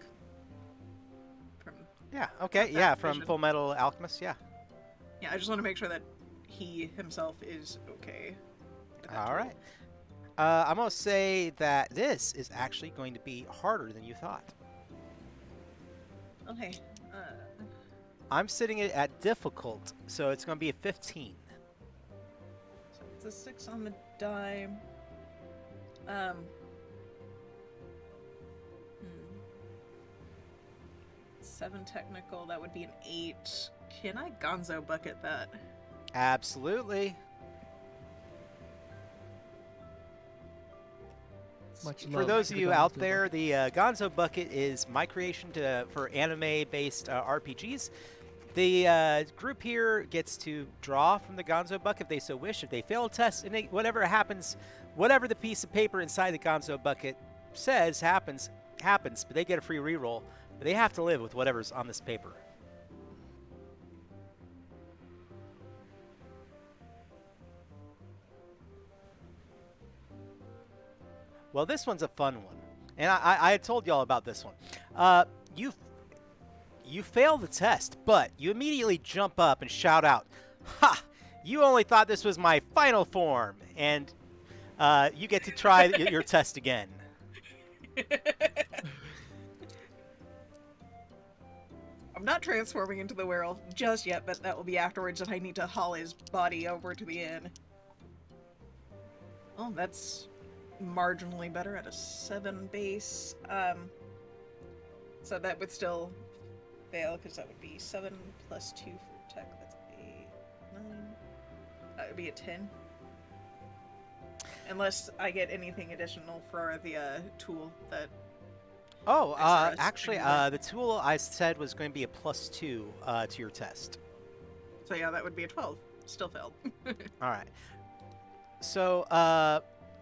from Yeah, okay, that yeah, from vision. Full Metal Alchemist, yeah. Yeah, I just want to make sure that he himself is okay. with that All tool. right. I'm going to say that this is actually going to be harder than you thought. Okay. I'm sitting it at difficult, so it's going to be a 15. So it's a 6 on the die. Hmm. 7 technical, that would be an 8. Can I gonzo bucket that? Absolutely. Much For love those to of the you Gonzo out there, Bucket. the Gonzo Bucket is my creation for anime-based RPGs. The group here gets to draw from the Gonzo Bucket if they so wish. If they fail a test, and whatever happens, whatever the piece of paper inside the Gonzo Bucket says happens. But they get a free reroll. But they have to live with whatever's on this paper. Well, this one's a fun one, and I had told y'all about this one. You you fail the test, but you immediately jump up and shout out, "Ha! You only thought this was my final form," and you get to try your test again. I'm not transforming into the werewolf just yet, but that will be afterwards if I need to haul his body over to the inn. Oh, that's marginally better at a 7 base. So that would still fail, because that would be 7 plus 2 for tech. That's 8, 9. That would be a 10. Unless I get anything additional for the tool that. Oh, XRS actually, anyway. the tool I said was going to be a +2 to your test. So yeah, that would be a 12. Still failed. All right. So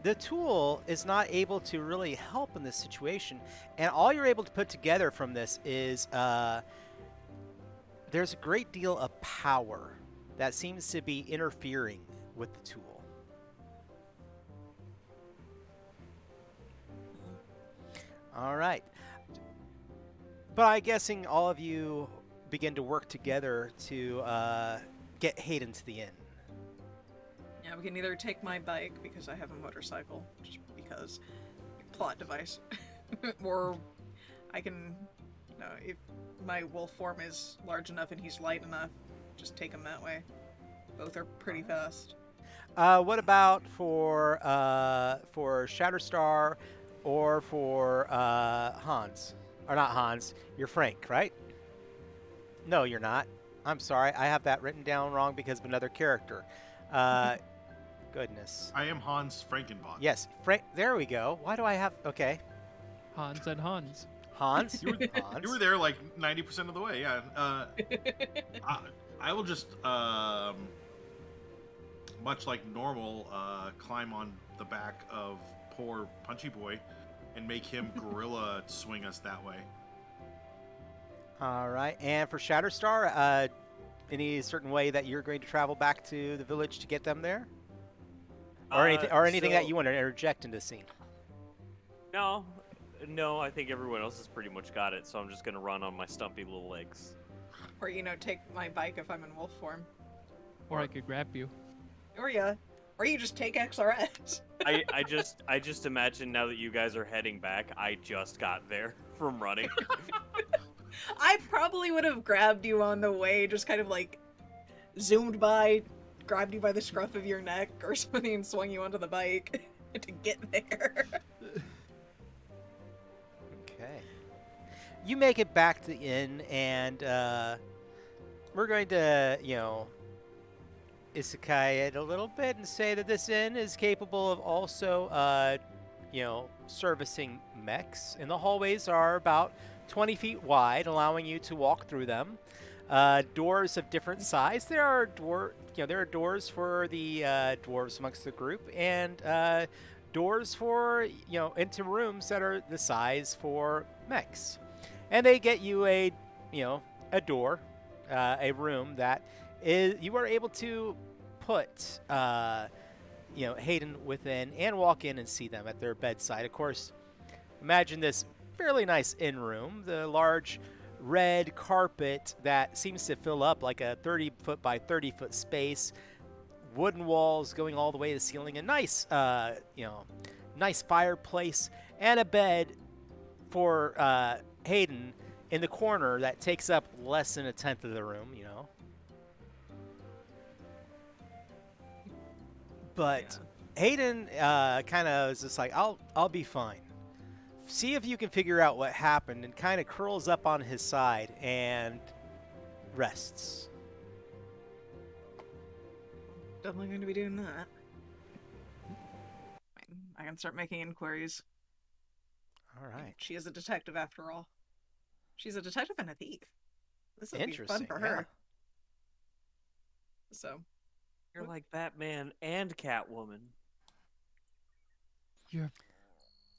the tool is not able to really help in this situation, and all you're able to put together from this is there's a great deal of power that seems to be interfering with the tool. All right. But I'm guessing all of you begin to work together to get Hayden to the inn. Yeah, we can either take my bike because I have a motorcycle, just because plot device, or I can, if my wolf form is large enough and he's light enough, just take him that way. Both are pretty fast. What about for Shatterstar or for Hans? Or not Hans, you're Frank, right? No, you're not. I'm sorry, I have that written down wrong because of another character. Goodness. I am Hans Frankenbot. Yes, Frank. There we go. Why do I have? Okay, Hans and Hans. Hans. You were, Hans. you were there like 90% of the way, yeah. I will just, much like normal, climb on the back of poor Punchy Boy and make him gorilla swing us that way. All right, and for Shatterstar, any certain way that you're going to travel back to the village to get them there, or anything that you want to interject into the scene? No, I think everyone else has pretty much got it, so I'm just gonna run on my stumpy little legs. Or take my bike if I'm in wolf form. Or I could grab you. Or you just take XRS. I just imagine now that you guys are heading back, I just got there from running. I probably would have grabbed you on the way, just kind of like zoomed by, grabbed you by the scruff of your neck or something, and swung you onto the bike to get there. Okay. You make it back to the inn, and we're going to, isekai it a little bit and say that this inn is capable of also, servicing mechs. And the hallways are about 20 feet wide, allowing you to walk through them. Doors of different size. There are doors for the dwarves amongst the group, and doors for into rooms that are the size for mechs. And they get you a door, a room that is you are able to put Hayden within and walk in and see them at their bedside. Of course, imagine this fairly nice inn room, the large red carpet that seems to fill up like a 30-foot by 30-foot space, wooden walls going all the way to the ceiling, a nice nice fireplace, and a bed for Hayden in the corner that takes up less than a tenth of the room. But Hayden kind of is just like, I'll be fine. See if you can figure out what happened, and kind of curls up on his side and rests. Definitely going to be doing that. I can start making inquiries. All right. She is a detective after all. She's a detective and a thief. This would be fun Interesting. for Yeah. her. So, You're like Batman and Catwoman. You're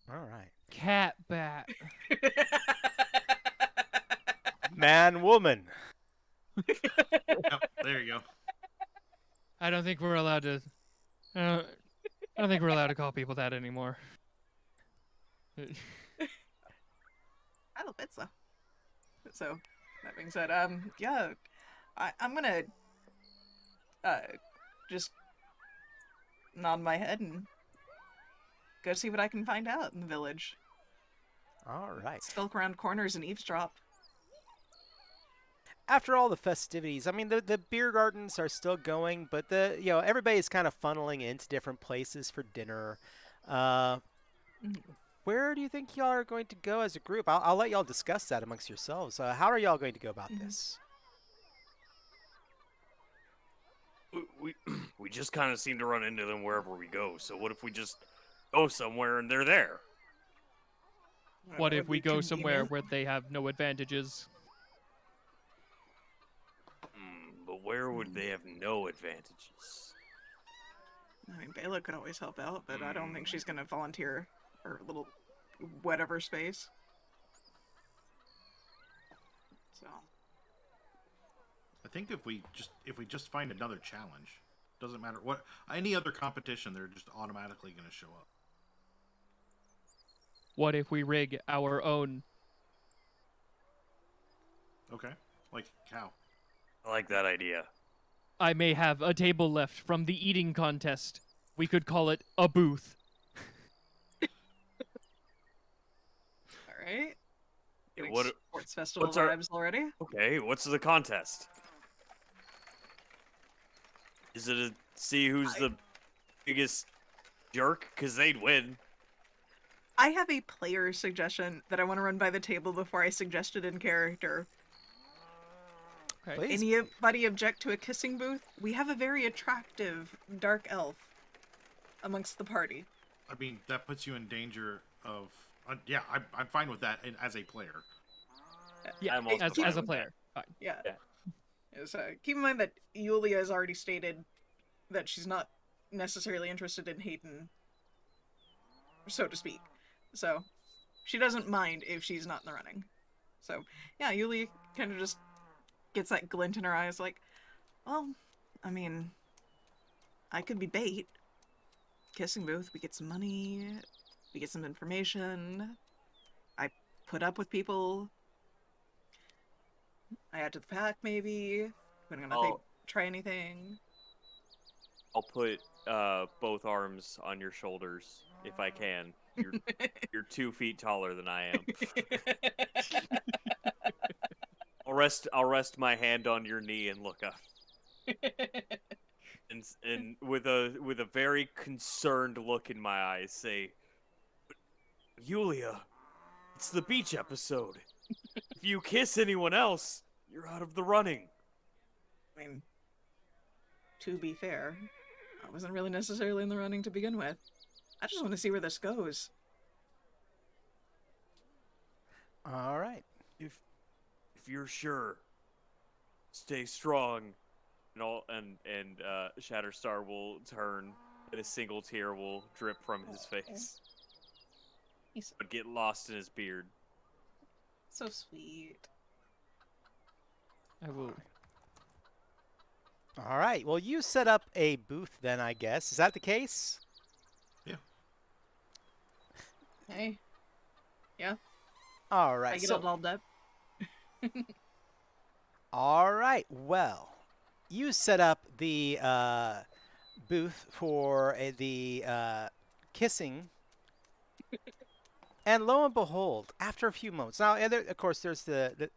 All right. cat bat. Man, woman. Yep, there you go. I don't think we're allowed to. I don't think we're allowed to call people that anymore. I don't think so. So, that being said, yeah, I'm gonna just nod my head and go see what I can find out in the village. All right. Skulk around corners and eavesdrop. After all the festivities, I mean, the beer gardens are still going, but everybody's kind of funneling into different places for dinner. Where do you think y'all are going to go as a group? I'll let y'all discuss that amongst yourselves. How are y'all going to go about this? We just kind of seem to run into them wherever we go. So what if we just go somewhere and they're there? What That if would we be go somewhere convenient. where they have no advantages? But where would they have no advantages? I mean, Bayla could always help out, but I don't think she's gonna volunteer her little whatever space. So, I think if we just find another challenge, doesn't matter what any other competition, they're just automatically going to show up. What if we rig our own? Okay, like how? I like that idea. I may have a table left from the eating contest. We could call it a booth. all right. Getting What- sports festival what's our- vibes already. Okay, what's the contest? Is it to see who's the biggest jerk? Because they'd win. I have a player suggestion that I want to run by the table before I suggest it in character. Okay. Please. Anybody object to a kissing booth? We have a very attractive dark elf amongst the party. I mean, that puts you in danger of. Yeah, I'm fine with that as a player. Yeah, I'm also as fine a with player. Fine. Yeah. Yeah. So keep in mind that Yulia has already stated that she's not necessarily interested in Hayden, so to speak. So she doesn't mind if she's not in the running. So yeah, Yulia kind of just gets that glint in her eyes, like, well, I mean, I could be bait. Kissing booth, we get some money, we get some information. I put up with people. I add to the pack, maybe. Depending on if they try anything. I'll put both arms on your shoulders if I can. You're 2 feet taller than I am. I'll rest my hand on your knee and look up. And with a very concerned look in my eyes say, Yulia, it's the beach episode. If you kiss anyone else, you're out of the running. I mean, to be fair, I wasn't really necessarily in the running to begin with. I just want to see where this goes. All right. If you're sure, stay strong. And Shatterstar will turn, and a single tear will drip from his face, He's but get lost in his beard. so sweet. I will. All right. Well, you set up a booth then, I guess. Is that the case? Yeah. Hey, yeah, All right. I get so, all dolled up. all right. Well, you set up the booth for the kissing, and lo and behold, after a few moments, now, of course, there's the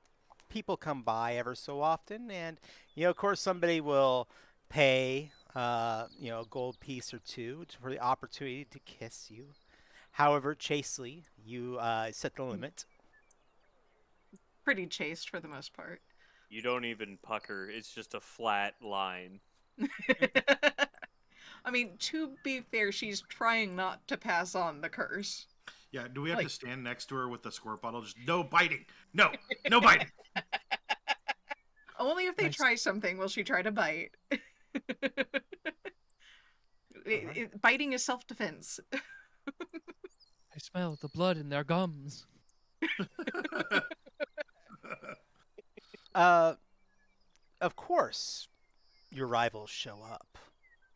people come by ever so often, and of course, somebody will pay a gold piece or two for the opportunity to kiss you. However, chastely, you set the limit. Pretty chaste for the most part. You don't even pucker. It's just a flat line. I mean, to be fair, she's trying not to pass on the curse. Yeah, do we have Like- to stand next to her with the squirt bottle? Just no biting. No, no biting. Only if they Nice. try something will she try to bite. Alright. Biting is self-defense. I smell the blood in their gums. Of course, your rivals show up.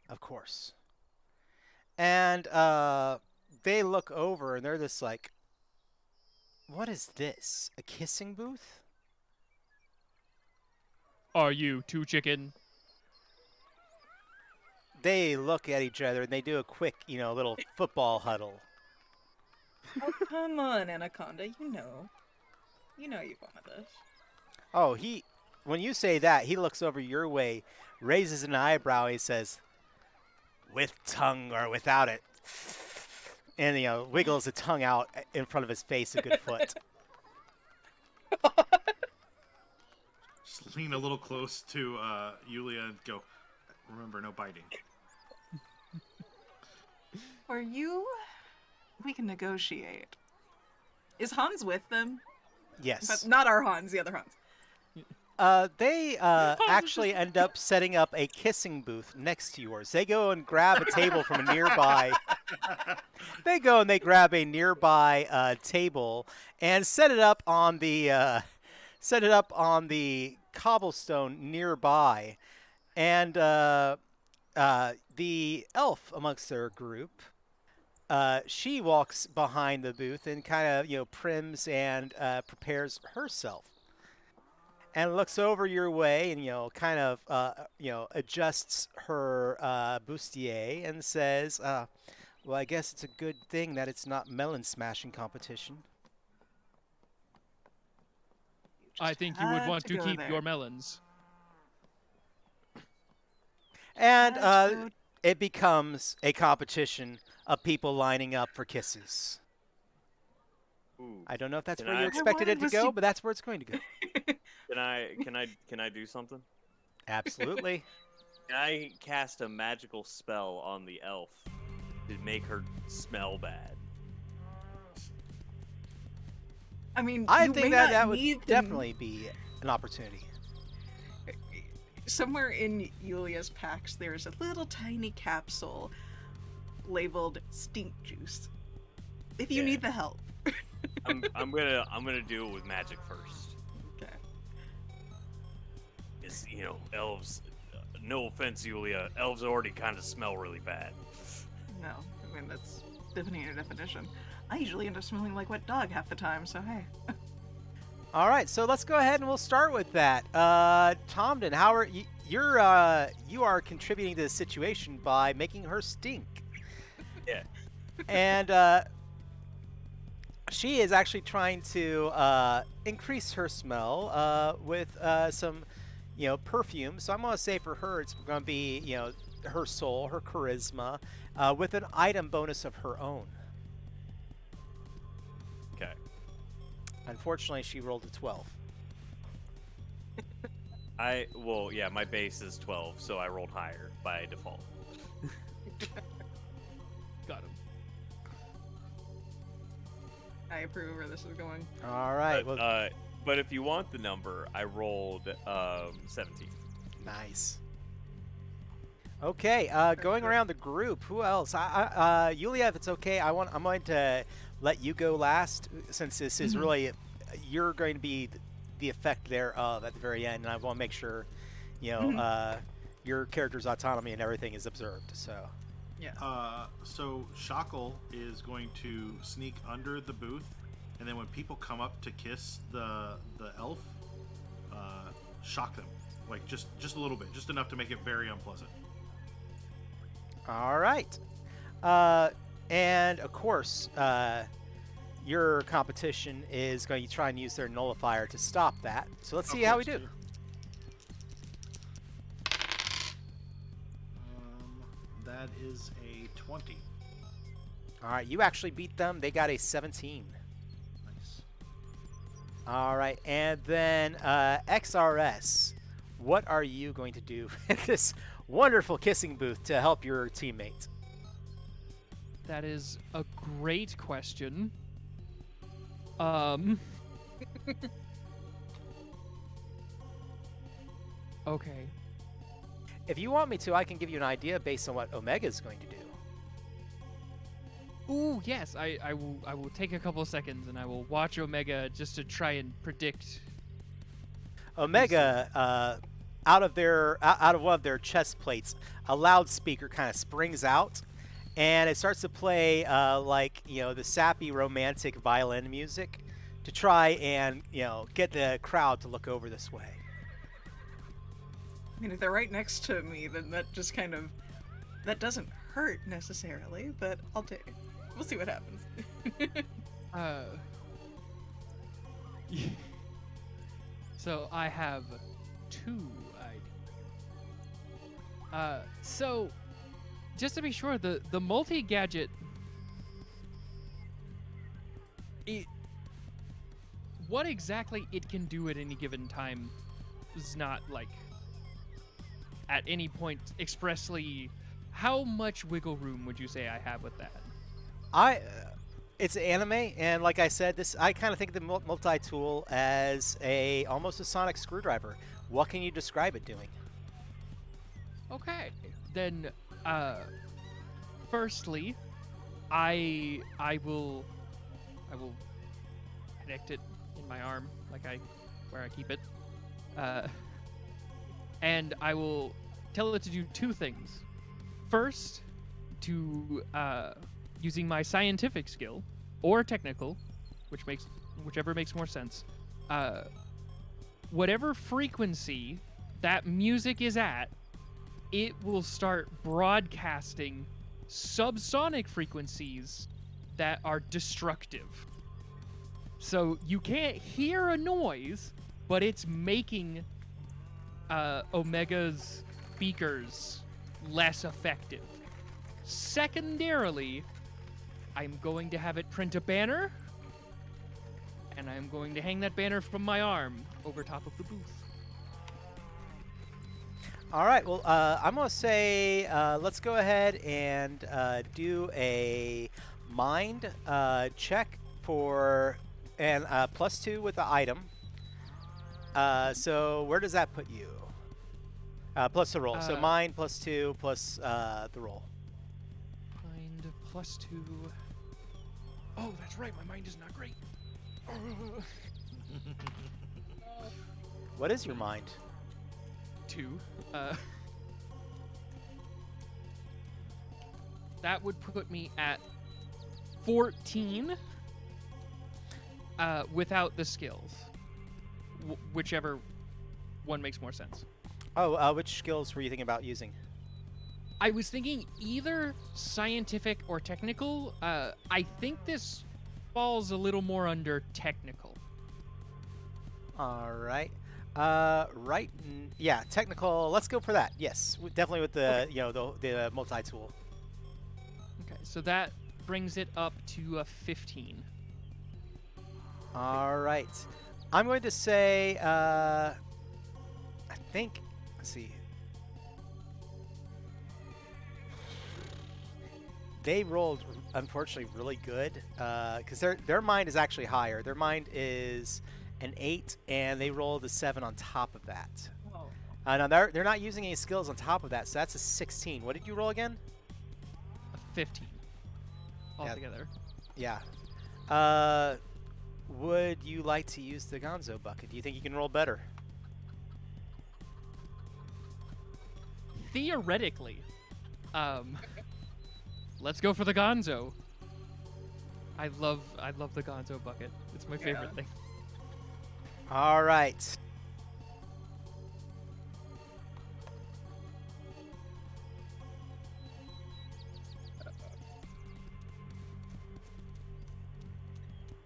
Of course. And they look over and they're just like, what is this? A kissing booth? Are you two chicken? They look at each other and they do a quick, little football huddle. Oh, come on, Anaconda. You know you wanted this. Oh, when you say that, he looks over your way, raises an eyebrow, he says, with tongue or without it. And, wiggles a tongue out in front of his face a good foot. Just lean a little close to Yulia and go, remember, no biting. For you, we can negotiate. Is Hans with them? Yes. But not our Hans, the other Hans. They actually end up setting up a kissing booth next to yours. They go and grab a table from a nearby. They go and they grab a nearby table and set it up on the cobblestone nearby. And the elf amongst their group, she walks behind the booth and kind of prims and prepares herself. And looks over your way and, kind of, adjusts her bustier and says, well, I guess it's a good thing that it's not melon smashing competition. I think you would had want to go keep there. your melons. And Had to go- it becomes a competition of people lining up for kisses. Ooh. I don't know if that's Can where I- you expected it to was go, to- but that's where it's going to go. Can I do something? Absolutely. Can I cast a magical spell on the elf to make her smell bad? I mean, I you think may that not that would need them. definitely be an opportunity. Somewhere in Yulia's packs, there's a little tiny capsule labeled stink juice. If you Yeah. need the help. I'm gonna do it with magic first. Okay. It's elves. No offense, Yulia. Elves already kind of smell really bad. No, I mean, that's defining your definition. I usually end up smelling like wet dog half the time, so hey. All right, so let's go ahead and we'll start with that. Tomden, how are you? You are contributing to the situation by making her stink. Yeah. And She is actually trying to increase her smell with some, perfume. So I'm gonna say for her, it's gonna be, her soul, her charisma, with an item bonus of her own. Okay. Unfortunately, she rolled a 12. Yeah, my base is 12, so I rolled higher by default. Got him. I approve where this is going. All right. But if you want the number, I rolled 17. Nice. Okay, going around the group, who else? Yulia, if it's okay, I'm going to let you go last, since this is really you're going to be the effect thereof at the very end, and I want to make sure, your character's autonomy and everything is observed. So. Yeah. So Shackle is going to sneak under the booth, and then when people come up to kiss the elf, shock them, like just a little bit, just enough to make it very unpleasant. All right. And of course, your competition is going to try and use their nullifier to stop that. So let's see how we do. That is a 20. All right, you actually beat them. They got a 17. Nice. All right, and then XRS, what are you going to do at this wonderful kissing booth to help your teammate? That is a great question. Okay. If you want me to, I can give you an idea based on what Omega is going to do. Ooh, yes. I will take a couple of seconds and I will watch Omega just to try and predict. Omega, out of one of their chest plates, a loudspeaker kind of springs out, and it starts to play the sappy romantic violin music to try and get the crowd to look over this way. I mean, if they're right next to me, then that just kind of that doesn't hurt necessarily, but I'll take it. We'll see what happens. So I have 2 ideas. So just to be sure, the multi-gadget, what exactly it can do at any given time is not like at any point expressly. How much wiggle room would you say I have with that? It's anime, and like I said, I kind of think of the multi-tool as almost a sonic screwdriver. What can you describe it doing? Okay, then, firstly, I will connect it in my arm, where I keep it, and I will tell it to do 2 things. First, to using my scientific skill or technical, whichever makes more sense. Whatever frequency that music is at, it will start broadcasting subsonic frequencies that are destructive. So you can't hear a noise, but it's making Omega's speakers less effective. Secondarily, I'm going to have it print a banner, and I'm going to hang that banner from my arm over top of the booth. All right, well, I'm going to say let's go ahead and do a mind check for and +2 with the item. So where does that put you? Plus the roll. So mind +2 plus the roll. Mind +2. Oh, that's right. My mind is not great. What is your mind? 2. That would put me at 14 without the skills. Whichever one makes more sense. Oh, which skills were you thinking about using? I was thinking either scientific or technical. I think this falls a little more under technical. All right. Yeah, technical. Let's go for that. Yes, definitely with the Okay. the multi-tool. Okay, so that brings it up to a 15. All right. I'm going to say. I think. Let's see. They rolled unfortunately really good because their mind is actually higher. Their mind is an 8, and they rolled a 7 on top of that. Oh. Now they're not using any skills on top of that, so that's a 16. What did you roll again? A 15 Yeah. altogether. Yeah. Would you like to use the Gonzo bucket? Do you think you can roll better? Theoretically, let's go for the Gonzo. I love the Gonzo bucket. It's my favorite thing. All right.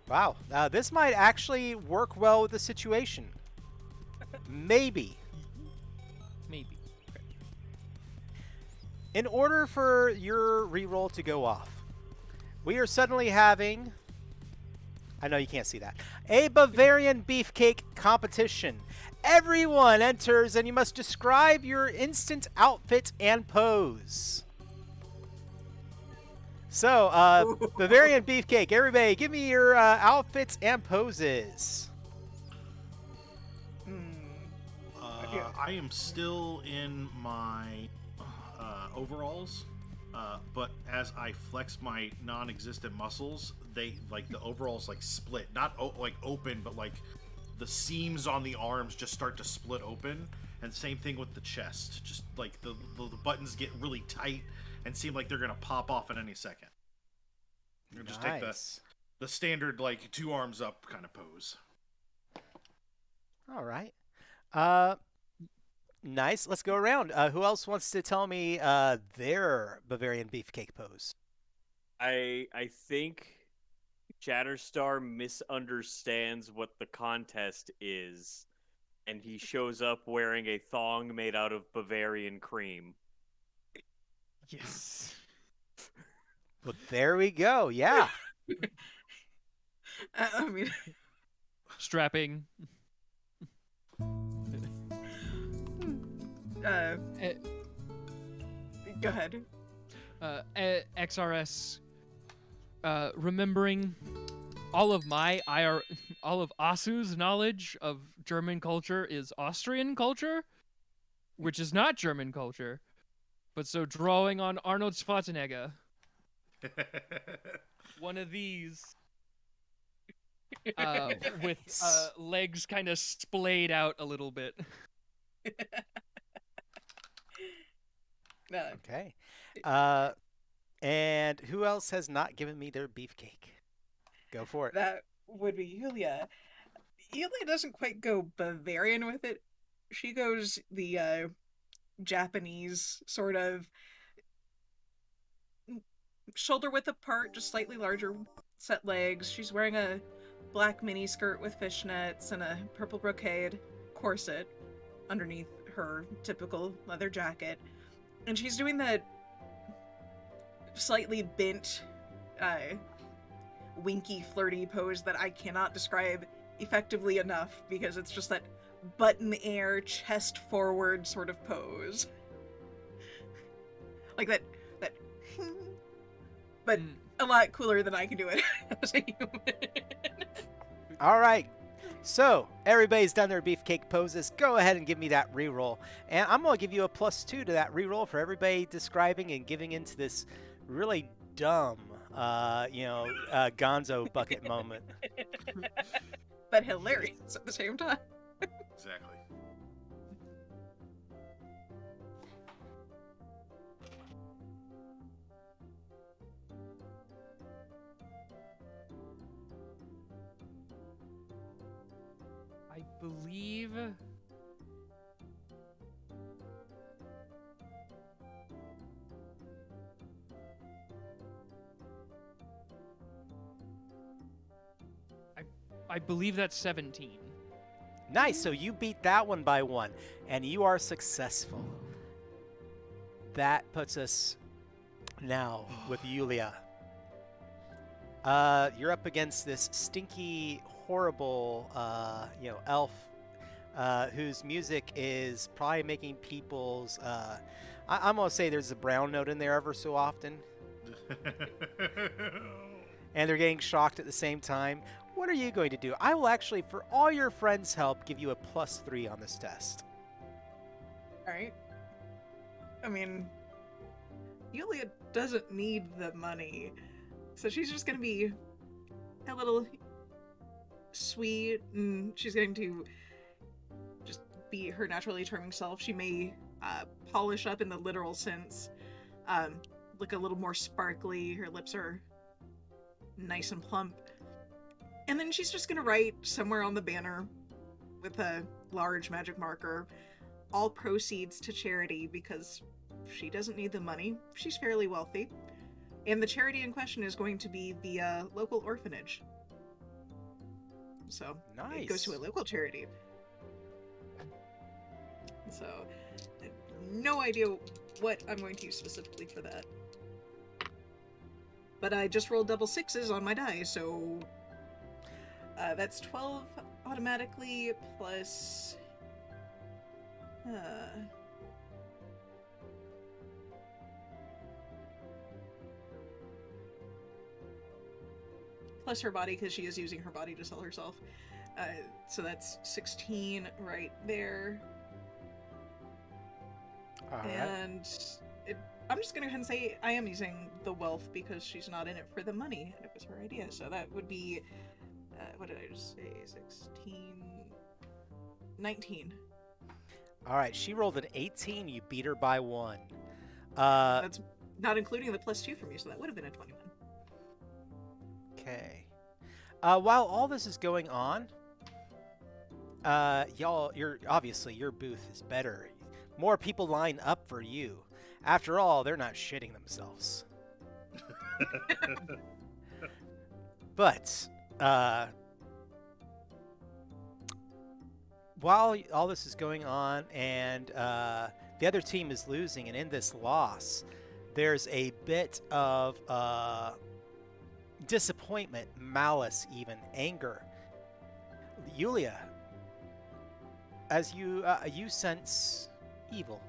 Wow, this might actually work well with the situation. Maybe. Maybe. Okay. In order for your reroll to go off, we are suddenly having. I know you can't see that. A Bavarian beefcake competition. Everyone enters, and you must describe your instant outfit and pose. So, Bavarian beefcake, everybody, give me your outfits and poses. I am still in my overalls, but as I flex my non-existent muscles, the overalls split, not open, but the seams on the arms just start to split open, and same thing with the chest. Just the buttons get really tight and seem like they're gonna pop off at any second. You just take the standard 2 arms up kind of pose. All right. Nice. Let's go around. Who else wants to tell me their Bavarian beefcake pose? I think Chatterstar misunderstands what the contest is, and he shows up wearing a thong made out of Bavarian cream. Yes. Well, there we go. Yeah. I mean, Strapping. Eh, go ahead. XRS. Remembering all of Asu's knowledge of German culture is Austrian culture, which is not German culture. But so drawing on Arnold Schwarzenegger, one of these, with legs kind of splayed out a little bit. Okay. And who else has not given me their beefcake? Go for it. That would be Yulia. Yulia doesn't quite go Bavarian with it. She goes the Japanese sort of shoulder width apart, just slightly larger set legs. She's wearing a black mini skirt with fishnets and a purple brocade corset underneath her typical leather jacket. And she's doing that slightly bent, winky, flirty pose that I cannot describe effectively enough because it's just that butt in the air, chest forward sort of pose. Like that, but a lot cooler than I can do it as a human. All right. So, everybody's done their beefcake poses. Go ahead and give me that reroll. And I'm going to give you a +2 to that reroll for everybody describing and giving into this really dumb, Gonzo bucket moment. But hilarious at the same time. Exactly. I believe I believe that's 17. Nice. So you beat that one by one, and you are successful. That puts us now with Yulia. You're up against this stinky, horrible, elf, whose music is probably making people's. I'm gonna say there's a brown note in there ever so often, and they're getting shocked at the same time. What are you going to do? I will actually, for all your friends' help, give you a +3 on this test. All right. I mean, Yulia doesn't need the money, so she's just gonna be a little sweet, and she's going to just be her naturally charming self. She may polish up in the literal sense, look a little more sparkly. Her lips are nice and plump. And then she's just gonna write somewhere on the banner with a large magic marker, all proceeds to charity, because she doesn't need the money. She's fairly wealthy. And the charity in question is going to be the local orphanage. So it goes to a Nice. local charity. So I have no idea what I'm going to use specifically for that. But I just rolled double sixes on my die, so that's 12 automatically plus. Plus her body, because she is using her body to sell herself. So that's 16 right there. All right. And I'm just going to go ahead and say I am using the wealth because she's not in it for the money, and it was her idea. So that would be, what did I just say? 16, 19. All right. She rolled an 18. You beat her by 1. That's not including the +2 from you, so that would have been a 21. Okay. While all this is going on, your booth is better. More people line up for you. After all, they're not shitting themselves. But while all this is going on and the other team is losing, and in this loss, there's a bit of disappointment, malice, even anger. Yulia, as you sense evil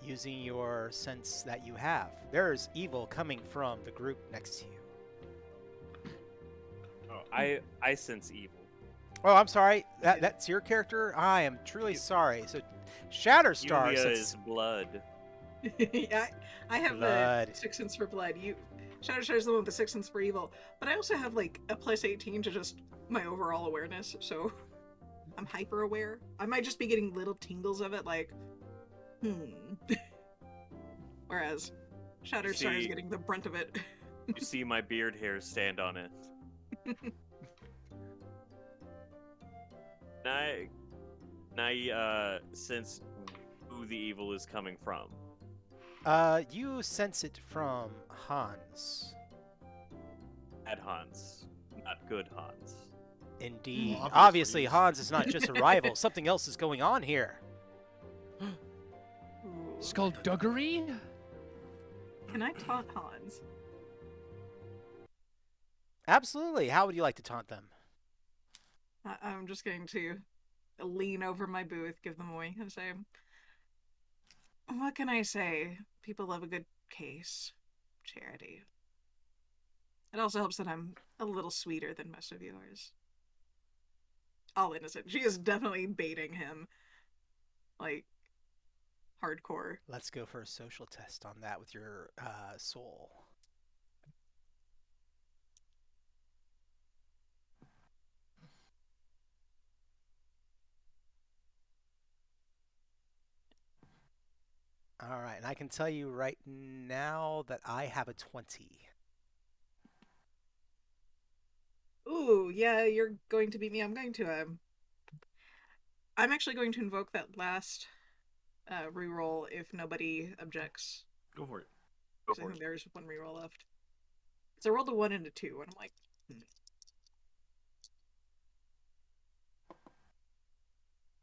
using your sense that you have. There's evil coming from the group next to you. I sense evil. Oh, I'm sorry. That's your character. I am truly sorry. So, Shatterstar Yulia senses is blood. Yeah, I have Blood. a 6 sense for blood. Shatterstar's the one with the 6 sense for evil, but I also have like a +18 to just my overall awareness, so I'm hyper aware. I might just be getting little tingles of it, like, Whereas Shatterstar is See- getting the brunt of it. You see my beard hairs stand on it. I sense who the evil is coming from. you sense it from Hans. Bad Hans, not good Hans. Indeed. Well, Obviously, obviously, Hans is not just a rival. Something else is going on here. Ooh. Skullduggery? Can I taunt Hans? Absolutely. How would you like to taunt them? I'm just going to lean over my booth, give them a wink, and say, what can I say? People love a good case. Charity. It also helps that I'm a little sweeter than most of yours. All innocent. She is definitely baiting him. Like, hardcore. Let's go for a social test on that with your soul. All right, and I can tell you right now that I have a 20. Ooh, yeah, you're going to beat me. I'm actually going to invoke that last reroll if nobody objects. Go for it. Go 'Cause I for think it. there's one reroll left. So I rolled a 1 and a 2, and I'm like,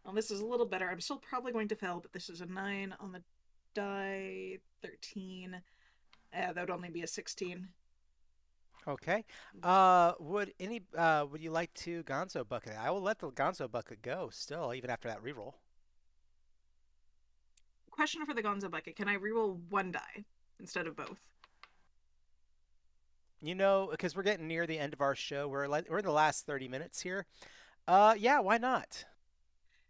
Well, this is a little better. I'm still probably going to fail, but this is a 9 on the die. 13. That would only be a 16. Okay. Would you like to Gonzo bucket? I will let the Gonzo bucket go still, even after that reroll. Question for the Gonzo bucket: can I reroll one die instead of both? You know, because we're getting near the end of our show. We're in the last 30 minutes here. Yeah, why not?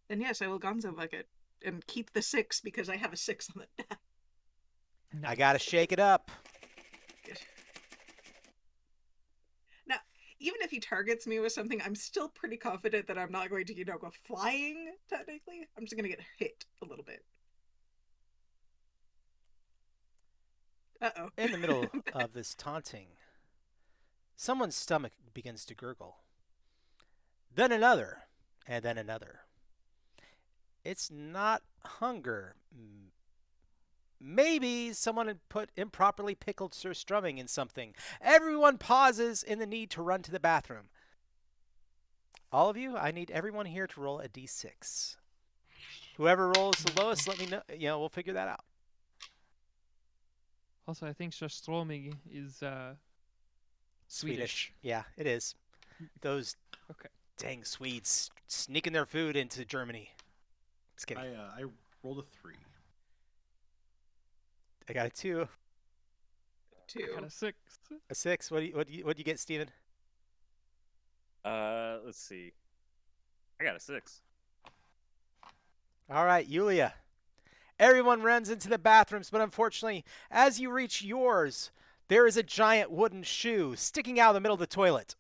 Then yes, I will Gonzo bucket and keep the 6 because I have a 6 on the die. I gotta shake it up. Now, even if he targets me with something, I'm still pretty confident that I'm not going to, go flying, technically. I'm just going to get hit a little bit. Uh-oh. In the middle of this taunting, someone's stomach begins to gurgle. Then another, and then another. It's not hunger. Maybe someone had put improperly pickled surstrumming in something. Everyone pauses in the need to run to the bathroom. All of you, I need everyone here to roll a d6. Whoever rolls the lowest, let me know. We'll figure that out. Also, I think surströmming is Swedish. Yeah, it is. Those Okay. dang Swedes sneaking their food into Germany. Just kidding. I rolled a 3. I got a 2, 2. I got a 6. a 6. What do you get, Steven? Let's see. I got a 6. All right, Yulia. Everyone runs into the bathrooms, but unfortunately, as you reach yours, there is a giant wooden shoe sticking out of the middle of the toilet.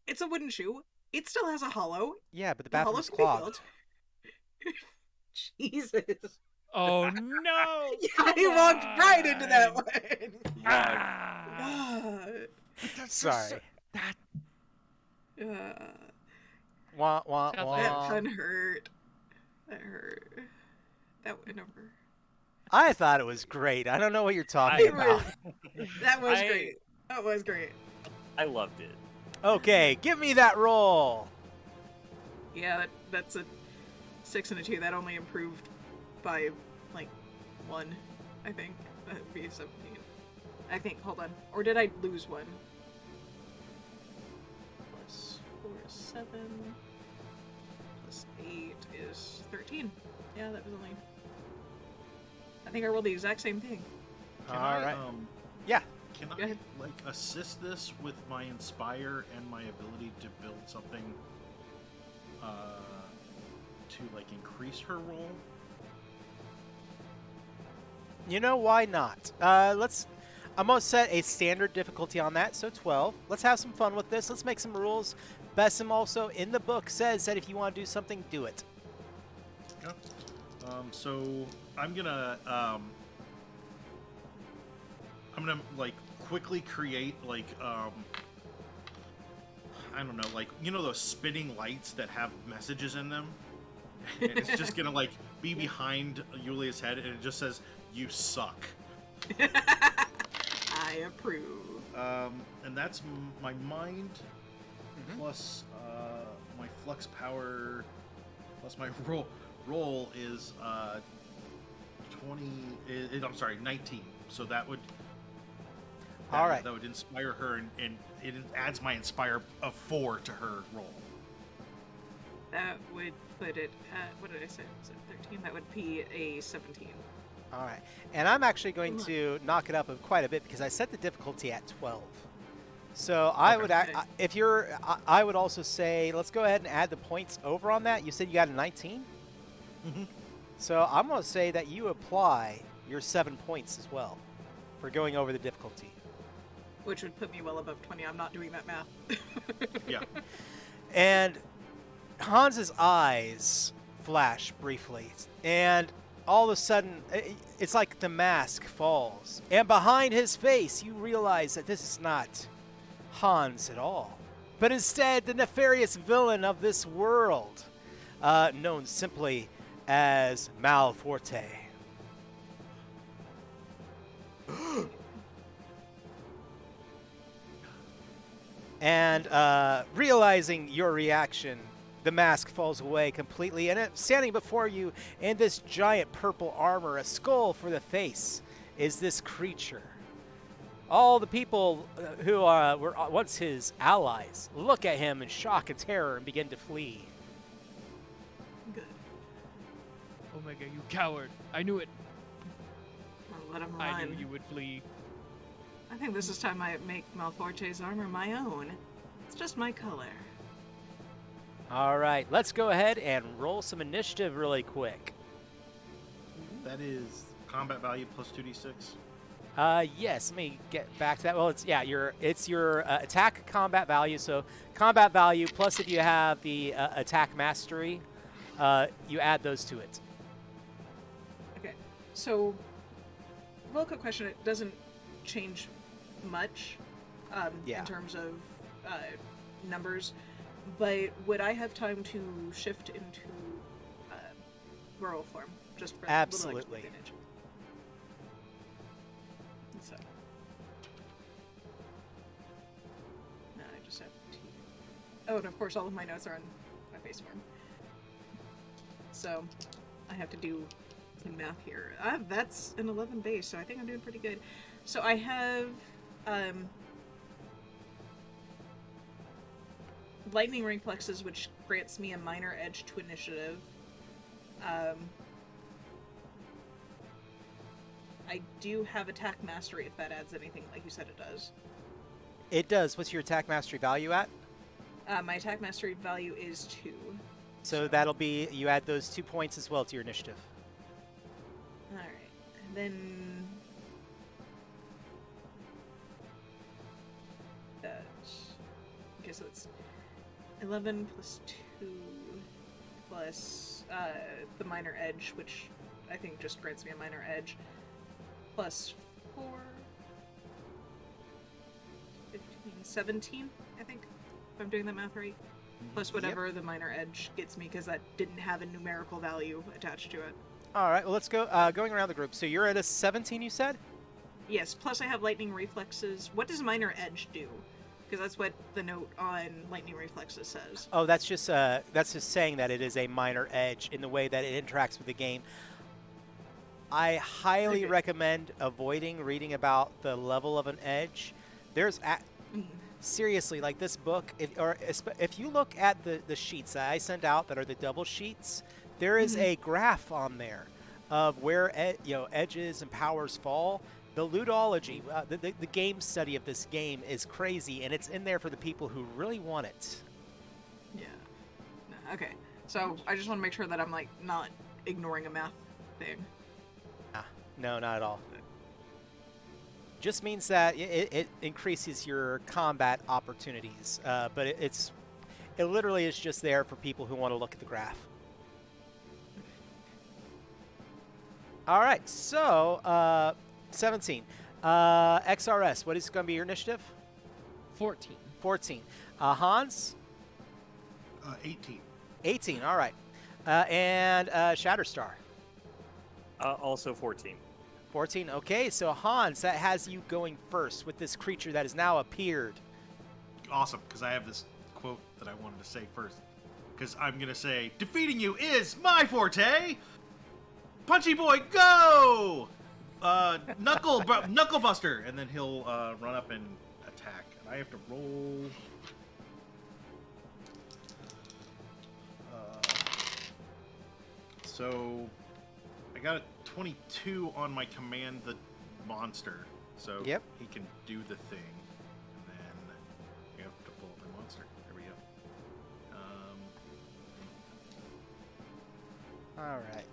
It's a wooden shoe. It still has a hollow. Yeah, but the The hollow bathroom's can be filled. clogged. Jesus. Oh no! Yeah, he walked right into that one. Ah! Sorry. Uh, Wah, wah, Sounds wah. like that pun hurt. That hurt. That went over. I thought it was great. I don't know what you're talking It about. That was I- great. That was great. I loved it. Okay, give me that roll. Yeah, that's a 6 and a 2. That only improved by, like, 1, I think. That would be 17. I think, hold on. Or did I lose 1? Plus 4 is 7. Plus 8 is 13. Yeah, that was only... I think I rolled the exact same thing. Can All I, right. Yeah. Yeah. Can Go I ahead. assist this with my inspire and my ability to build something to increase her roll? You know, why not? I'm gonna set a standard difficulty on that, so 12. Let's have some fun with this. Let's make some rules. BESM also in the book says that if you want to do something, do it. Yeah. So I'm gonna quickly create I don't know, those spinning lights that have messages in them. And it's just gonna be behind Yulia's head, and it just says, "You suck." I approve. And that's my mind plus my flux power plus my roll is 20. I'm sorry, 19. So that would. All right. That would inspire her, and it adds my inspire of 4 to her roll. That would put it at, what did I say? Was it 13? That would be a 17. All right. And I'm actually going to knock it up quite a bit because I set the difficulty at 12. So I would, I would also say, let's go ahead and add the points over on that. You said you got a 19? Mm-hmm. So I'm going to say that you apply your 7 points as well for going over the difficulty. Which would put me well above 20. I'm not doing that math. Yeah. And Hans's eyes flash briefly, and all of a sudden, it's like the mask falls. And behind his face, you realize that this is not Hans at all, but instead the nefarious villain of this world, known simply as Malforte. And realizing your reaction, The mask falls away completely, and standing before you in this giant purple armor, a skull for the face, is this creature. All the people who were once his allies look at him in shock and terror and begin to flee. Good. Omega, you coward. I knew it. I'll let him I knew run. you would flee. I think this is time I make Malforte's armor my own. It's just my color. All right, let's go ahead and roll some initiative really quick. That is combat value plus 2d6. Yes, let me get back to that. Well, it's your attack combat value. So combat value plus if you have the attack mastery, you add those to it. Okay, so real quick question: it doesn't change much Yeah. in terms of numbers, but would I have time to shift into rural form just for a little extra Absolutely. advantage? So, no, I just have to. Oh, and of course, all of my notes are on my face form. So, I have to do some math here. That's an 11 base, so I think I'm doing pretty good. So I have lightning reflexes, which grants me a minor edge to initiative. I do have attack mastery if that adds anything, like you said it does. It does. What's your attack mastery value at? My attack mastery value is 2. So that'll be, you add those 2 points as well to your initiative. Alright. And then okay, so it's 11 plus 2 plus the minor edge, which I think just grants me a minor edge, plus 4, 15, 17, I think, if I'm doing that math right. Plus whatever the minor edge gets me, because that didn't have a numerical value attached to it. All right, well, let's go going around the group. So you're at a 17, you said? Yes, plus I have lightning reflexes. What does minor edge do? Because that's what the note on lightning reflexes says. Oh, that's just saying that it is a minor edge in the way that it interacts with the game. I highly Okay. recommend avoiding reading about the level of an edge. There's seriously, like this book, if you look at the sheets that I sent out that are the double sheets, there is a graph on there of where edges and powers fall. The ludology, the game study of this game is crazy, and it's in there for the people who really want it. Yeah. No, okay. So I just want to make sure that I'm like not ignoring a math thing. No, not at all. Just means that it increases your combat opportunities, but it literally is just there for people who want to look at the graph. All right, so 17. XRS, what is going to be your initiative? 14. 14. Hans? 18. 18, all right. And Shatterstar? Also 14. 14, okay. So Hans, that has you going first with this creature that has now appeared. Awesome, because I have this quote that I wanted to say first. Because I'm going to say, defeating you is my forte! Punchy boy, go! Knuckle Buster! And then he'll run up and attack. And I have to roll... So... I got a 22 on my command the monster. So Yep. he can do the thing. And then we have to pull up my monster. There we go. All right.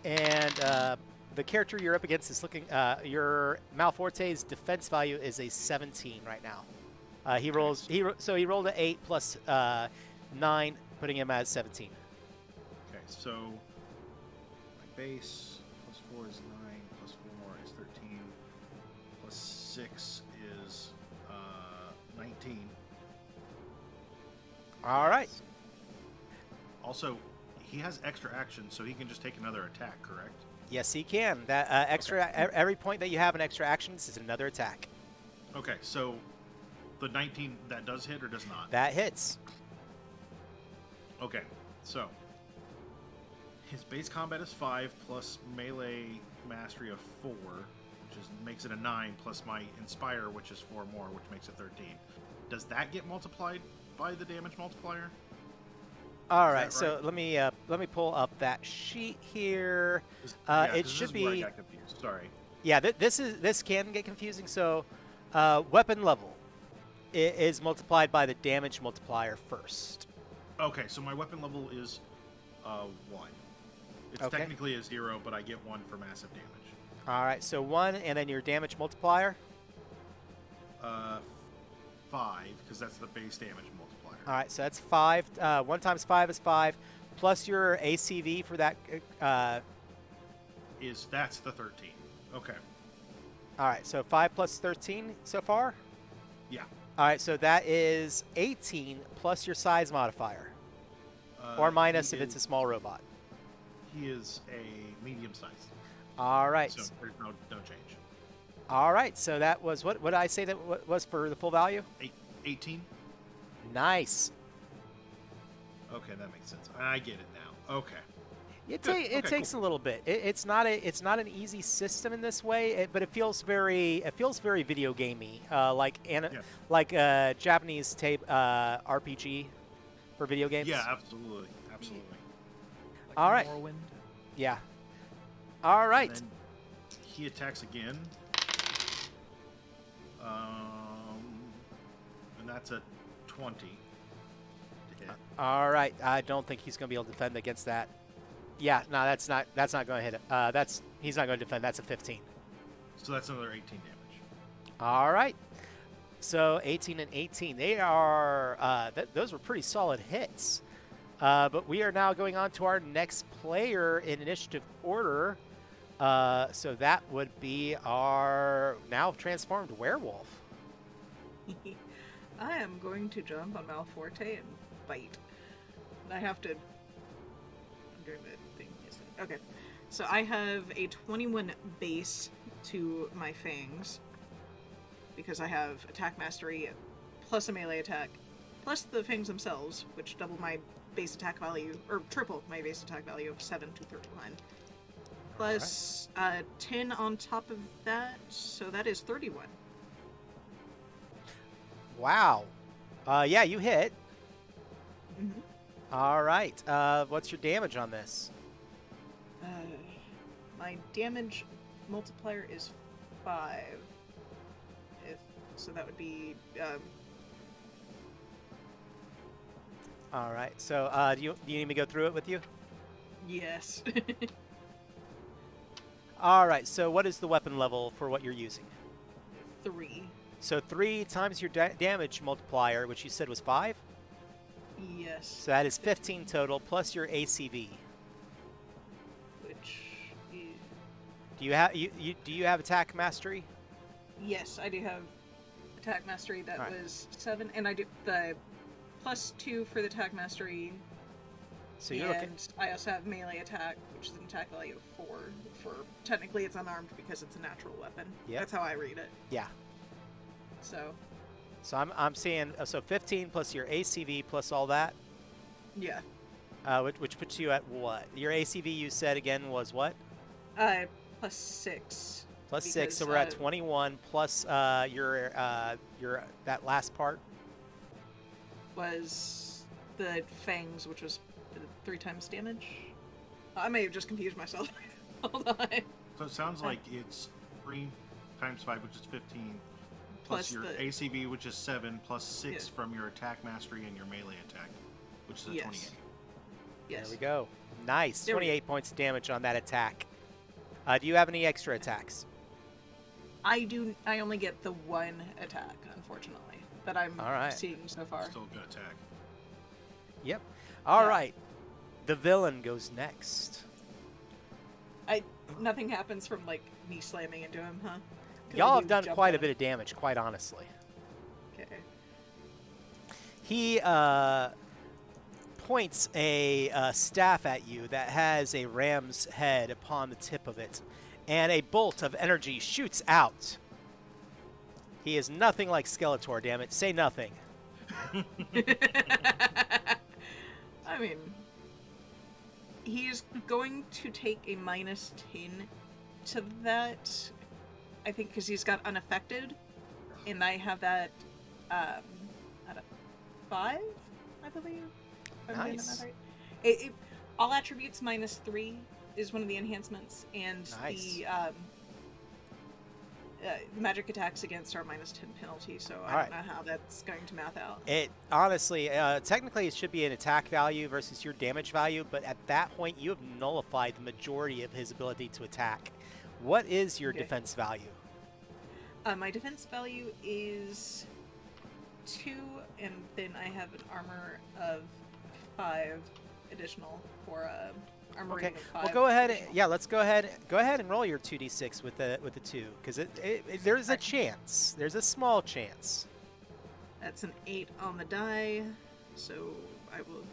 And the character you're up against is looking. Your Malforte's defense value is a 17 right now. He rolls. So he rolled an 8 plus 9, putting him at 17. Okay, so my base plus 4 is 9, plus 4 is 13, plus 6 is 19. All right. Also, he has extra action, so he can just take another attack, correct? Yes, he can. That extra. Every point that you have an extra actions is another attack. Okay, so the 19, that does hit or does not? That hits. Okay, so his base combat is 5 plus melee mastery of 4, which makes it a 9 plus my inspire, which is 4 more, which makes it 13. Does that get multiplied by the damage multiplier? All Is right, that so right? let me pull up that sheet here. Yeah, It because this should is where I be got confused. Sorry. yeah. This can get confusing. So, weapon level is multiplied by the damage multiplier first. Okay, so my weapon level is 1. It's Okay. technically a 0, but I get 1 for massive damage. All right, so 1, and then your damage multiplier. Uh, 5, because that's the base damage multiplier. All right, so that's 5. 1 times 5 is 5, plus your ACV for that. That's the 13. Okay. All right, so 5 plus 13 so far. Yeah. All right, so that is 18 plus your size modifier, or minus if it's a small robot. He is a medium size, All right. so there's no change. All right, so that was what did I say that was for the full value? 18. Nice. Okay, that makes sense. I get it now. Okay. It Good. it Okay, takes cool. a little bit. It's not an easy system in this way, but it feels very video gamey, Yeah. like Japanese tape RPG for video games. Yeah, absolutely, absolutely. Like All right. Morrowind. Yeah. All And right. then he attacks again. And that's a 20 to hit. All right. I don't think he's going to be able to defend against that. Yeah, no, that's not going to hit it. He's not going to defend. That's a 15. So that's another 18 damage. All right. So 18 and 18. They are those were pretty solid hits. But we are now going on to our next player in initiative order. So that would be our now transformed werewolf. I am going to jump on Malforte and bite. And I have to. I'm doing the thing. Yes. Okay. So I have a 21 base to my fangs because I have attack mastery plus a melee attack plus the fangs themselves, which double my base attack value or triple my base attack value of 7 to 31. Plus 10 on top of that, so that is 31. Wow. Yeah, you hit. Mm-hmm. All right. What's your damage on this? My damage multiplier is 5. So that would be. All right. So do you need me to go through it with you? Yes. All right. So what is the weapon level for what you're using? 3. So 3 times your damage multiplier, which you said was 5. Yes. So that is 15 total plus your ACV. Which is. Do you have attack mastery? Yes, I do have attack mastery. That Alright. was 7, and I do the plus 2 for the attack mastery. So you're looking. And I also have melee attack, which is an attack value of 4. For technically, it's unarmed because it's a natural weapon. Yep. That's how I read it. Yeah. So. So I'm seeing so 15 plus your ACV plus all that, Yeah. which puts you at what? Your ACV you said again was what? Plus 6. Plus 6, Because, so we're at 21 plus your that last part. Was the fangs, which was 3 times damage. I may have just confused myself. Hold on. So it sounds like it's 3 times 5, which is 15, plus Plus your the- ACV, which is 7, plus 6 Yeah. from your attack mastery and your melee attack, which is a Yes. 28. Yes. There we go. Nice. There we go. 28 points of damage on that attack. Do you have any extra attacks? I only get the 1 attack, unfortunately, that I'm All right. seeing so far. Still a good attack. Yep. All Yeah. right. The villain goes next. Nothing happens from like me slamming into him, huh? 'Cause I Y'all do have done jump quite on a him. bit of damage, quite honestly. Okay. He points a staff at you that has a ram's head upon the tip of it, and a bolt of energy shoots out. He is nothing like Skeletor, damn it. Say nothing. I mean, he's going to take a -10 to that, I think, because he's got unaffected, and I have that at a 5, I believe. If I'm doing the math Nice. right. All attributes -3 is one of the enhancements, and Nice. the magic attacks against are -10 penalty, so I Alright. don't know how that's going to math out. It honestly, technically, it should be an attack value versus your damage value, but at that point, you have nullified the majority of his ability to attack. What is your Okay. defense value? My defense value is 2, and then I have an armor of 5 additional for armor Okay. rating of 5. Well, go ahead. additional. Yeah, let's go ahead. Go ahead and roll your 2d6 with the 2, because there's a Right. chance. There's a small chance. That's an 8 on the die, so I will.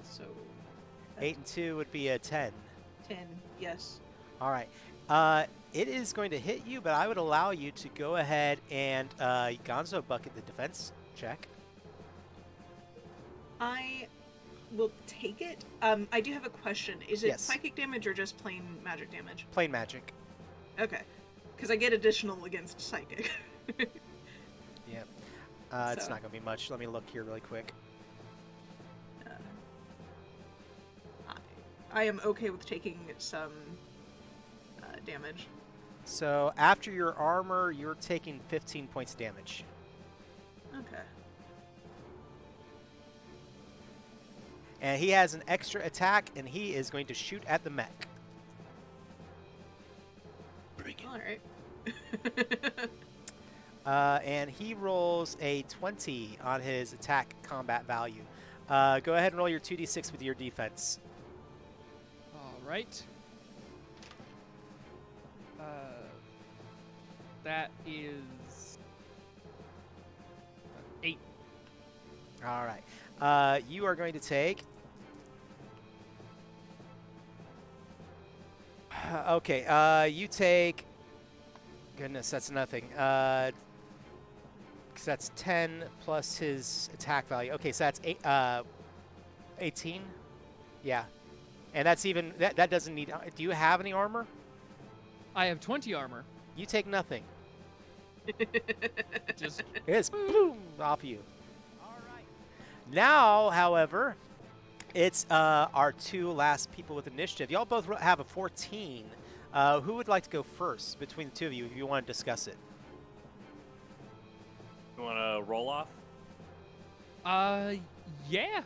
So. that's 8 and 2 would be a 10. 10, yes. All right. It is going to hit you, but I would allow you to go ahead and Gonzo bucket the defense check. I will take it. I do have a question. Is it Yes. psychic damage or just plain magic damage? Plain magic. Okay. Because I get additional against psychic. Yep. It's So. not going to be much. Let me look here really quick. I am okay with taking some damage. So after your armor, you're taking 15 points damage. Okay. And he has an extra attack, and he is going to shoot at the mech. Bring it. All right. And he rolls a 20 on his attack combat value. Go ahead and roll your 2d6 with your defense. All right. That is 8. All right. You are going to take. Okay. You take. Goodness, that's nothing. 'Cause that's 10 plus his attack value. Okay, so that's 18. Yeah, and that's even that doesn't need. Do you have any armor? I have 20 armor. You take nothing. Just It's boom off you. All right. Now, however, it's our 2 last people with initiative. Y'all both have a 14. Who would like to go first between the 2 of you if you want to discuss it? You want to roll off? yeah.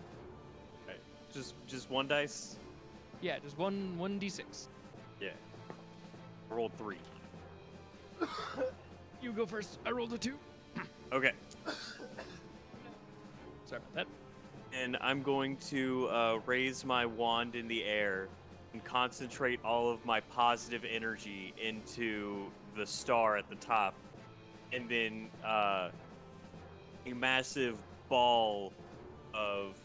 Right. Just one dice. Yeah, just one d6. Yeah. I rolled 3. You go first. I rolled a 2. Okay. Sorry about that. And I'm going to raise my wand in the air and concentrate all of my positive energy into the star at the top, and then a massive ball of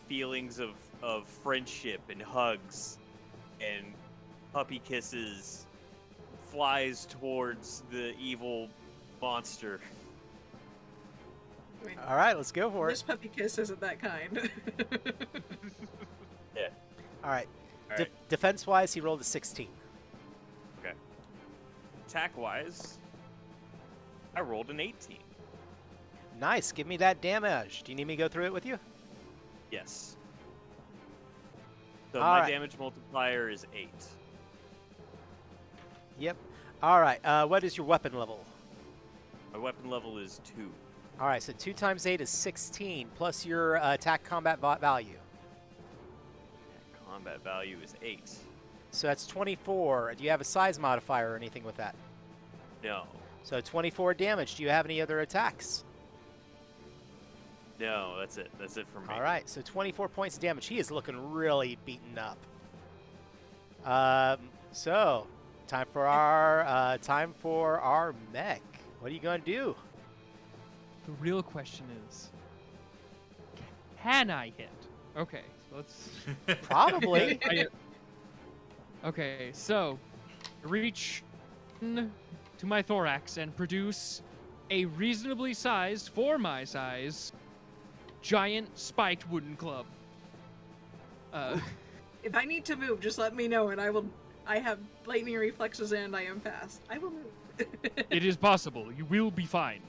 feelings of friendship and hugs and puppy kisses flies towards the evil monster. I mean, All right, let's go for this it. puppy kiss isn't that kind. Yeah. All right. All right. Defense-wise, he rolled a 16. Okay. Attack-wise, I rolled an 18. Nice. Give me that damage. Do you need me to go through it with you? Yes. So All my right. damage multiplier is 8. Yep. All right. What is your weapon level? My weapon level is 2. All right. So 2 times 8 is 16, plus your attack combat value. Combat value is 8. So that's 24. Do you have a size modifier or anything with that? No. So 24 damage. Do you have any other attacks? No, that's it. That's it for me. All right. So 24 points of damage. He is looking really beaten up. So time for our mech. What are you gonna do? The real question is, can I hit? Okay, so let's. Probably. Okay, so reach to my thorax and produce a reasonably sized, for my size, giant spiked wooden club. If I need to move, just let me know, and I will. I have lightning reflexes, and I am fast. I will move. It is possible. You will be fine.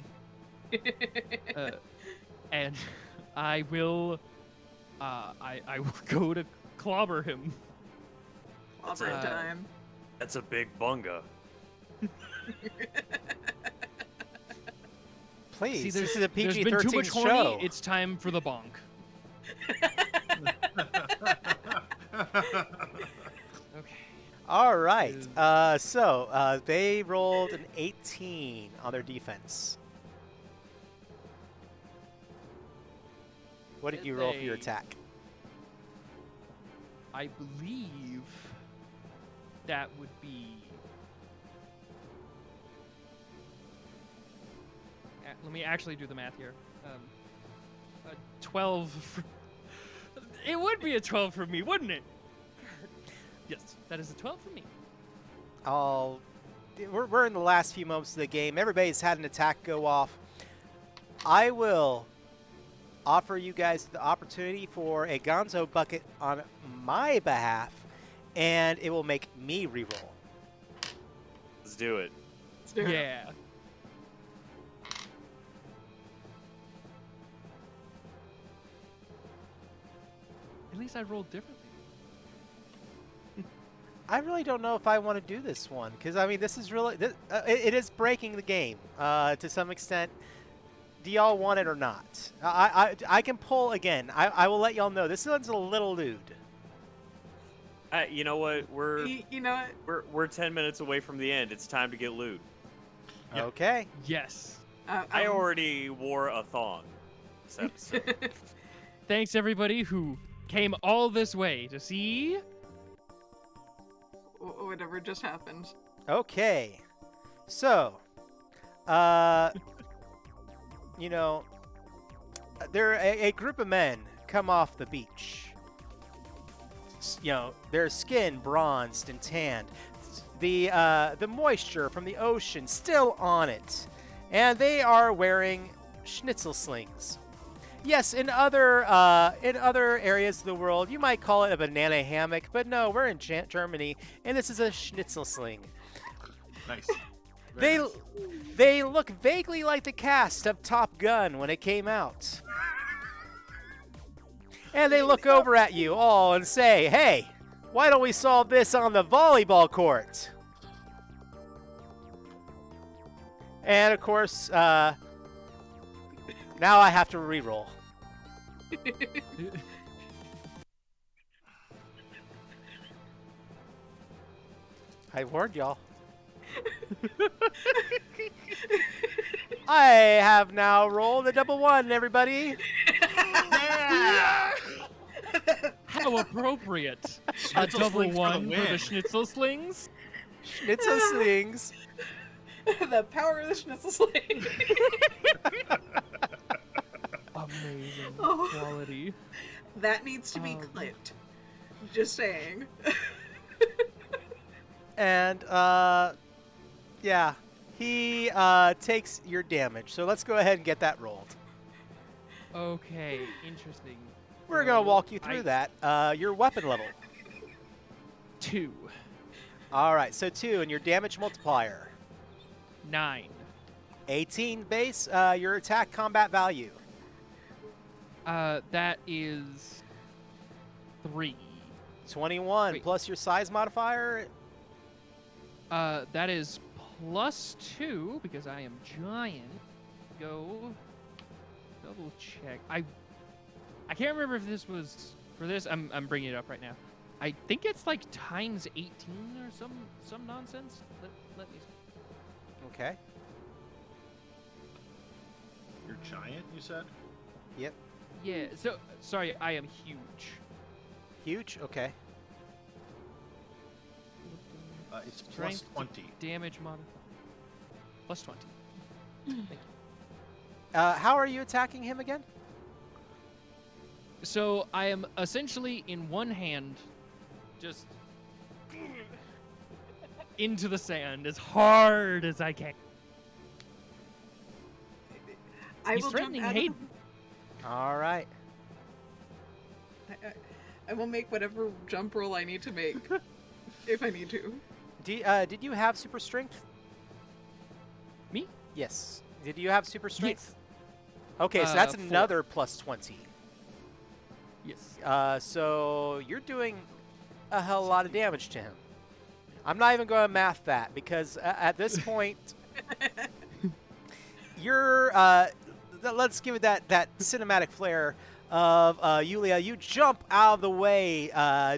And I will. I will go to clobber him. Clobber time. That's a big bunga. Please, See, this is a there's PG-13 been too much horny. show. It's time for the bonk. Okay. All right. So they rolled an 18 on their defense. What did you roll for your They- attack? I believe that would be. Let me actually do the math here. 12. It would be a 12 for me, wouldn't it? Yes, that is a 12 for me. We're in the last few moments of the game. Everybody's had an attack go off. I will offer you guys the opportunity for a Gonzo bucket on my behalf, and it will make me reroll. Let's do it. Let's do it. Yeah. At least I rolled differently. I really don't know if I want to do this one because I mean this is really it is breaking the game to some extent. Do y'all want it or not? I can pull again. I will let y'all know this one's a little lewd. You know what? You know what? We're 10 minutes away from the end. It's time to get lewd. Yeah. Okay. Yes. I already wore a thong this episode. Thanks everybody who came all this way to see. Whatever just happened. Okay. So, you know, there a group of men come off the beach. You know, their skin bronzed and tanned, the moisture from the ocean still on it, and they are wearing schnitzel slings. Yes, in other areas of the world, you might call it a banana hammock, but no, we're in Germany, and this is a schnitzel sling. Nice. They Very nice. they look vaguely like the cast of Top Gun when it came out. And they look over at you all and say, "Hey, why don't we solve this on the volleyball court?" And of course, now I have to re-roll. I warned y'all. I have now rolled a double one, everybody. How appropriate. A Schnitzel double sling for the one for the win. schnitzel slings. Schnitzel slings. The power of the schnitzel sling. Amazing Oh. quality. That needs to be Um, clipped. Just saying. And, yeah. He, takes your damage. So let's go ahead and get that rolled. Okay, interesting. We're going to So, walk you through that. Your weapon level. 2, All right, so 2, and your damage multiplier. 9. 18 base, your attack combat value. That is 3. 21 Wait. plus your size modifier. That is +2 because I am giant. Go double check. I can't remember if this was for this. I'm bringing it up right now. I think it's like times 18 or some nonsense. Let me. Okay. You're giant, you said? Yep. Yeah. So sorry, I am huge. Huge? Okay. It's Strength plus 20. Damage mod. +20. Thank you. How are you attacking him again? So I am essentially in one hand, just into the sand as hard as I can. I He's will jump threatening out of Hayden. All right. I will make whatever jump roll I need to make if I need to. Did you have super strength? Me? Yes. Did you have super strength? Yes. Okay, so that's 4. another plus 20. Yes. So you're doing a hell of a lot of damage to him. I'm not even going to math that because at this point, you're. Let's give it that cinematic flair of Yulia. You jump out of the way,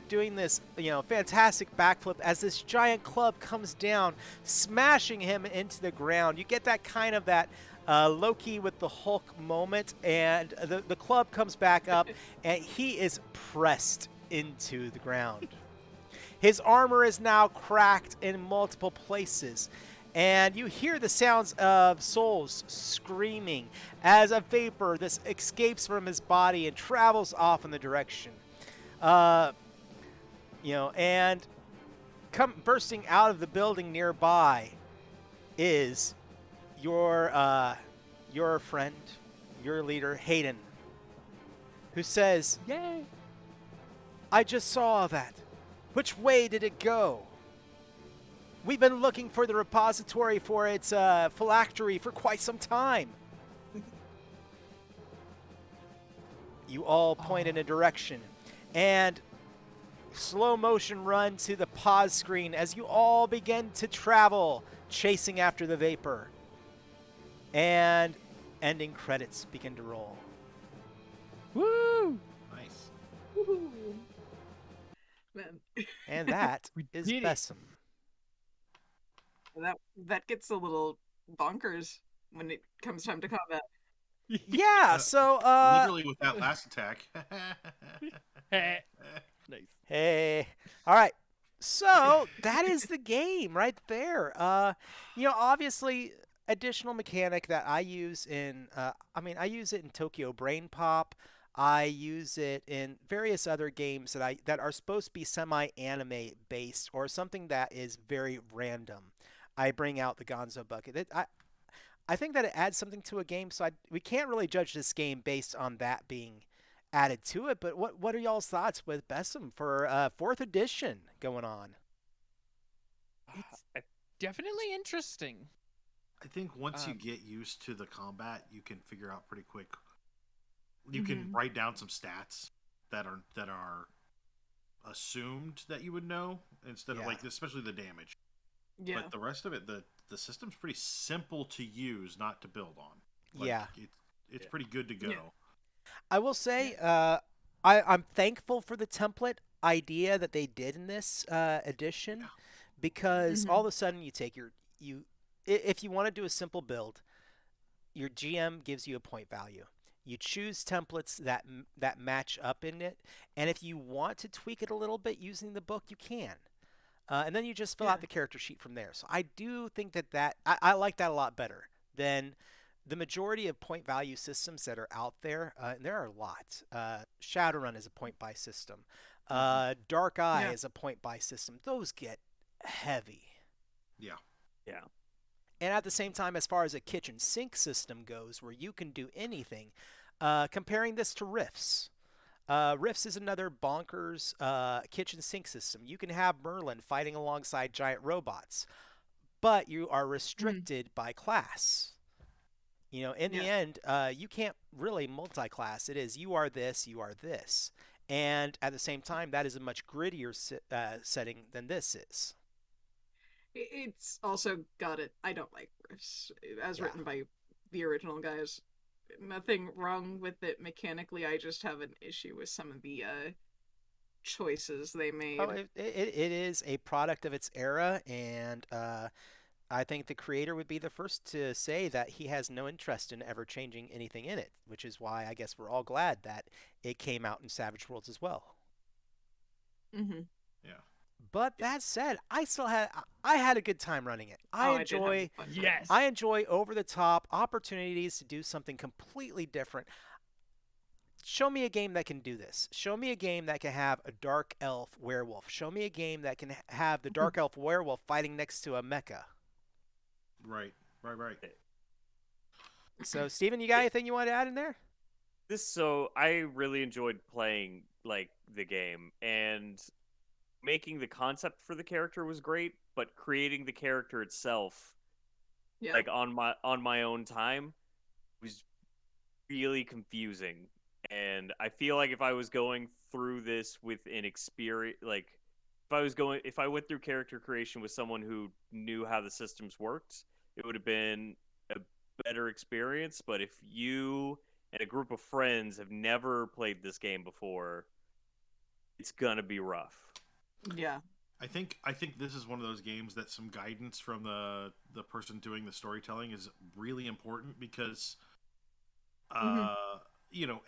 doing this fantastic backflip as this giant club comes down, smashing him into the ground. You get that Loki with the Hulk moment, and the club comes back up, and he is pressed into the ground. His armor is now cracked in multiple places, and you hear the sounds of souls screaming as a vapor this escapes from his body and travels off in the direction. And come bursting out of the building nearby is your friend, your leader, Hayden, who says, Yay! I just saw that. Which way did it go? We've been looking for the repository for its phylactery for quite some time. You all point in a direction, and slow motion run to the pause screen as you all begin to travel, chasing after the vapor. And ending credits begin to roll. Woo! Nice. Woohoo. Man, And that We is did it. BESM. that gets a little bonkers when it comes time to combat. Yeah, so Literally with that last attack. Nice. hey. All right. So that is the game right there. Obviously additional mechanic that I use I use it in Tokyo Brain Pop. I use it in various other games that are supposed to be semi-anime based or something that is very random. I bring out the Gonzo bucket. I think that it adds something to a game, so we can't really judge this game based on that being added to it. But what are y'all's thoughts with BESM for 4th edition going on? It's definitely interesting. I think once you Um, get used to the combat, you can figure out pretty quick. You can Mhm. write down some stats that are assumed that you would know instead of Yeah. like especially the damage. Yeah. But the rest of it, the system's pretty simple to use, not to build on. Like, Yeah. it's pretty good to go. Yeah. I will say I'm thankful for the template idea that they did in this edition Yeah. because Mhm. all of a sudden if you want to do a simple build, your GM gives you a point value. You choose templates that match up in it, and if you want to tweak it a little bit using the book, you can. And then you just fill Yeah. out the character sheet from there. So I do think I like that a lot better than the majority of point value systems that are out there. And there are a lot. Shadowrun is a point buy system. Dark Eye Yeah. is a point buy system. Those get heavy. Yeah. Yeah. And at the same time, as far as a kitchen sink system goes, where you can do anything, comparing this to Rifts. Rifts is another bonkers kitchen sink system. You can have Merlin fighting alongside giant robots, but you are restricted by class. In the Yeah. end, you can't really multi-class. It is you are this, you are this. And at the same time, that is a much grittier setting than this is. It's also got it. I don't like riffs as Yeah. written by the original guys. Nothing wrong with it mechanically. I just have an issue with some of the choices they made. Oh, it is a product of its era, and I think the creator would be the first to say that he has no interest in ever changing anything in it, which is why I guess we're all glad that it came out in Savage Worlds as well. Mm-hmm. Yeah. But Yeah. that said, I had a good time running it. I did have fun. Yes. I enjoy over the top opportunities to do something completely different. Show me a game that can do this. Show me a game that can have a dark elf werewolf. Show me a game that can have the dark elf werewolf fighting next to a mecha. Right. Right. Right. So, Steven, you got It, anything you want to add in there? I really enjoyed playing like the game, and making the concept for the character was great, but creating the character itself Yeah. like on my own time was really confusing. And I feel like if I was going through this with an experience, like if I went through character creation with someone who knew how the systems worked, it would have been a better experience. But if you and a group of friends have never played this game before, it's gonna be rough. Yeah. I think this is one of those games that some guidance from the person doing the storytelling is really important because Hmm. uh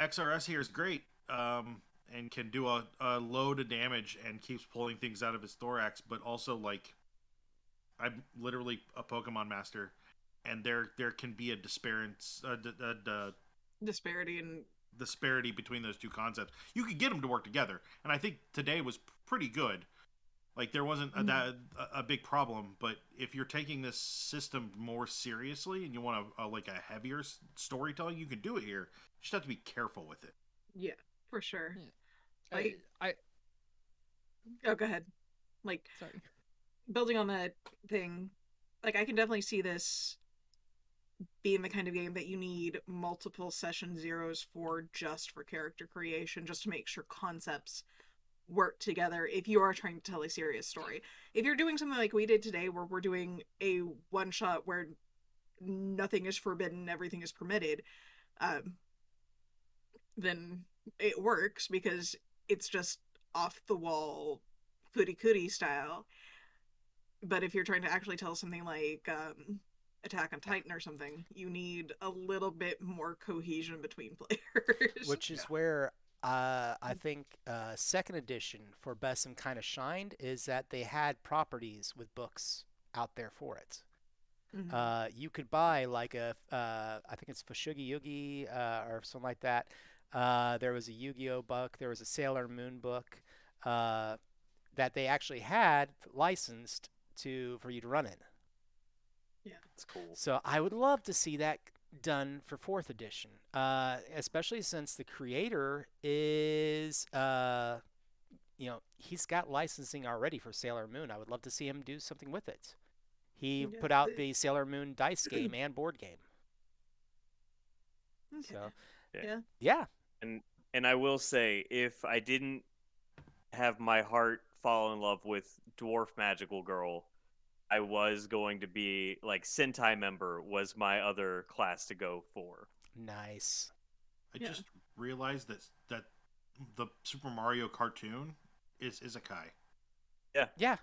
XRS here is great, and can do a load of damage and keeps pulling things out of his thorax, but also like I'm literally a Pokemon master, and there can be a Disparity in. disparity between those two concepts. You could get them to work together, and I think today was pretty good. Like there wasn't Mhm. a big problem, but if you're taking this system more seriously and you want like a heavier storytelling, you can do it here. You just have to be careful with it. Yeah, for sure. Yeah. Like, I oh, go ahead. Like, sorry. building on that thing, like, I can definitely see this being the kind of game that you need multiple session zeros for, just for character creation, just to make sure concepts work together if you are trying to tell a serious story. If you're doing something like we did today, where we're doing a one shot where nothing is forbidden, everything is permitted, um, then it works because it's just off the wall, footy cootie style. But if you're trying to actually tell something like Attack on Yeah. Titan or something, you need a little bit more cohesion between players. Which is Yeah. where I think second edition for BESM kind of shined is that they had properties with books out there for it. Hmm. You could buy like I think it's Fushugi Yugi or something like that. There was a Yu-Gi-Oh book. There was a Sailor Moon book uh, that they actually had licensed to for you to run in. Yeah. It's cool. So I would love to see that done for fourth edition, especially since the creator is, he's got licensing already for Sailor Moon. I would love to see him do something with it. He Yeah. put out the Sailor Moon dice game and board game. Okay. So Yeah. Yeah. yeah, And I will say, if I didn't have my heart fall in love with Dwarf Magical Girl, I was going to be like Sentai member was my other class to go for. nice. I Yeah. just realized that the Super Mario cartoon is Isekai. Yeah. Yeah,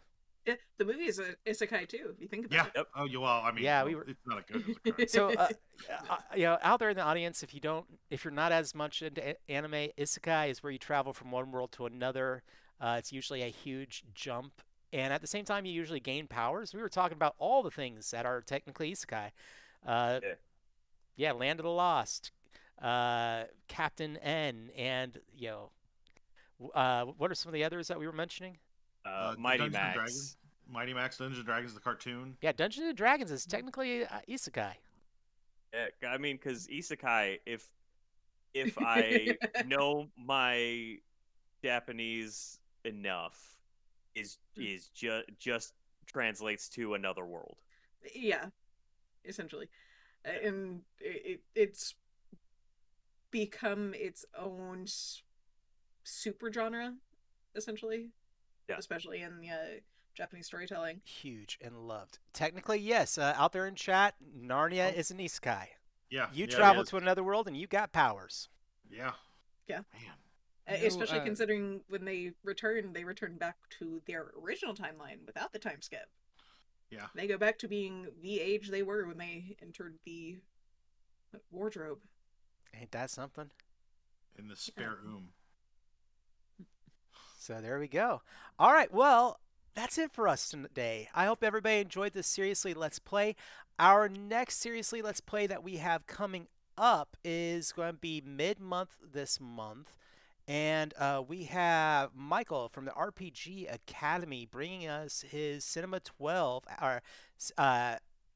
Yeah. The movie is a isekai too, if you think Yeah. about Yep. Oh, well, I mean, yeah, we well, were. it's not a good Isekai. So, it. out there in the audience, if you're not as much into anime, isekai is where you travel from one world to another. It's usually a huge jump, and at the same time, you usually gain powers. We were talking about all the things that are technically isekai. Uh, Yeah. yeah, Land of the Lost, Captain N, and what are some of the others that we were mentioning? Mighty Dungeons and Dragons, Max. Mighty Max Dungeons and Dragons, the cartoon. Yeah, Dungeons and Dragons is technically isekai. Yeah, I mean, because Isekai, if I know my Japanese enough, is just translates to another world. Yeah, essentially. Yeah. And it's become its own super genre, essentially, Yeah. especially in the Japanese storytelling. Huge and loved. Technically, yes. Out there in chat, Narnia Oh, is an isekai. yeah, You yeah, it travel is. to another world and you got powers. Yeah, Yeah. man. No, Especially considering when they return back to their original timeline without the time skip. Yeah, They go back to being the age they were when they entered the wardrobe. Ain't that something? in the spare room. So there we go. All right, well, that's it for us today. I hope everybody enjoyed this Seriously Let's Play. Our next Seriously Let's Play that we have coming up is going to be mid-month this month. And we have Michael from the RPG Academy bringing us his Cinema 12, or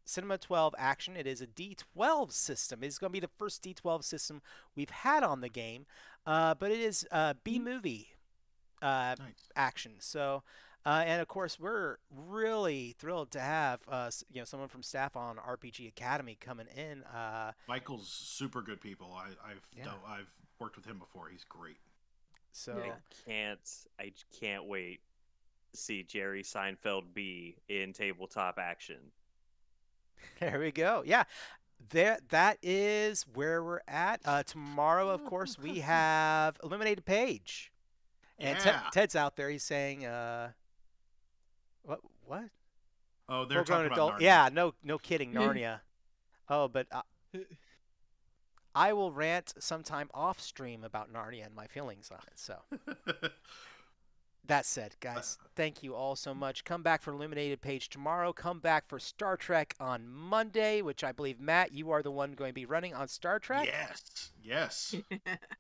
Cinema 12 Action. It is a D12 system. It's going to be the first D12 system we've had on the game, but it is B Mhm. movie uh, Nice. action. So, and of course, we're really thrilled to have someone from staff on RPG Academy coming in. Michael's super good people. Yeah. I've worked with him before. He's great. So Yeah. I can't wait to see Jerry Seinfeld be in tabletop action. there we go. Yeah, that is where we're at. Tomorrow, of course, we have Illuminated Page, and Yeah. Ted's out there. He's saying, what? Oh, they're Full grown talking about adult. Narnia. Yeah, no kidding, Narnia. Oh, but I will rant sometime off stream about Narnia and my feelings on it. So that said, guys, thank you all so much. Come back for Illuminated Page tomorrow. Come back for Star Trek on Monday, which I believe, Matt, you are the one going to be running on Star Trek. Yes.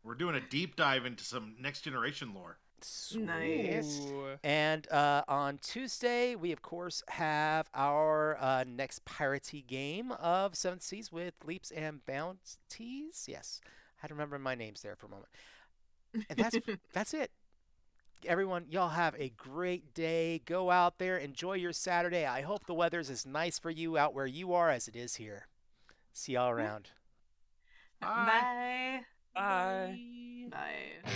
We're doing a deep dive into some Next Generation lore. Sweet. Nice. Ooh. And on Tuesday, we of course have our next piratey game of Seventh Seas with Leaps and Bounties. Yes, I had to remember my names there for a moment. And that's it. Everyone, y'all have a great day. Go out there, enjoy your Saturday. I hope the weather's as nice for you out where you are as it is here. See y'all around. Bye. Bye. Bye. Bye. Bye.